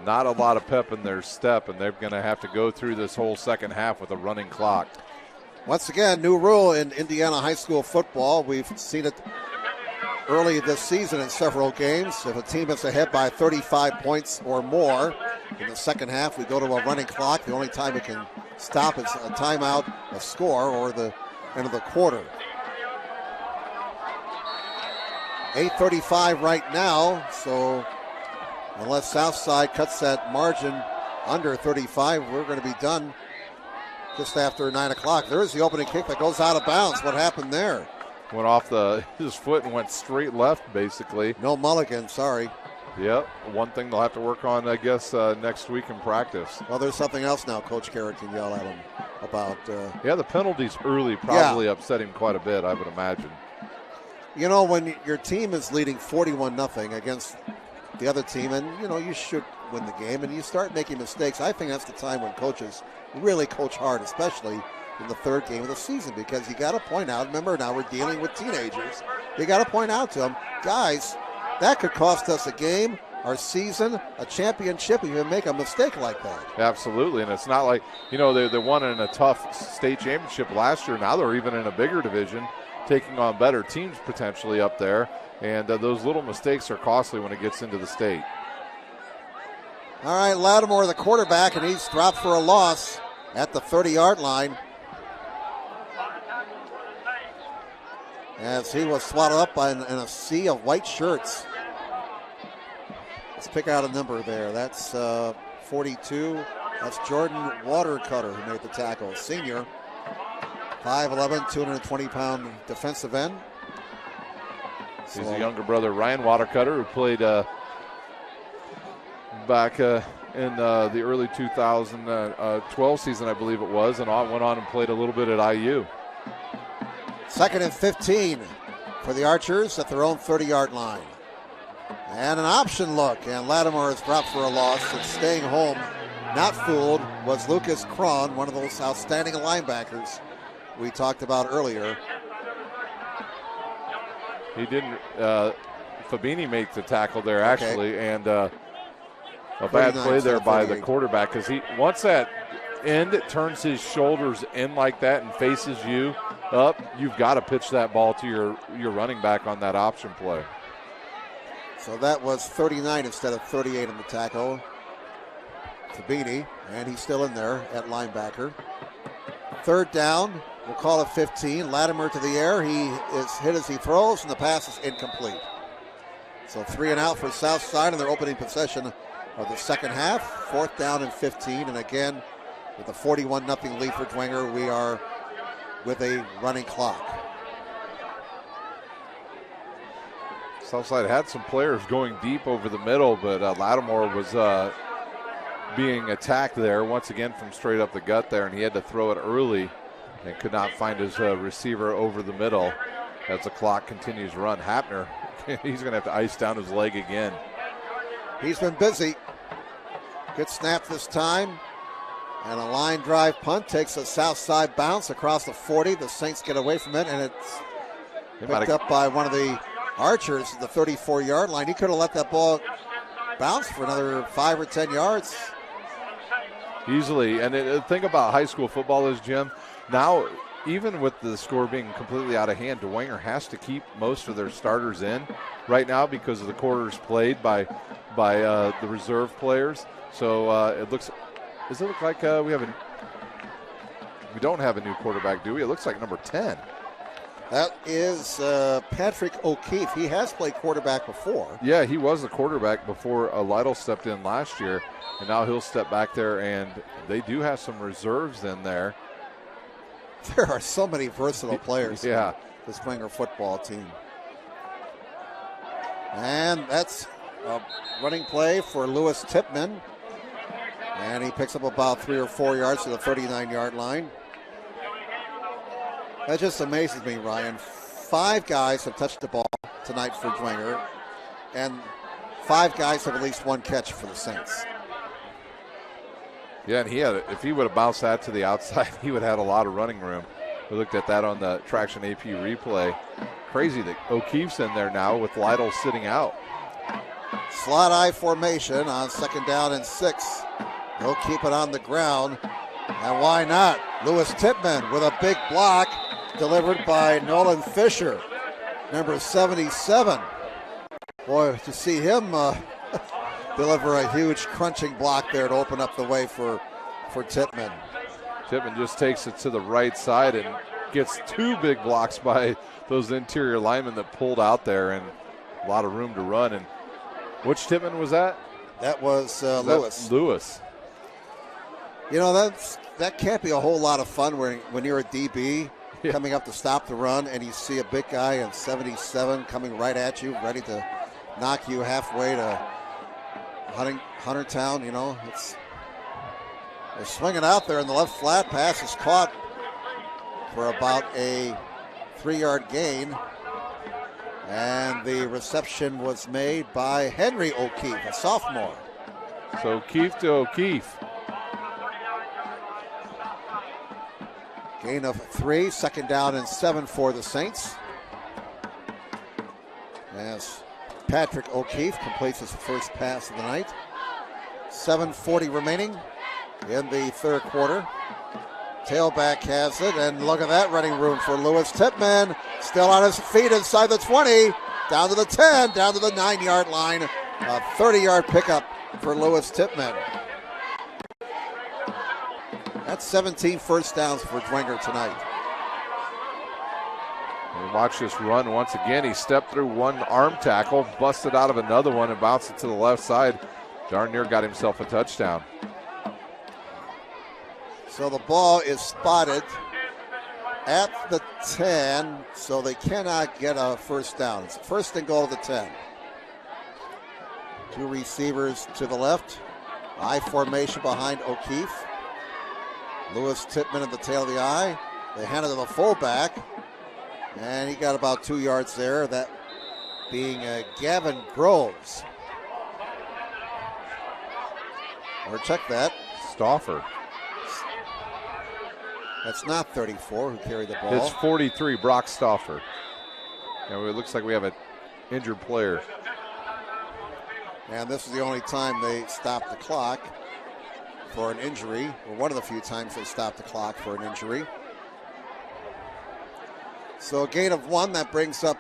Not a lot of pep in their step, and they're going to have to go through this whole second half with a running clock.
Once again, new rule in Indiana high school football. We've seen it early this season in several games. If a team is ahead by 35 points or more in the second half, we go to a running clock. The only time it can stop is a timeout, a score, or the end of the quarter. 8:35 right now, so unless Southside cuts that margin under 35, we're going to be done just after 9 o'clock. There is the opening kick that goes out of bounds. What happened there?
Went off his foot and went straight left, basically.
No mulligan, sorry.
Yep, one thing they'll have to work on, I guess, next week in practice.
Well, there's something else now Coach Carrick can yell at him about.
Yeah, the penalties early probably upset him quite a bit, I would imagine.
You know, when your team is leading 41-0 against the other team, and, you know, you should win the game, and you start making mistakes, I think that's the time when coaches really coach hard, especially in the third game of the season, because you got to point out, remember now we're dealing with teenagers, you got to point out to them, guys, that could cost us a game, our season, a championship, if you make a mistake like that.
Absolutely, and it's not like, you know, they won in a tough state championship last year. Now they're even in a bigger division, taking on better teams potentially up there, and those little mistakes are costly when it gets into the state.
All right, Lattimore, the quarterback, and he's dropped for a loss at the 30-yard line, as he was swallowed up in a sea of white shirts. Let's pick out a number there. That's 42. That's Jordan Watercutter who made the tackle. Senior, 5'11", 220-pound defensive end.
He's a younger brother, Ryan Watercutter, who played back in the early 2012 season, I believe it was, and went on and played a little bit at IU.
2nd and 15 for the Archers at their own 30-yard line. And an option look, and Lattimore is dropped for a loss. And staying home, not fooled, was Lucas Cron, one of those outstanding linebackers we talked about earlier.
He didn't. Fabini made the tackle there, actually, and a bad play there by the quarterback, because once that end turns his shoulders in like that and faces you up, you've got to pitch that ball to your running back on that option play.
So that was 39 instead of 38 in the tackle. Fabini, and he's still in there at linebacker. Third down, we'll call it 15. Lattimore to the air. He is hit as he throws, and the pass is incomplete. So 3 and out for Southside in their opening possession of the second half. 4th down and 15, and again, with a 41-0 lead for Dwenger, we are with a running clock.
Southside had some players going deep over the middle, but Lattimore was being attacked there once again from straight up the gut there, and he had to throw it early and could not find his receiver over the middle as the clock continues to run. Hapner, he's going to have to ice down his leg again.
He's been busy. Good snap this time. And a line drive punt takes a south side bounce across the 40. The Saints get away from it, and it's picked up by one of the Archers at the 34-yard line. He could have let that ball bounce for another 5 or 10 yards.
Easily. And the thing about high school football is, Jim, now even with the score being completely out of hand, Dwenger has to keep most of their starters in right now because of the quarters played by the reserve players. So it looks. Does it look like we don't have a new quarterback, do we? It looks like number 10.
That is Patrick O'Keefe. He has played quarterback before.
Yeah, he was the quarterback before Lytle stepped in last year, and now he'll step back there, and they do have some reserves in there.
There are so many versatile players.
Yeah.
This Dwenger football team. And that's a running play for Lewis Tipman. And he picks up about 3 or 4 yards to the 39-yard line. That just amazes me, Ryan. 5 guys have touched the ball tonight for Dwenger, and 5 guys have at least 1 catch for the Saints.
Yeah, and if he would have bounced that to the outside, he would have had a lot of running room. We looked at that on the Traction AP replay. Crazy that O'Keefe's in there now with Lytle sitting out.
Slot I formation on 2nd down and 6. He'll keep it on the ground. And why not? Lewis Tipman with a big block delivered by Nolan Fisher, number 77. Boy, to see him deliver a huge crunching block there to open up the way for Tipman.
Tipman just takes it to the right side and gets 2 big blocks by those interior linemen that pulled out there, and a lot of room to run. And which Tipman was that?
That was Lewis.
Lewis.
You know, that can't be a whole lot of fun when you're a DB coming up to stop the run and you see a big guy in 77 coming right at you, ready to knock you halfway to Huntertown. You know, they're swinging out there in the left flat. Pass is caught for about a 3-yard gain. And the reception was made by Henry O'Keefe, a sophomore.
So O'Keefe to O'Keefe.
Gain of 3, 2nd down and 7 for the Saints. As Patrick O'Keefe completes his first pass of the night. 7:40 remaining in the 3rd quarter. Tailback has it, and look at that running room for Lewis Tipman. Still on his feet inside the 20, down to the 10, down to the 9-yard line. A 30-yard pickup for Lewis Tipman. That's 17 first downs for Dwenger tonight.
And watch this run once again. He stepped through one arm tackle, busted out of another one, and bounced it to the left side. Darn near got himself a touchdown.
So the ball is spotted at the 10, so they cannot get a first down. It's 1st and goal to the 10. 2 receivers to the left. I formation behind O'Keefe. Lewis Tipman at the tail of the I. They hand it to the fullback, and he got about 2 yards there, that being Gavin Groves. Or check that.
Stauffer.
That's not 34 who carried the ball.
It's 43, Brock Stauffer. And it looks like we have an injured player.
And this is the only time they stopped the clock for an injury, or one of the few times they stopped the clock for an injury. So a gain of 1, that brings up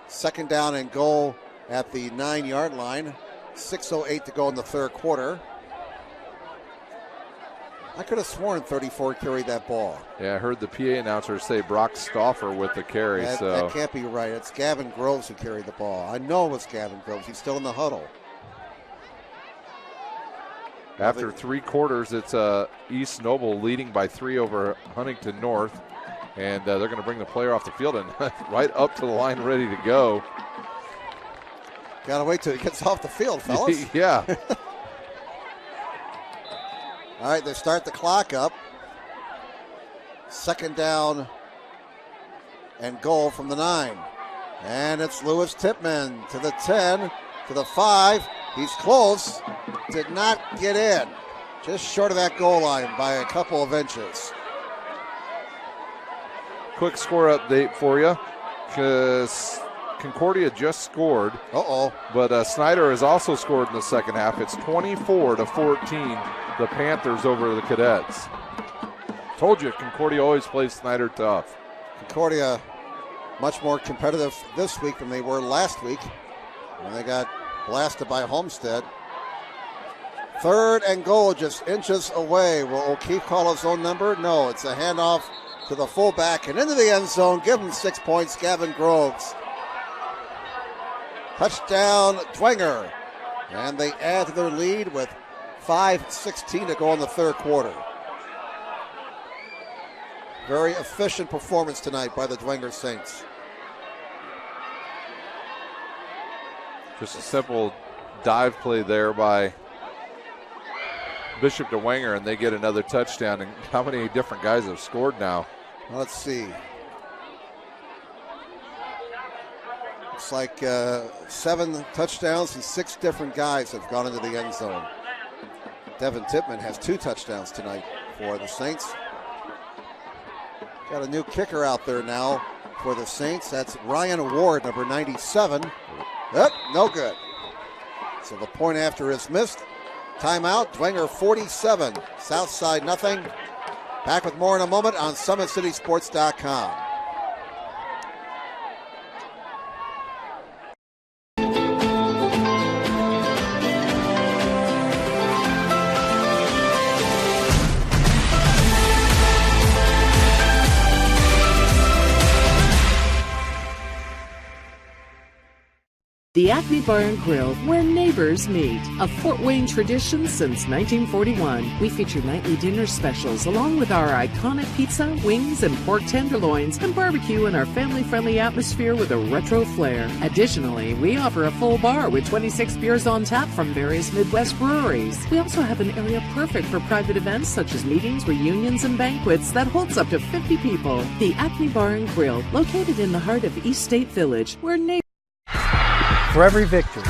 2nd down and goal at the 9-yard line. 6:08 to go in the 3rd quarter. I could have sworn 34 carried that ball.
Yeah, I heard the PA announcer say Brock Stauffer with the carry.
That can't be right. It's Gavin Groves who carried the ball. I know it was Gavin Groves. He's still in the huddle.
After 3 quarters, it's East Noble leading by 3 over Huntington North. And they're going to bring the player off the field and right up to the line ready to go.
Got to wait till he gets off the field, fellas.
Yeah.
All right, they start the clock up. 2nd down and goal from the 9. And it's Lewis Tipman to the 10, to the 5. He's close. Did not get in. just short of that goal line by a couple of inches.
Quick score update for you, because Concordia just scored. But Snyder has also scored in the second half. It's 24-14, the Panthers over the Cadets. Told you, Concordia always plays Snyder tough.
Concordia much more competitive this week than they were last week when they got blasted by Homestead. 3rd and goal, just inches away. Will O'Keefe call his own number? No, it's a handoff to the fullback and into the end zone. Give him 6 points, Gavin Groves. Touchdown, Dwenger. And they add to their lead with 5:16 to go in the third quarter. Very efficient performance tonight by the Dwenger Saints.
Just a simple dive play there by Bishop Dwenger, and they get another touchdown. And how many different guys have scored now?
Let's see. It's like 7 touchdowns and 6 different guys have gone into the end zone. Devin Tippmann has 2 touchdowns tonight for the Saints. Got a new kicker out there now for the Saints. That's Ryan Ward, number 97. Yep, no good. So the point after is missed. Timeout, Dwenger 47, Southside nothing. Back with more in a moment on SummitCitySports.com.
The Acme Bar and Grill, where neighbors meet. A Fort Wayne tradition since 1941. We feature nightly dinner specials along with our iconic pizza, wings, and pork tenderloins, and barbecue in our family-friendly atmosphere with a retro flair. Additionally, we offer a full bar with 26 beers on tap from various Midwest breweries. We also have an area perfect for private events such as meetings, reunions, and banquets that holds up to 50 people. The Acme Bar and Grill, located in the heart of East State Village, where neighbors...
For every victory,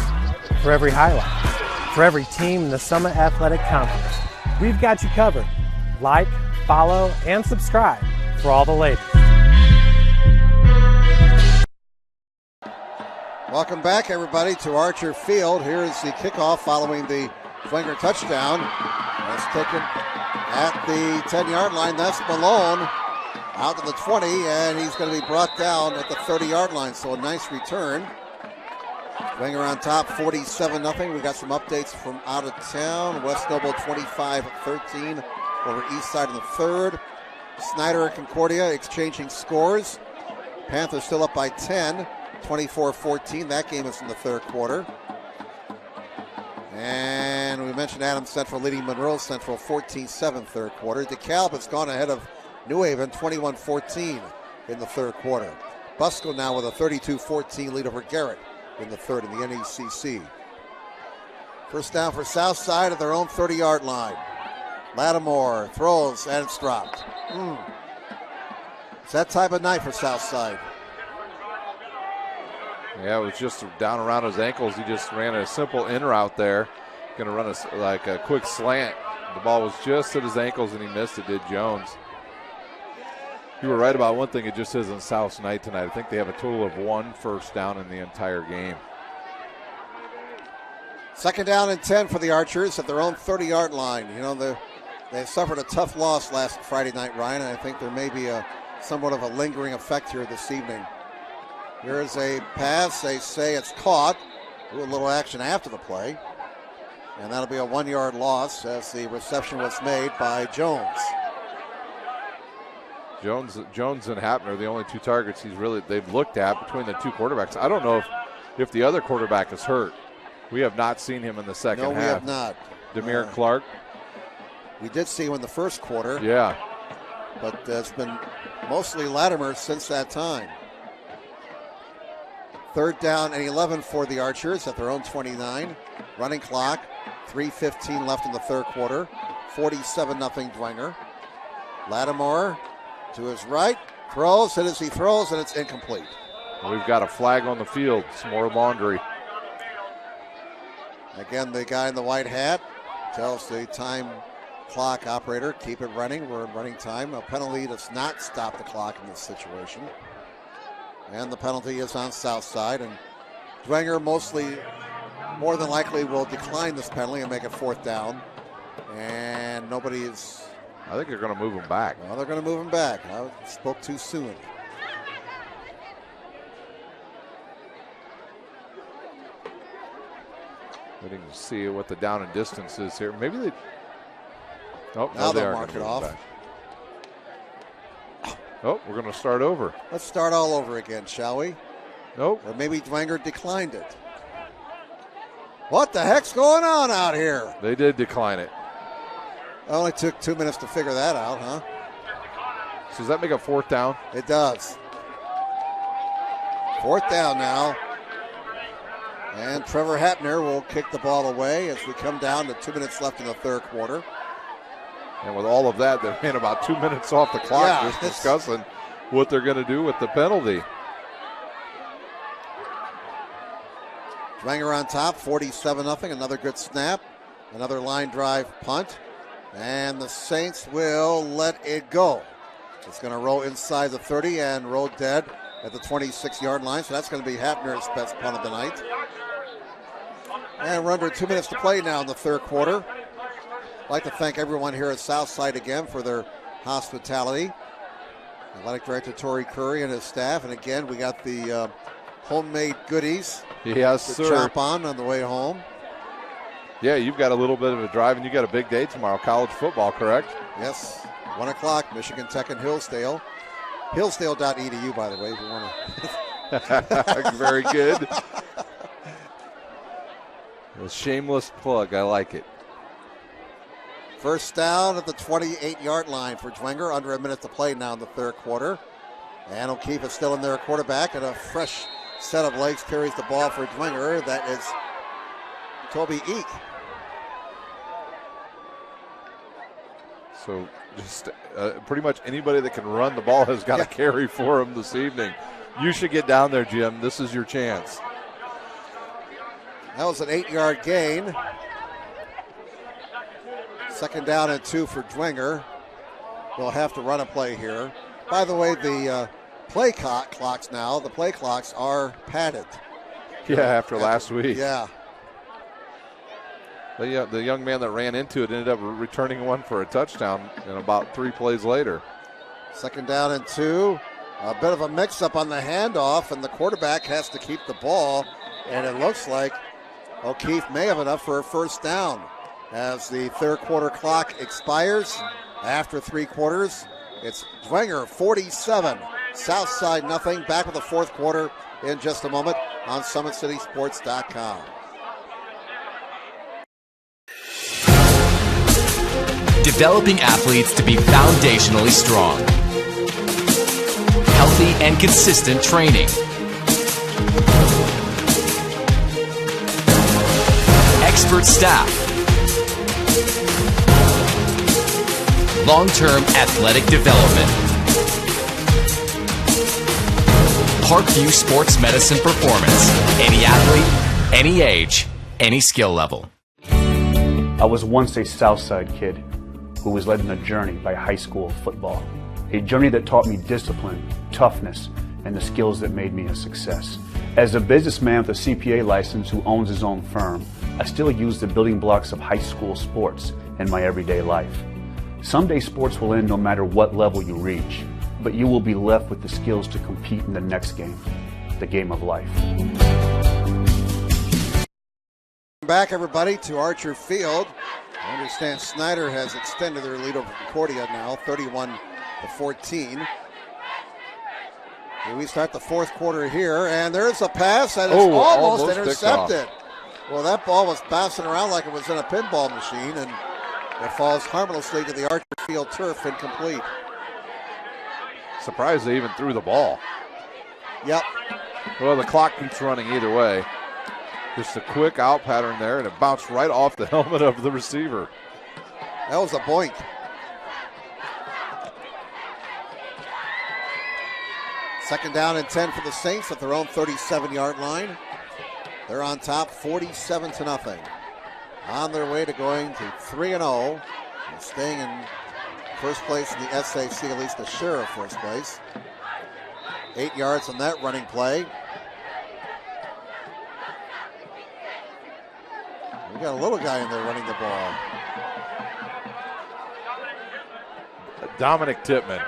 for every highlight, for every team in the Summit Athletic Conference, we've got you covered. Like, follow, and subscribe for all the latest.
Welcome back, everybody, to Archer Field. Here is the kickoff following the Dwenger touchdown. That's taken at the 10-yard line. That's Malone out to the 20, and he's going to be brought down at the 30-yard line. So a nice return. Dwenger on top, 47-0. We got some updates from out of town. West Noble 25-13 over East Side in the third. Snyder and Concordia exchanging scores. Panthers still up by 10, 24-14. That game is in the third quarter. And we mentioned Adams Central leading Monroe Central 14-7 third quarter. DeKalb has gone ahead of New Haven 21-14 in the third quarter. Busco now with a 32-14 lead over Garrett in the third in the NECC. First down for Southside at their own 30-yard line. Lattimore throws and it's dropped. It's that type of night for Southside.
Yeah, it was just down around his ankles. He just ran a simple in route there. Going to run a quick slant. The ball was just at his ankles and he missed it, did Jones. You were right about one thing, it just isn't South's night tonight. I think they have a total of 1 first down in the entire game.
Second down and 10 for the Archers at their own 30-yard line. You know, they suffered a tough loss last Friday night, Ryan, and I think there may be somewhat of a lingering effect here this evening. Here's a pass. They say it's caught. A little action after the play. And that'll be a 1-yard loss as the reception was made by Jones.
Jones and Hapner, the only 2 targets they've looked at between the 2 quarterbacks. I don't know if the other quarterback is hurt. We have not seen him in the second half.
No, we have not.
Demir Clark.
We did see him in the first quarter.
Yeah.
But it's been mostly Latimer since that time. Third down and 11 for the Archers at their own 29. Running clock, 3:15 left in the third quarter. 47-0 Dwenger. Lattimore to his right, throws, and as he throws, and it's incomplete.
We've got a flag on the field. Some more laundry.
Again, the guy in the white hat tells the time clock, operator. Keep it running. We're in running time. A penalty does not stop the clock in this situation. And the penalty is on south side. And Dwenger more than likely will decline this penalty and make it 4th down. And nobody is...
I think they're going to move him back.
Well, they're going to move him back. I spoke too soon.
Waiting to see what the down and distance is here. Maybe they... Oh,
now
they
they'll
are
mark it
gonna
off.
move back. Oh, we're going to start over.
Let's start all over again, shall we?
Nope.
Or maybe Dwenger declined it. What the heck's going on out here?
They did decline it.
It only took 2 minutes to figure that out, huh?
So does that make a 4th down?
It does. 4th down now. And Trevor Hapner will kick the ball away as we come down to 2 minutes left in the 3rd quarter.
And with all of that, they're in about 2 minutes off the clock,
Yeah,
just discussing what they're going to do with the penalty.
Dwenger on top, 47-0. Another good snap. Another line drive punt. And the Saints will let it go. It's going to roll inside the 30 and roll dead at the 26-yard line. So that's going to be Hapner's best punt of the night. And we're under 2 minutes to play now in the 3rd quarter. I'd like to thank everyone here at Southside again for their hospitality. Athletic Director Torrey Curry and his staff. And again, we got the homemade goodies
yes,
to chomp on the way home.
Yeah, you've got a little bit of a drive, and you got a big day tomorrow, college football, correct?
Yes, 1 o'clock, Michigan Tech and Hillsdale. Hillsdale.edu, by the way, if you want
to. Very good. A shameless plug. I like it.
First down at the 28-yard line for Dwenger. Under a minute to play now in the 3rd quarter. And O'Keefe is still in there, quarterback, and a fresh set of legs carries the ball for Dwenger. That is Toby Eek.
So just pretty much anybody that can run the ball has got to carry for him this evening. You should get down there, Jim. This is your chance.
That was an 8-yard gain. 2nd down and 2 for Dwenger. We'll have to run a play here. By the way, the play clocks now, the play clocks are padded.
Yeah, after last week.
Yeah.
The young man that ran into it ended up returning one for a touchdown and about 3 plays later.
2nd down and 2. A bit of a mix-up on the handoff, and the quarterback has to keep the ball. And it looks like O'Keefe may have enough for a 1st down. As the 3rd quarter clock expires, after 3 quarters, it's Dwenger 47, Southside nothing. Back with the 4th quarter in just a moment on SummitCitySports.com.
Developing athletes to be foundationally strong. Healthy and consistent training. Expert staff. Long-term athletic development. Parkview Sports Medicine Performance. Any athlete, any age, any skill level.
I was once a Southside kid who was led on a journey by high school football. A journey that taught me discipline, toughness, and the skills that made me a success. As a businessman with a CPA license who owns his own firm, I still use the building blocks of high school sports in my everyday life. Someday sports will end no matter what level you reach, but you will be left with the skills to compete in the next game, the game of life.
Back, everybody, to Archer Field. I understand Snyder has extended their lead over Concordia now, 31-14. Here we start the 4th quarter here, and there's a pass that is almost intercepted. Well, that ball was bouncing around like it was in a pinball machine, and it falls harmlessly to the Archer Field turf, incomplete.
Surprised they even threw the ball.
Yep.
Well, the clock keeps running either way. Just a quick out pattern there, and it bounced right off the helmet of the receiver.
That was a boink. Second down and 10 for the Saints at their own 37-yard line. They're on top 47-0. On their way to going to 3-0 Staying in first place in the SAC, at least a share of first place. 8 yards on that running play. We got a little guy in there running the ball.
Dominic Tippmann.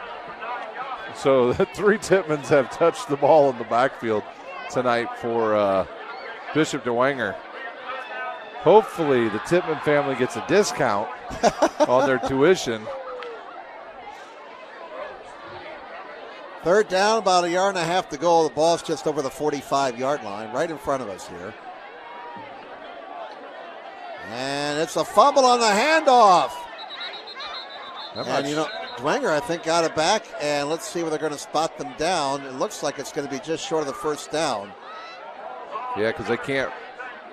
So the 3 Tippmans have touched the ball in the backfield tonight for Bishop Dwenger. Hopefully the Tippmann family gets a discount on their tuition.
3rd down, about 1.5 yards to go. The ball's just over the 45-yard line, right in front of us here. And it's a fumble on the handoff. And you know, Dwenger, I think, got it back, and let's see where they're going to spot them down. It looks like it's going to be just short of the first down.
Yeah, because they can't,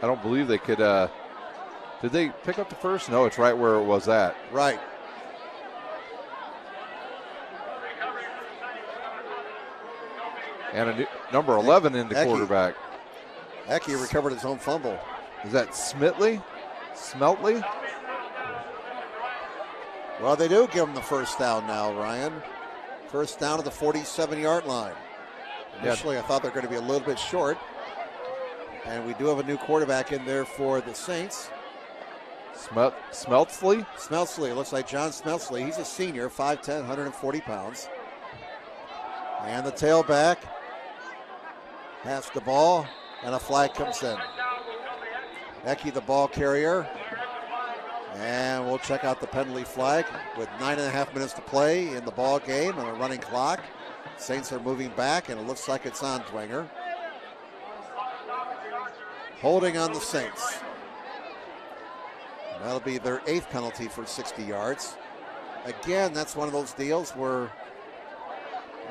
I don't believe they could, did they pick up the first? No, it's right where it was at.
Right.
And number 11 in the quarterback.
Ecke recovered his own fumble.
Is that Smeltley?
Well, they do give him the first down now, Ryan. First down at the 47-yard line. Initially, I thought they were going to be a little bit short. And we do have a new quarterback in there for the Saints.
Smeltzley?
Smeltzley. It looks like John Smeltzley. He's a senior, 5'10", 140 pounds. And the tailback has the ball, and a flag comes in. Ecke, the ball carrier. And we'll check out the penalty flag with 9.5 minutes to play in the ball game and a running clock. Saints are moving back, and it looks like it's on Dwenger. Holding on the Saints. That'll be their 8th penalty for 60 yards. Again, that's one of those deals where,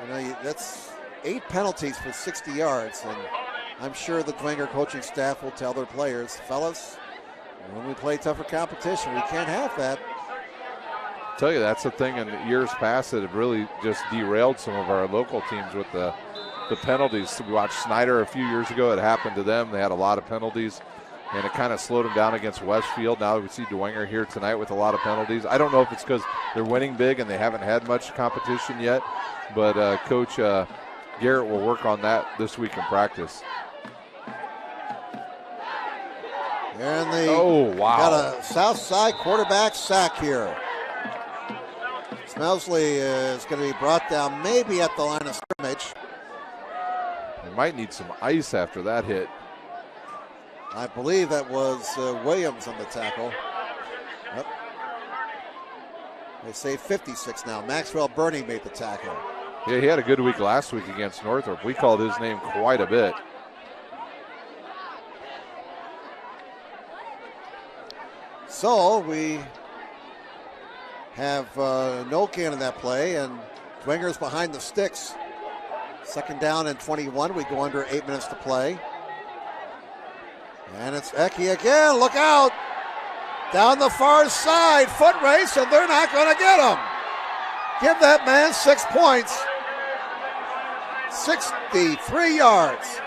you know, that's 8 penalties for 60 yards, and I'm sure the Dwenger coaching staff will tell their players, fellas, when we play tougher competition, we can't have that.
I tell you, that's the thing in years past that have really just derailed some of our local teams with the penalties. We watched Snyder a few years ago. It happened to them. They had a lot of penalties, and it kind of slowed them down against Westfield. Now we see Dwenger here tonight with a lot of penalties. I don't know if it's because they're winning big and they haven't had much competition yet, but Coach Garrett will work on that this week in practice.
And they
wow.
got a south side quarterback sack here. Smelsley is going to be brought down maybe at the line of scrimmage.
They might need some ice after that hit.
I believe that was Williams on the tackle. Yep. They say 56 now. Maxwell Burney made the tackle.
Yeah, he had a good week last week against Northrop. We called his name quite a bit.
So we have no can in that play, and Dwenger's behind the sticks. 2nd down and 21. We go under 8 minutes to play. And it's Ecke again. Look out. Down the far side. Foot race, and they're not going to get him. Give that man 6 points. 63 yards.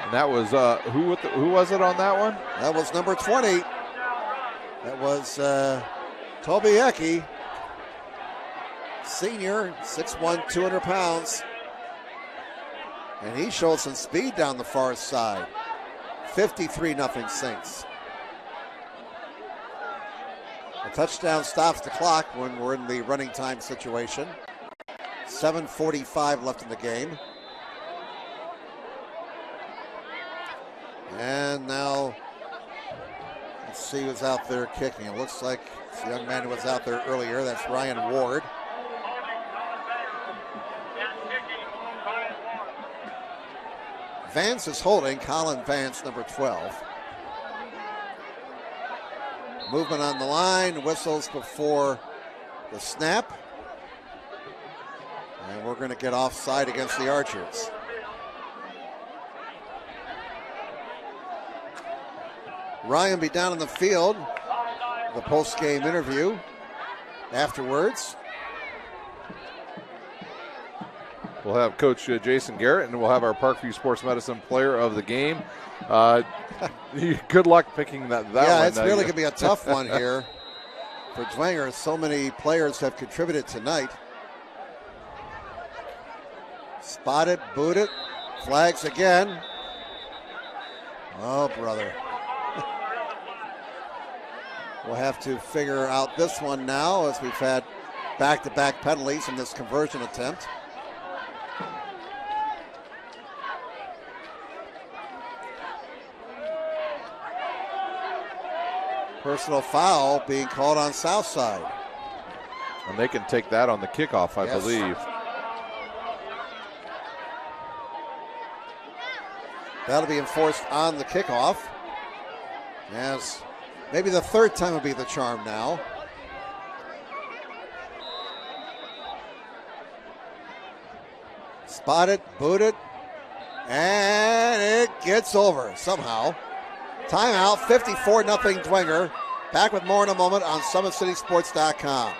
And that was, who was it on that one?
That was number 20. That was Toby Ecke. Senior, 6'1", 200 pounds. And he showed some speed down the far side. 53-0 Saints. A touchdown stops the clock when we're in the running time situation. 7:45 left in the game. And now, let's see who's out there kicking. It looks like it's the young man who was out there earlier. That's Ryan Ward. Vance is holding. Colin Vance, number 12. Movement on the line. Whistles before the snap. And we're going to get offside against the Archers. Ryan be down in the field. The post-game interview afterwards.
We'll have Coach Jason Garrett, and we'll have our Parkview Sports Medicine player of the game. Good luck picking that
yeah,
one.
it's really going to be a tough one here for Dwenger. So many players have contributed tonight. Spotted, booted, flags again. Oh, brother. We'll have to figure out this one now as we've had back-to-back penalties in this conversion attempt. Personal foul being called on Southside.
And they can take that on the kickoff, I believe.
That'll be enforced on the kickoff. Yes. Maybe the third time will be the charm now. Spotted, booted, and it gets over somehow. Timeout, 54-0 Dwenger. Back with more in a moment on SummitCitySports.com.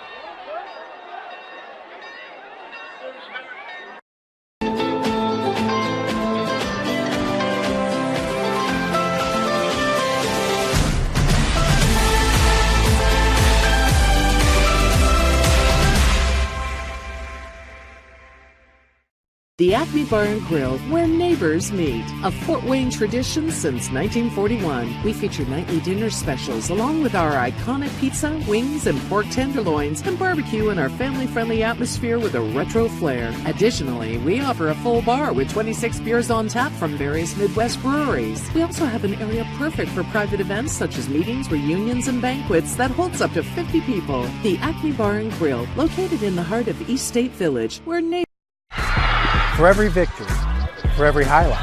The Acme Bar and Grill, where neighbors meet. A Fort Wayne tradition since 1941. We feature nightly dinner specials along with our iconic pizza, wings, and pork tenderloins, and barbecue in our family-friendly atmosphere with a retro flair. Additionally, we offer a full bar with 26 beers on tap from various Midwest breweries. We also have an area perfect for private events such as meetings, reunions, and banquets that holds up to 50 people. The Acme Bar and Grill, located in the heart of East State Village, where neighbors...
For every victory, for every highlight,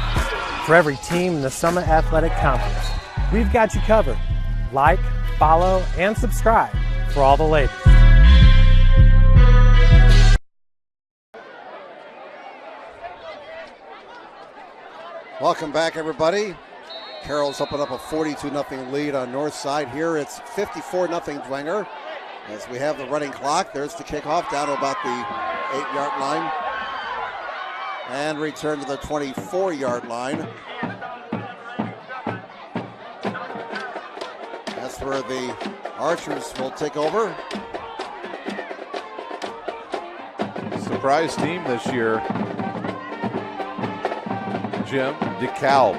for every team in the Summit Athletic Conference, we've got you covered. Like, follow, and subscribe for all the latest.
Welcome back, everybody. Carroll's opened up a 42-0 lead on North Side. Here it's 54-0 Dwenger. As we have the running clock, there's the kickoff down to about the 8-yard line. And return to the 24-yard line. That's where the Archers will take over.
Surprise team this year, Jim, DeKalb.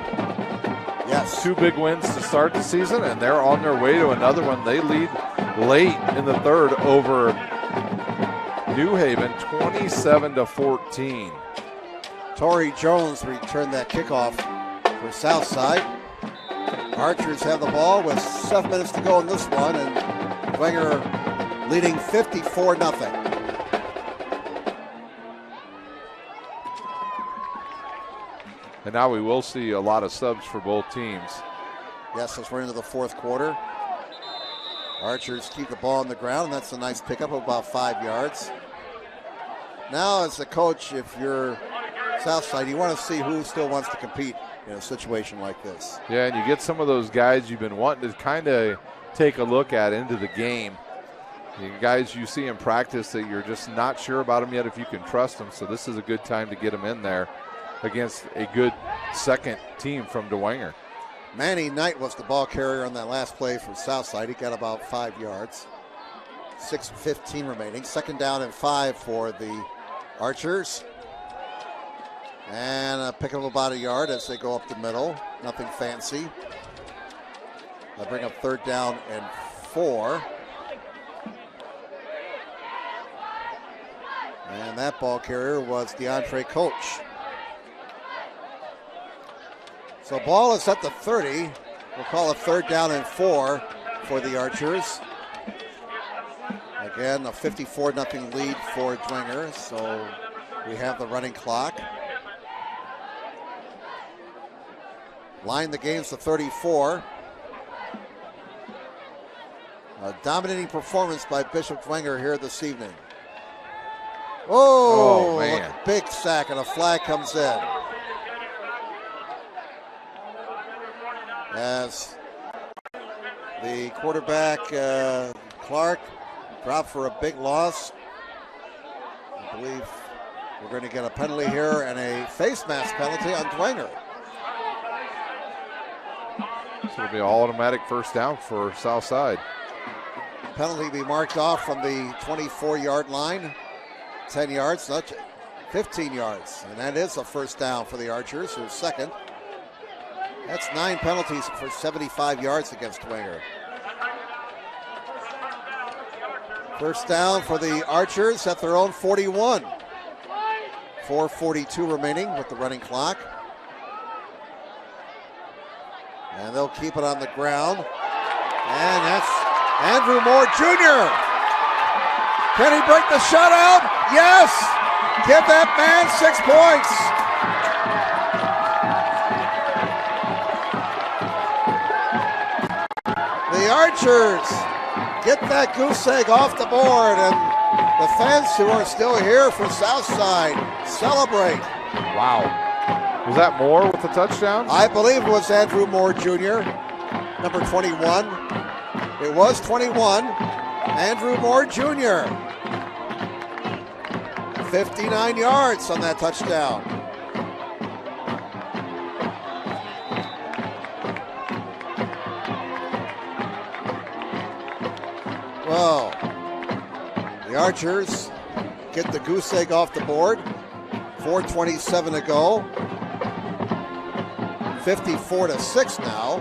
Yes.
2 big wins to start the season, and they're on their way to another one. They lead late in the third over New Haven, 27-14.
Torrey Jones returned that kickoff for Southside. Archers have the ball with 7 minutes to go in this one, and Dwenger leading 54-0.
And now we will see a lot of subs for both teams.
Yes, as we're into the fourth quarter. Archers keep the ball on the ground, and that's a nice pickup of about 5 yards. Now, as a coach, if you're Southside, you want to see who still wants to compete in a situation like this.
Yeah, and you get some of those guys you've been wanting to kind of take a look at into the game. The guys you see in practice that you're just not sure about them yet if you can trust them. So this is a good time to get them in there against a good second team from Dwenger.
Manny Knight was the ball carrier on that last play for Southside. He got about 5 yards. 6:15 remaining. 2nd down and 5 for the Archers. And a pick of about a yard as they go up the middle. Nothing fancy. They bring up 3rd down and 4. And that ball carrier was DeAndre Coach. So ball is at the 30. We'll call it 3rd down and 4 for the Archers. Again, a 54-0 lead for Dwenger. So we have the running clock. Line the game's to 34. A dominating performance by Bishop Dwenger here this evening. Oh man. Big sack, and a flag comes in. As the quarterback, Clark, dropped for a big loss. I believe we're going to get a penalty here and a face mask penalty on Dwenger.
it'll be an automatic first down for Southside.
Penalty be marked off from the 24-yard line. 10 yards, 15 yards. And that is a first down for the Archers, who's second. That's 9 penalties for 75 yards against Dwenger. First down for the Archers at their own 41. 4:42 remaining with the running clock. And they'll keep it on the ground. And that's Andrew Moore Jr. Can he break the shutout? Yes! Give that man 6 points. The Archers get that goose egg off the board, and the fans who are still here for Southside celebrate.
Wow. Was that Moore with the touchdown?
I believe it was Andrew Moore Jr., number 21. It was 21, Andrew Moore Jr. 59 yards on that touchdown. Well, the Archers get the goose egg off the board. 4:27 to go. 54-6 now.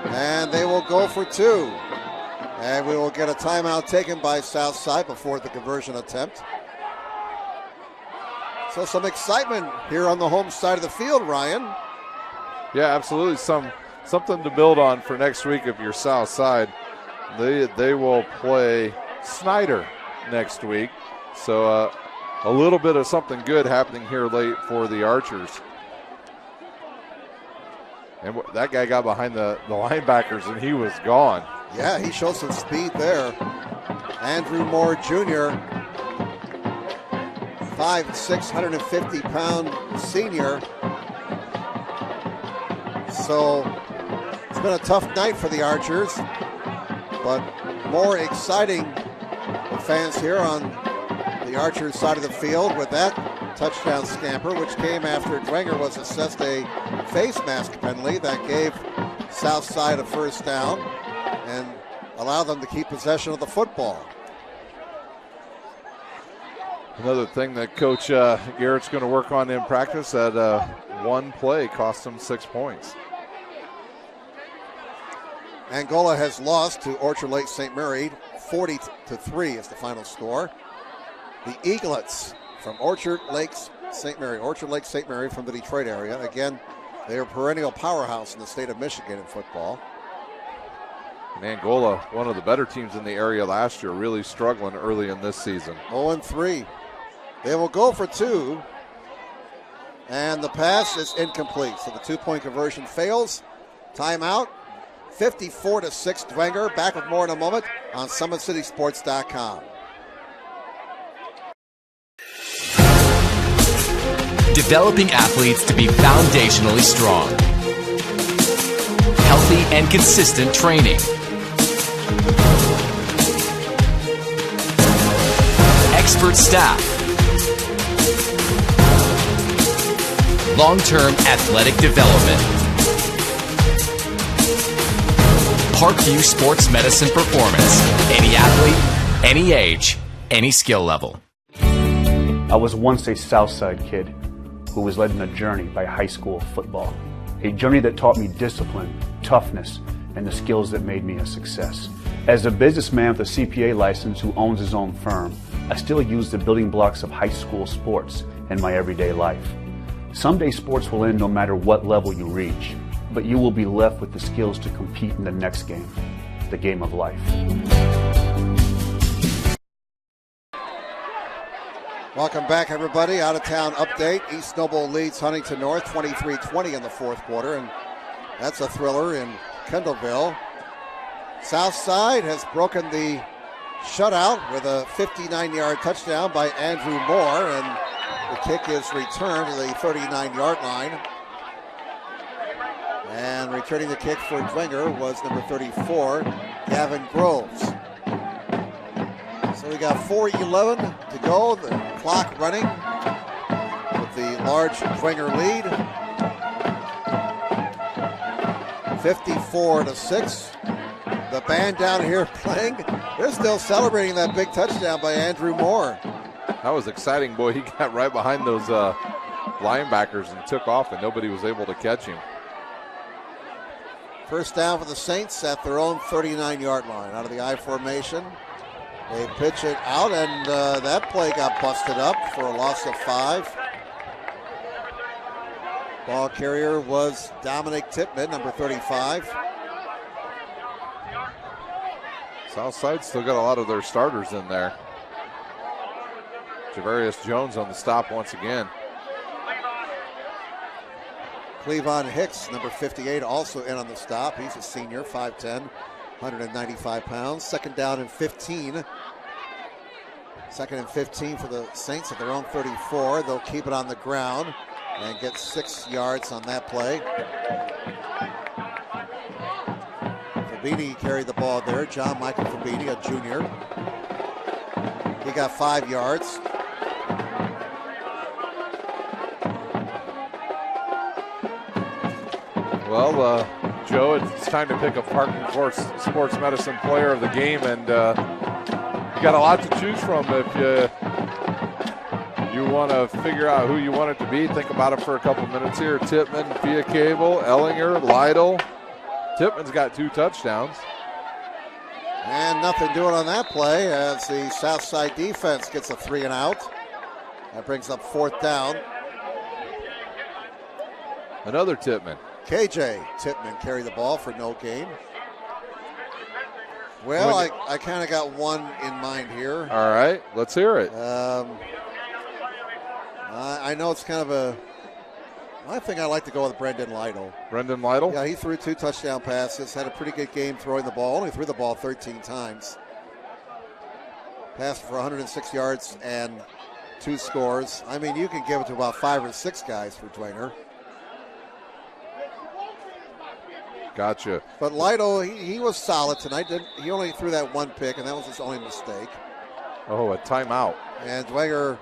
And they will go for 2. And we will get a timeout taken by Southside before the conversion attempt. So some excitement here on the home side of the field, Ryan.
Yeah, absolutely. Something to build on for next week if you're Southside. They will play Snyder next week. So a little bit of something good happening here late for the Archers. And that guy got behind the linebackers and he was gone.
Yeah, he showed some speed there. Andrew Moore Jr., 5'6", 150-pound senior. So it's been a tough night for the Archers, but more exciting for fans here on the Archers side of the field with that touchdown scamper, which came after Dwenger was assessed a face mask penalty that gave Southside a first down and allowed them to keep possession of the football.
Another thing that Coach Garrett's going to work on in practice, that one play cost him 6 points.
Angola has lost to Orchard Lake St. Mary. 40-3 is the final score. The Eaglets from Orchard Lake St. Mary from the Detroit area. Again, they are a perennial powerhouse in the state of Michigan in football.
And Angola, one of the better teams in the area last year, really struggling early in this season.
0-3. They will go for 2. And the pass is incomplete. So the 2-point conversion fails. Timeout. 54-6 Dwenger. Back with more in a moment on SummitCitySports.com.
Developing athletes to be foundationally strong. Healthy and consistent training. Expert staff. Long-term athletic development. Parkview Sports Medicine Performance. Any athlete, any age, any skill level.
I was once a Southside kid who was led on a journey by high school football. A journey that taught me discipline, toughness, and the skills that made me a success. As a businessman with a CPA license who owns his own firm, I still use the building blocks of high school sports in my everyday life. Someday sports will end no matter what level you reach, but you will be left with the skills to compete in the next game, the game of life.
Welcome back, everybody. Out-of-town update. East Noble leads Huntington North 23-20 in the fourth quarter, and that's a thriller in Kendallville. Southside has broken the shutout with a 59-yard touchdown by Andrew Moore, and the kick is returned to the 39-yard line. And returning the kick for Dwenger was number 34, Gavin Groves. So we got 4:11 to go, the clock running with the large Dwenger lead. 54-6. The band down here playing. They're still celebrating that big touchdown by Andrew Moore.
That was exciting, boy. He got right behind those linebackers and took off, and nobody was able to catch him.
First down for the Saints at their own 39-yard line. Out of the I formation. They pitch it out, and that play got busted up for a loss of 5. Ball carrier was Dominic Tippmann, number 35.
Southside still got a lot of their starters in there. Javarius Jones on the stop once again.
Cleavon Hicks, number 58, also in on the stop. He's a senior, 5'10", 195 pounds. Second down and 15. Second and 15 for the Saints at their own 34. They'll keep it on the ground and get 6 yards on that play. Fabini carried the ball there. John Michael Fabini, a junior. He got 5 yards.
Well, Joe, it's time to pick a Parkview Sports Medicine Player of the Game, and you got a lot to choose from. If you want to figure out who you want it to be, think about it for a couple minutes here. Tippmann, Pia Cable, Ellinger, Lytle. Tippmann's got 2 touchdowns.
And nothing doing on that play as the Southside defense gets a 3 and out. That brings up 4th down.
Another Tippmann.
KJ Tippmann carried the ball for no gain. Well, I kind of got one in mind here.
All right, let's hear it.
I know it's kind of I think I like to go with Brendan Lytle.
Brendan Lytle?
Yeah, he threw 2 touchdown passes, had a pretty good game throwing the ball, only threw the ball 13 times. Passed for 106 yards and 2 scores. I mean, you can give it to about 5 or 6 guys for Dwenger.
Gotcha.
But Lytle, he was solid tonight. He only threw that 1 pick, and that was his only mistake.
Oh, a timeout.
And Dwenger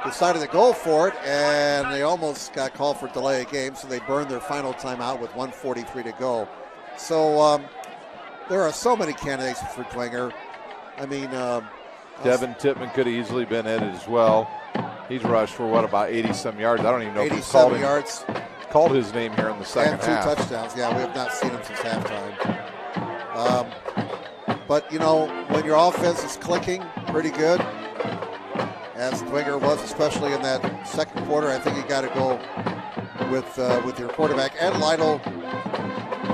decided to go for it, and they almost got called for delay of game, so they burned their final timeout with 1:43 to go. So there are so many candidates for Dwenger. I mean,
Devin Tippmann could have easily been in it as well. He's rushed for about 80-some yards. I don't even know if he's called his name here in the second half.
And 2 touchdowns. Yeah, we have not seen him since halftime. But, you know, when your offense is clicking pretty good, as Dwenger was, especially in that second quarter, I think you got to go with your quarterback. And Lytle,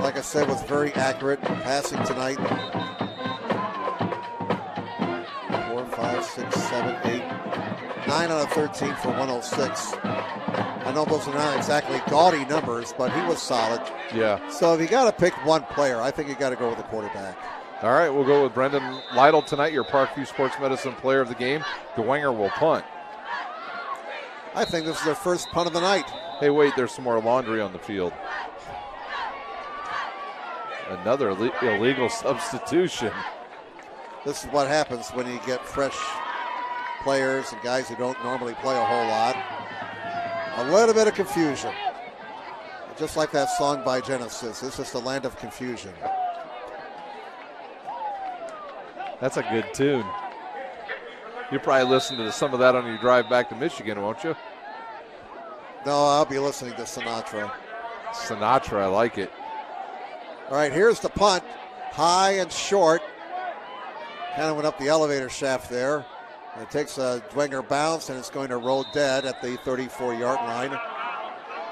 like I said, was very accurate passing tonight. 4, 5, 6, 7, 8, 9 out of 13 for 106. I know those are not exactly gaudy numbers, but he was solid.
Yeah.
So if you got to pick one player, I think you got to go with the quarterback.
All right, we'll go with Brendan Lytle tonight, your Parkview Sports Medicine Player of the Game. Dwenger will punt.
I think this is their first punt of the night.
Hey, wait, there's some more laundry on the field. Another illegal substitution.
This is what happens when you get fresh players and guys who don't normally play a whole lot. A little bit of confusion. Just like that song by Genesis. It's just a land of confusion.
That's a good tune. You'll probably listen to some of that on your drive back to Michigan, won't you?
No, I'll be listening to Sinatra.
Sinatra, I like it.
All right, here's the punt. High and short. Kind of went up the elevator shaft there. It takes a Dwenger bounce, and it's going to roll dead at the 34-yard line.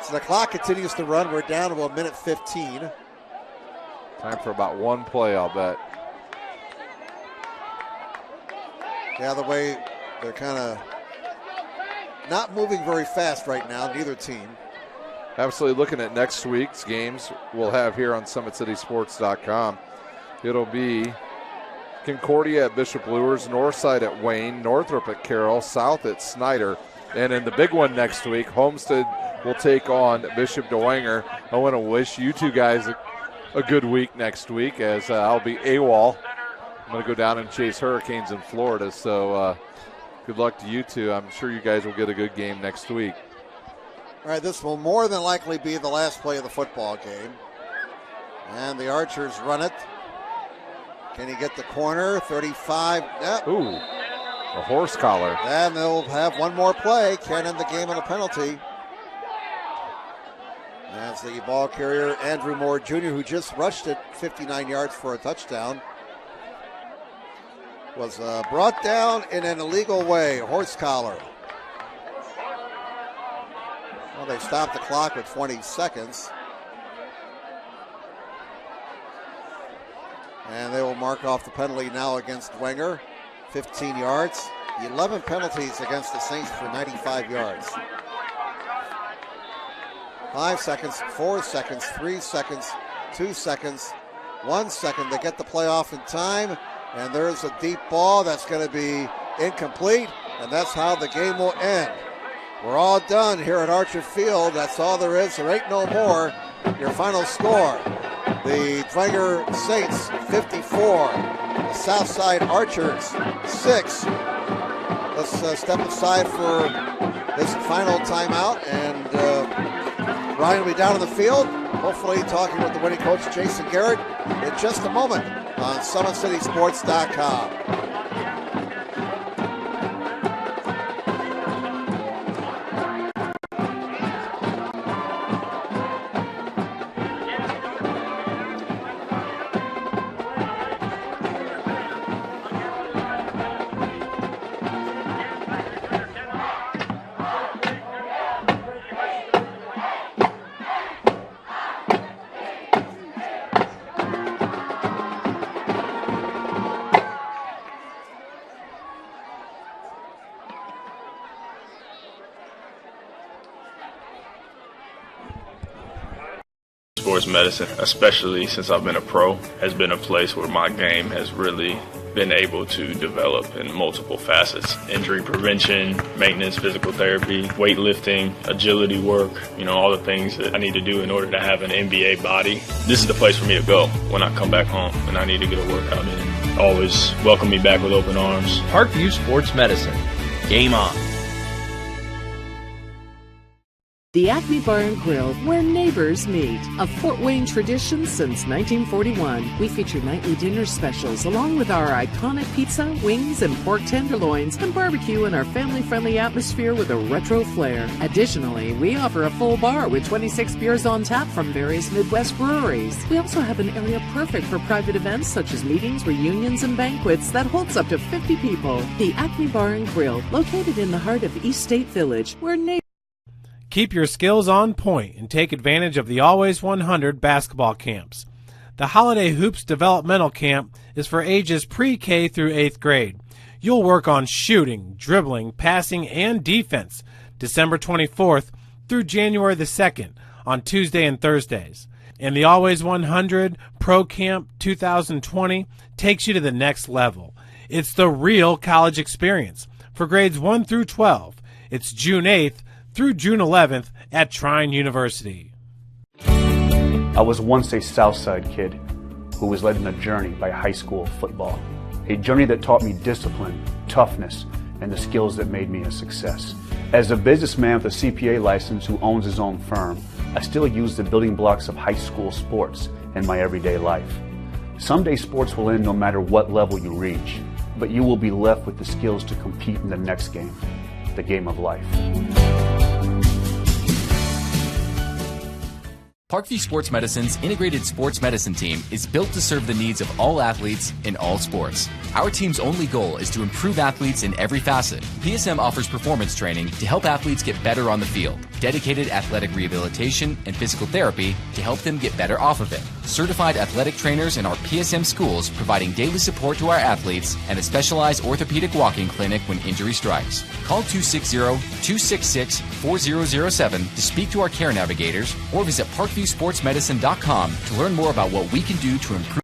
So the clock continues to run. We're down to 1:15.
Time for about one play, I'll bet.
Yeah, the way they're kind of not moving very fast right now, neither team.
Absolutely. Looking at next week's games we'll have here on SummitCitySports.com. It'll be Concordia at Bishop Luers, Northside at Wayne, Northrop at Carroll, South at Snyder. And in the big one next week, Homestead will take on Bishop Dwenger. I want to wish you two guys a good week next week, as I'll be AWOL. I'm going to go down and chase hurricanes in Florida. So good luck to you two. I'm sure you guys will get a good game next week.
All right, this will more than likely be the last play of the football game. And the Archers run it. Can he get the corner? 35. Yep.
Ooh, a horse collar.
And they'll have one more play. Can't end the game on a penalty. As the ball carrier, Andrew Moore Jr., who just rushed it 59 yards for a touchdown, was brought down in an illegal way. Horse collar. Well, they stopped the clock with 20 seconds. And they will mark off the penalty now against Dwenger. 15 yards. 11 penalties against the Saints for 95 yards. 5 seconds, 4 seconds, 3 seconds, 2 seconds, 1 second. They get the play off in time. And there's a deep ball that's going to be incomplete. And that's how the game will end. We're all done here at Archer Field. That's all there is. There ain't no more. Your final score. The Dwenger Saints 54, the Southside Archers 6. Let's step aside for this final timeout, and Ryan will be down on the field, hopefully talking with the winning coach Jason Garrett in just a moment on SummitCitySports.com.
Sports medicine, especially since I've been a pro, has been a place where my game has really been able to develop in multiple facets. Injury prevention, maintenance, physical therapy, weightlifting, agility work, all the things that I need to do in order to have an NBA body. This is the place for me to go when I come back home and I need to get a workout in. Always welcome me back with open arms.
Parkview Sports Medicine. Game on.
The Acme Bar and Grill, where neighbors meet. A Fort Wayne tradition since 1941. We feature nightly dinner specials along with our iconic pizza, wings, and pork tenderloins, and barbecue in our family-friendly atmosphere with a retro flair. Additionally, we offer a full bar with 26 beers on tap from various Midwest breweries. We also have an area perfect for private events such as meetings, reunions, and banquets that holds up to 50 people. The Acme Bar and Grill, located in the heart of East State Village, where neighbors...
Keep your skills on point and take advantage of the Always 100 basketball camps. The Holiday Hoops Developmental Camp is for ages pre-K through 8th grade. You'll work on shooting, dribbling, passing, and defense December 24th through January the 2nd on Tuesday and Thursdays. And the Always 100 Pro Camp 2020 takes you to the next level. It's the real college experience for grades 1 through 12. It's June 8th through June 11th at Trine University.
I was once a Southside kid who was led on a journey by high school football. A journey that taught me discipline, toughness, and the skills that made me a success. As a businessman with a CPA license who owns his own firm, I still use the building blocks of high school sports in my everyday life. Someday sports will end no matter what level you reach, but you will be left with the skills to compete in the next game, the game of life.
Parkview Sports Medicine's integrated sports medicine team is built to serve the needs of all athletes in all sports. Our team's only goal is to improve athletes in every facet. PSM offers performance training to help athletes get better on the field, dedicated athletic rehabilitation and physical therapy to help them get better off of it, certified athletic trainers in our PSM schools providing daily support to our athletes, and a specialized orthopedic walking clinic when injury strikes. Call 260-266-4007 to speak to our care navigators or visit ParkviewSportsMedicine.com to learn more about what we can do to improve.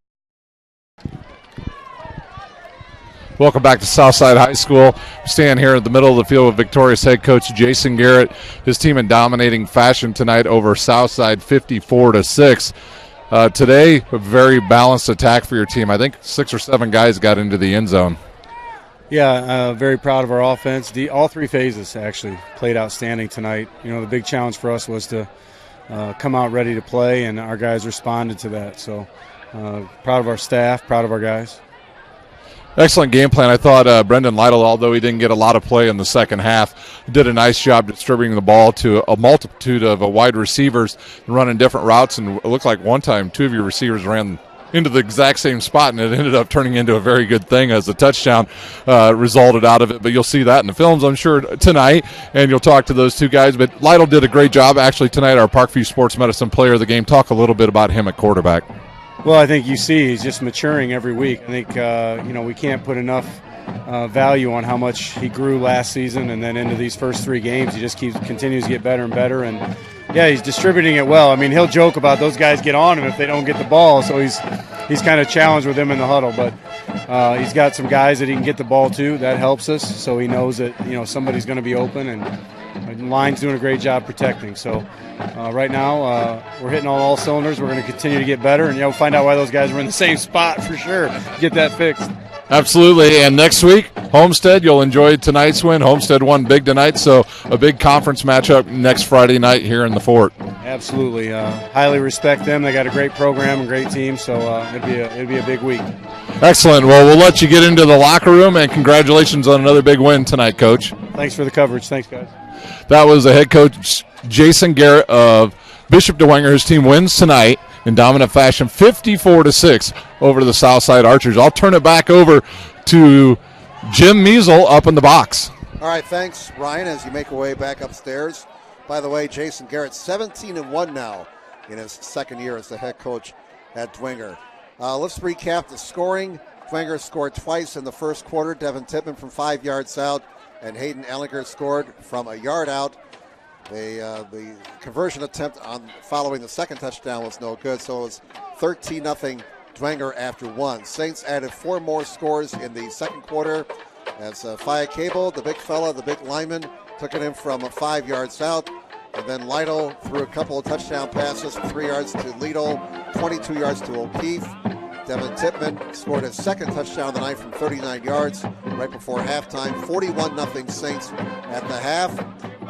Welcome back to Southside High School. Stand here in the middle of the field with victorious head coach Jason Garrett. His team in dominating fashion tonight over Southside 54-6. Today, a very balanced attack for your team. I think 6 or 7 guys got into the end zone.
Yeah, very proud of our offense. All 3 phases actually played outstanding tonight. The big challenge for us was to come out ready to play, and our guys responded to that. So proud of our staff, proud of our guys.
Excellent game plan. I thought Brendan Lytle, although he didn't get a lot of play in the second half, did a nice job distributing the ball to a multitude of wide receivers running different routes. And it looked like one time 2 of your receivers ran into the exact same spot, and it ended up turning into a very good thing as a touchdown resulted out of it. But you'll see that in the films, I'm sure, tonight, and you'll talk to those 2 guys. But Lytle did a great job. Actually, tonight, our Parkview Sports Medicine player of the game. Talk a little bit about him at quarterback.
Well, I think you see he's just maturing every week. I think, we can't put enough value on how much he grew last season, and then into these first 3 games, he just continues to get better and better. And, yeah, he's distributing it well. I mean, he'll joke about those guys get on him if they don't get the ball, so he's kind of challenged with them in the huddle. But he's got some guys that he can get the ball to. That helps us, so he knows that, somebody's going to be open, and the line's doing a great job protecting. So right now we're hitting on all cylinders. We're going to continue to get better, and we'll find out why those guys were in the same spot for sure. Get that fixed.
Absolutely. And next week, Homestead, you'll enjoy tonight's win. Homestead won big tonight, so a big conference matchup next Friday night here in the Fort.
Absolutely. Highly respect them. They got a great program and great team, so it'd be a big week.
Excellent. Well, we'll let you get into the locker room, and congratulations on another big win tonight, Coach.
Thanks for the coverage. Thanks, guys.
That was the head coach, Jason Garrett of Bishop Dwenger. His team wins tonight in dominant fashion, 54-6 over the Southside Archers. I'll turn it back over to Jim Measle up in the box.
All right, thanks, Ryan, as you make your way back upstairs. By the way, Jason Garrett, 17-1 now in his second year as the head coach at Dwenger. Let's recap the scoring. Dwenger scored twice in the first quarter. Devin Tippman from 5 yards out, and Hayden Ellinger scored from a yard out. The conversion attempt on following the second touchdown was no good, so it was 13-0 Dwenger after 1. Saints added 4 more scores in the second quarter as Faya Cable, the big fella, the big lineman, took it in from 5 yards out. And then Lytle threw a couple of touchdown passes from 3 yards to Lidl, 22 yards to O'Keefe. Devin Tippman scored his second touchdown of the night from 39 yards right before halftime. 41-0 Saints at the half.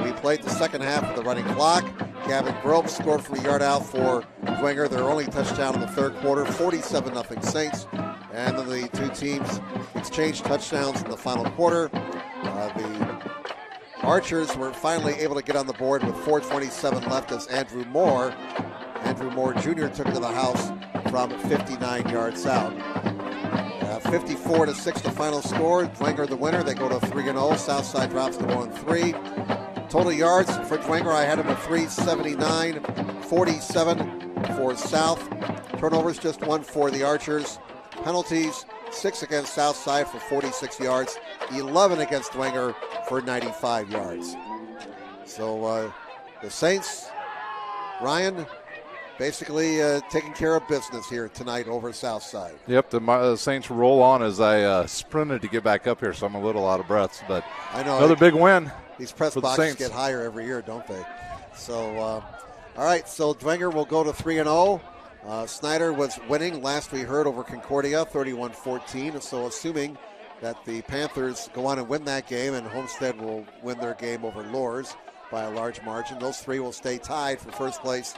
We played the second half of the running clock. Gavin Grope scored from a yard out for Dwenger, their only touchdown in the third quarter. 47-0 Saints. And then the 2 teams exchanged touchdowns in the final quarter. The Archers were finally able to get on the board with 4:27 left as Andrew Moore Jr. took it to the house from 59 yards out. 54-6 the final score. Dwenger the winner. They go to 3-0. Southside drops to 1-3. Total yards for Dwenger, I had him at 379, 47 for South. Turnovers, just 1 for the Archers. Penalties, 6 against Southside for 46 yards, 11 against Dwenger for 95 yards. So the Saints, Ryan, basically taking care of business here tonight over Southside.
Yep, the Saints roll on as I sprinted to get back up here, so I'm a little out of breath. But
I know
another big win.
These press boxes get higher every year, don't they? So, all right, so Dwenger will go to 3-0. Snyder was winning last we heard over Concordia, 31-14. So assuming that the Panthers go on and win that game and Homestead will win their game over Lours by a large margin, those 3 will stay tied for first place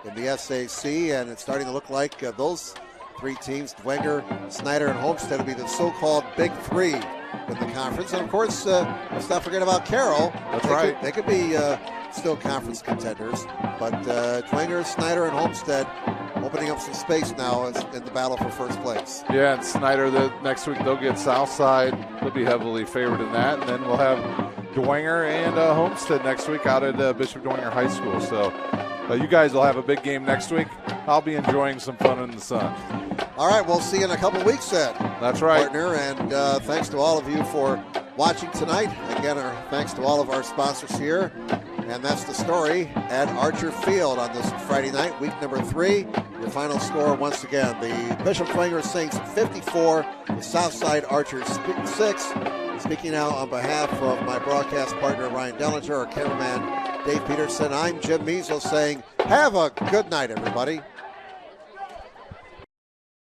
in the SAC, and it's starting to look like those 3 teams, Dwenger, Snyder, and Homestead, will be the so-called Big 3 in the conference. And, of course, let's not forget about Carroll.
That's right.
They could be still conference contenders. But Dwenger, Snyder, and Homestead opening up some space now in the battle for first place.
Yeah, and Snyder, next week they'll get Southside. They'll be heavily favored in that. And then we'll have Dwenger and Homestead next week out at Bishop Dwenger High School. So you guys will have a big game next week. I'll be enjoying some fun in the sun.
All right, we'll see you in a couple weeks then.
That's right.
Partner, and thanks to all of you for watching tonight. Again, our thanks to all of our sponsors here. And that's the story at Archer Field on this Friday night, week number 3. Your final score, once again, the Bishop Dwenger Saints 54, the Southside Archers 6. Speaking now on behalf of my broadcast partner, Ryan Dellinger, our cameraman, Dave Peterson, I'm Jim Measle saying, have a good night, everybody.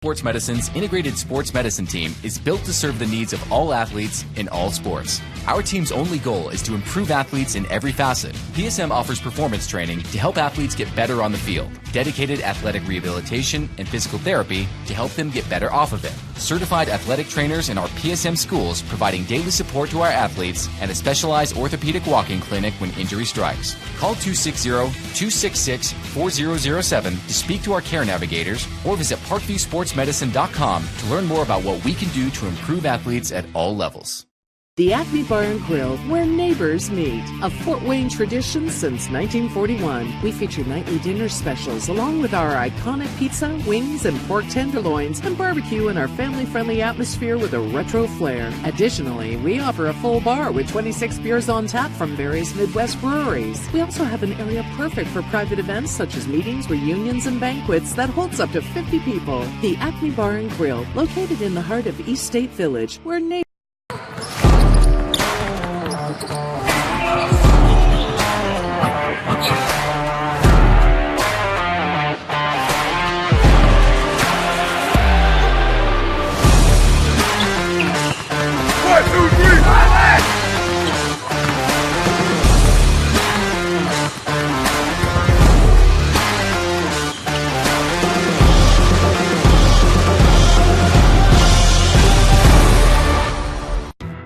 Sports Medicine's integrated sports medicine team is built to serve the needs of all athletes in all sports. Our team's only goal is to improve athletes in every facet. PSM offers performance training to help athletes get better on the field, dedicated athletic rehabilitation and physical therapy to help them get better off of it, certified athletic trainers in our PSM schools providing daily support to our athletes, and a specialized orthopedic walk-in clinic when injury strikes. Call 260-266-4007 to speak to our care navigators or visit parkviewsportsmedicine.com to learn more about what we can do to improve athletes at all levels.
The Acme Bar and Grill, where neighbors meet. A Fort Wayne tradition since 1941. We feature nightly dinner specials along with our iconic pizza, wings, and pork tenderloins, and barbecue in our family-friendly atmosphere with a retro flair. Additionally, we offer a full bar with 26 beers on tap from various Midwest breweries. We also have an area perfect for private events such as meetings, reunions, and banquets that holds up to 50 people. The Acme Bar and Grill, located in the heart of East State Village, where neighbors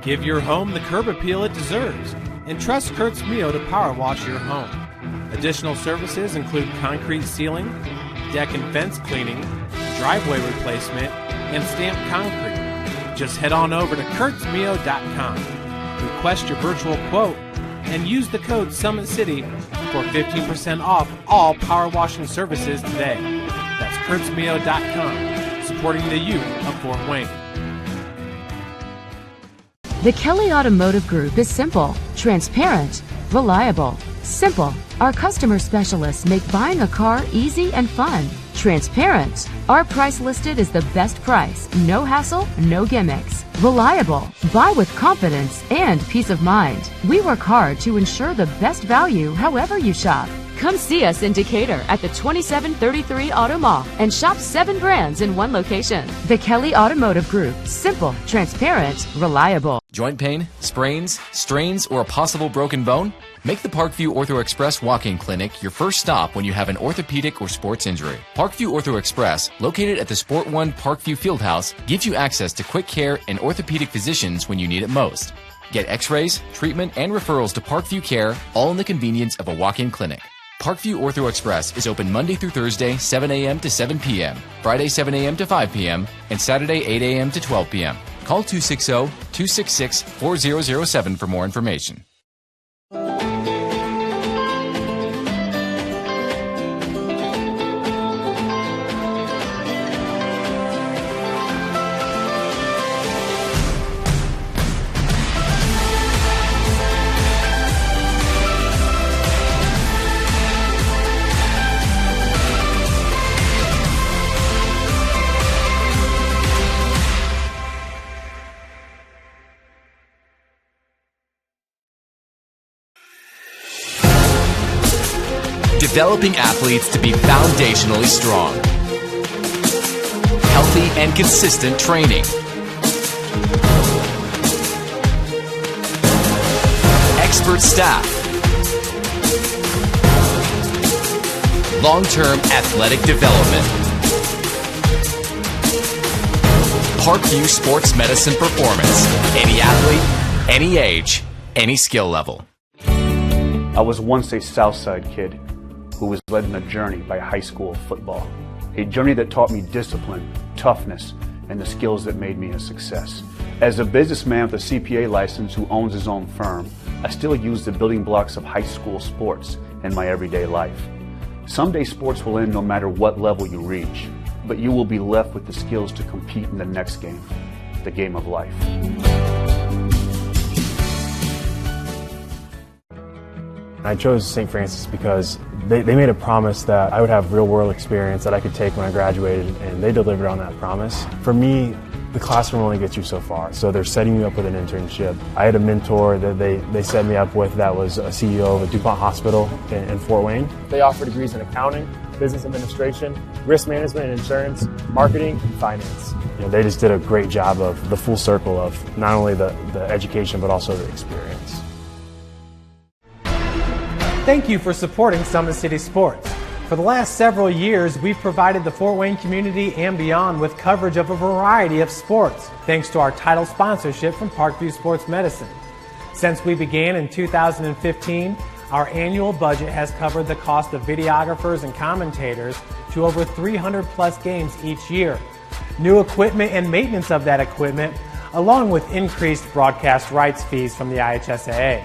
Give your home the curb appeal it deserves, and trust Kurt's Mio to power wash your home. Additional services include concrete sealing, deck and fence cleaning, driveway replacement, and stamped concrete. Just head on over to kurtzmio.com, request your virtual quote, and use the code SummitCity for 15% off all power washing services today. That's kurtzmio.com, supporting the youth of Fort Wayne.
The Kelly Automotive Group is simple, transparent, reliable. Simple. Our customer specialists make buying a car easy and fun. Transparent. Our price listed is the best price. No hassle, no gimmicks. Reliable. Buy with confidence and peace of mind. We work hard to ensure the best value however you shop. Come see us in Decatur at the 2733 Auto Mall and shop 7 brands in one location. The Kelly Automotive Group. Simple, transparent, reliable.
Joint pain, sprains, strains, or a possible broken bone? Make the Parkview Ortho Express walk-in clinic your first stop when you have an orthopedic or sports injury. Parkview Ortho Express, located at the Sport 1 Parkview Fieldhouse, gives you access to quick care and orthopedic physicians when you need it most. Get x-rays, treatment, and referrals to Parkview Care, all in the convenience of a walk-in clinic. Parkview Ortho Express is open Monday through Thursday, 7 a.m. to 7 p.m., Friday, 7 a.m. to 5 p.m., and Saturday, 8 a.m. to 12 p.m. Call 260-266-4007 for more information. Developing athletes to be foundationally strong. Healthy and consistent training. Expert staff. Long-term athletic development. Parkview Sports Medicine Performance. Any athlete, any age, any skill level.
I was once a Southside kid who was led on a journey by high school football. A journey that taught me discipline, toughness, and the skills that made me a success. As a businessman with a CPA license who owns his own firm, I still use the building blocks of high school sports in my everyday life. Someday sports will end no matter what level you reach, but you will be left with the skills to compete in the next game, the game of life.
I chose St. Francis because they made a promise that I would have real-world experience that I could take when I graduated, and they delivered on that promise. For me, the classroom only gets you so far. So they're setting you up with an internship. I had a mentor that they set me up with that was a CEO of a DuPont hospital in Fort Wayne. They offer degrees in accounting, business administration, risk management and insurance, marketing, and finance. They just did a great job of the full circle of not only the education but also the experience.
Thank you for supporting Summit City Sports. For the last several years, we've provided the Fort Wayne community and beyond with coverage of a variety of sports, thanks to our title sponsorship from Parkview Sports Medicine. Since we began in 2015, our annual budget has covered the cost of videographers and commentators to over 300 plus games each year. New equipment and maintenance of that equipment, along with increased broadcast rights fees from the IHSAA.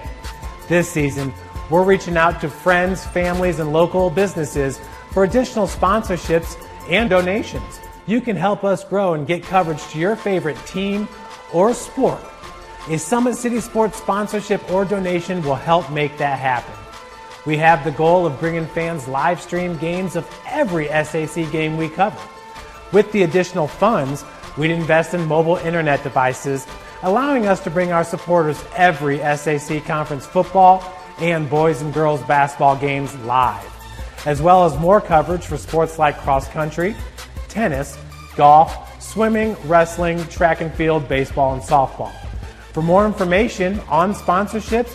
This season, we're reaching out to friends, families, and local businesses for additional sponsorships and donations. You can help us grow and get coverage to your favorite team or sport. A Summit City Sports sponsorship or donation will help make that happen. We have the goal of bringing fans live stream games of every SAC game we cover. With the additional funds, we'd invest in mobile internet devices, allowing us to bring our supporters every SAC conference football and boys and girls basketball games live, as well as more coverage for sports like cross country, tennis, golf, swimming, wrestling, track and field, baseball, and softball. For more information on sponsorships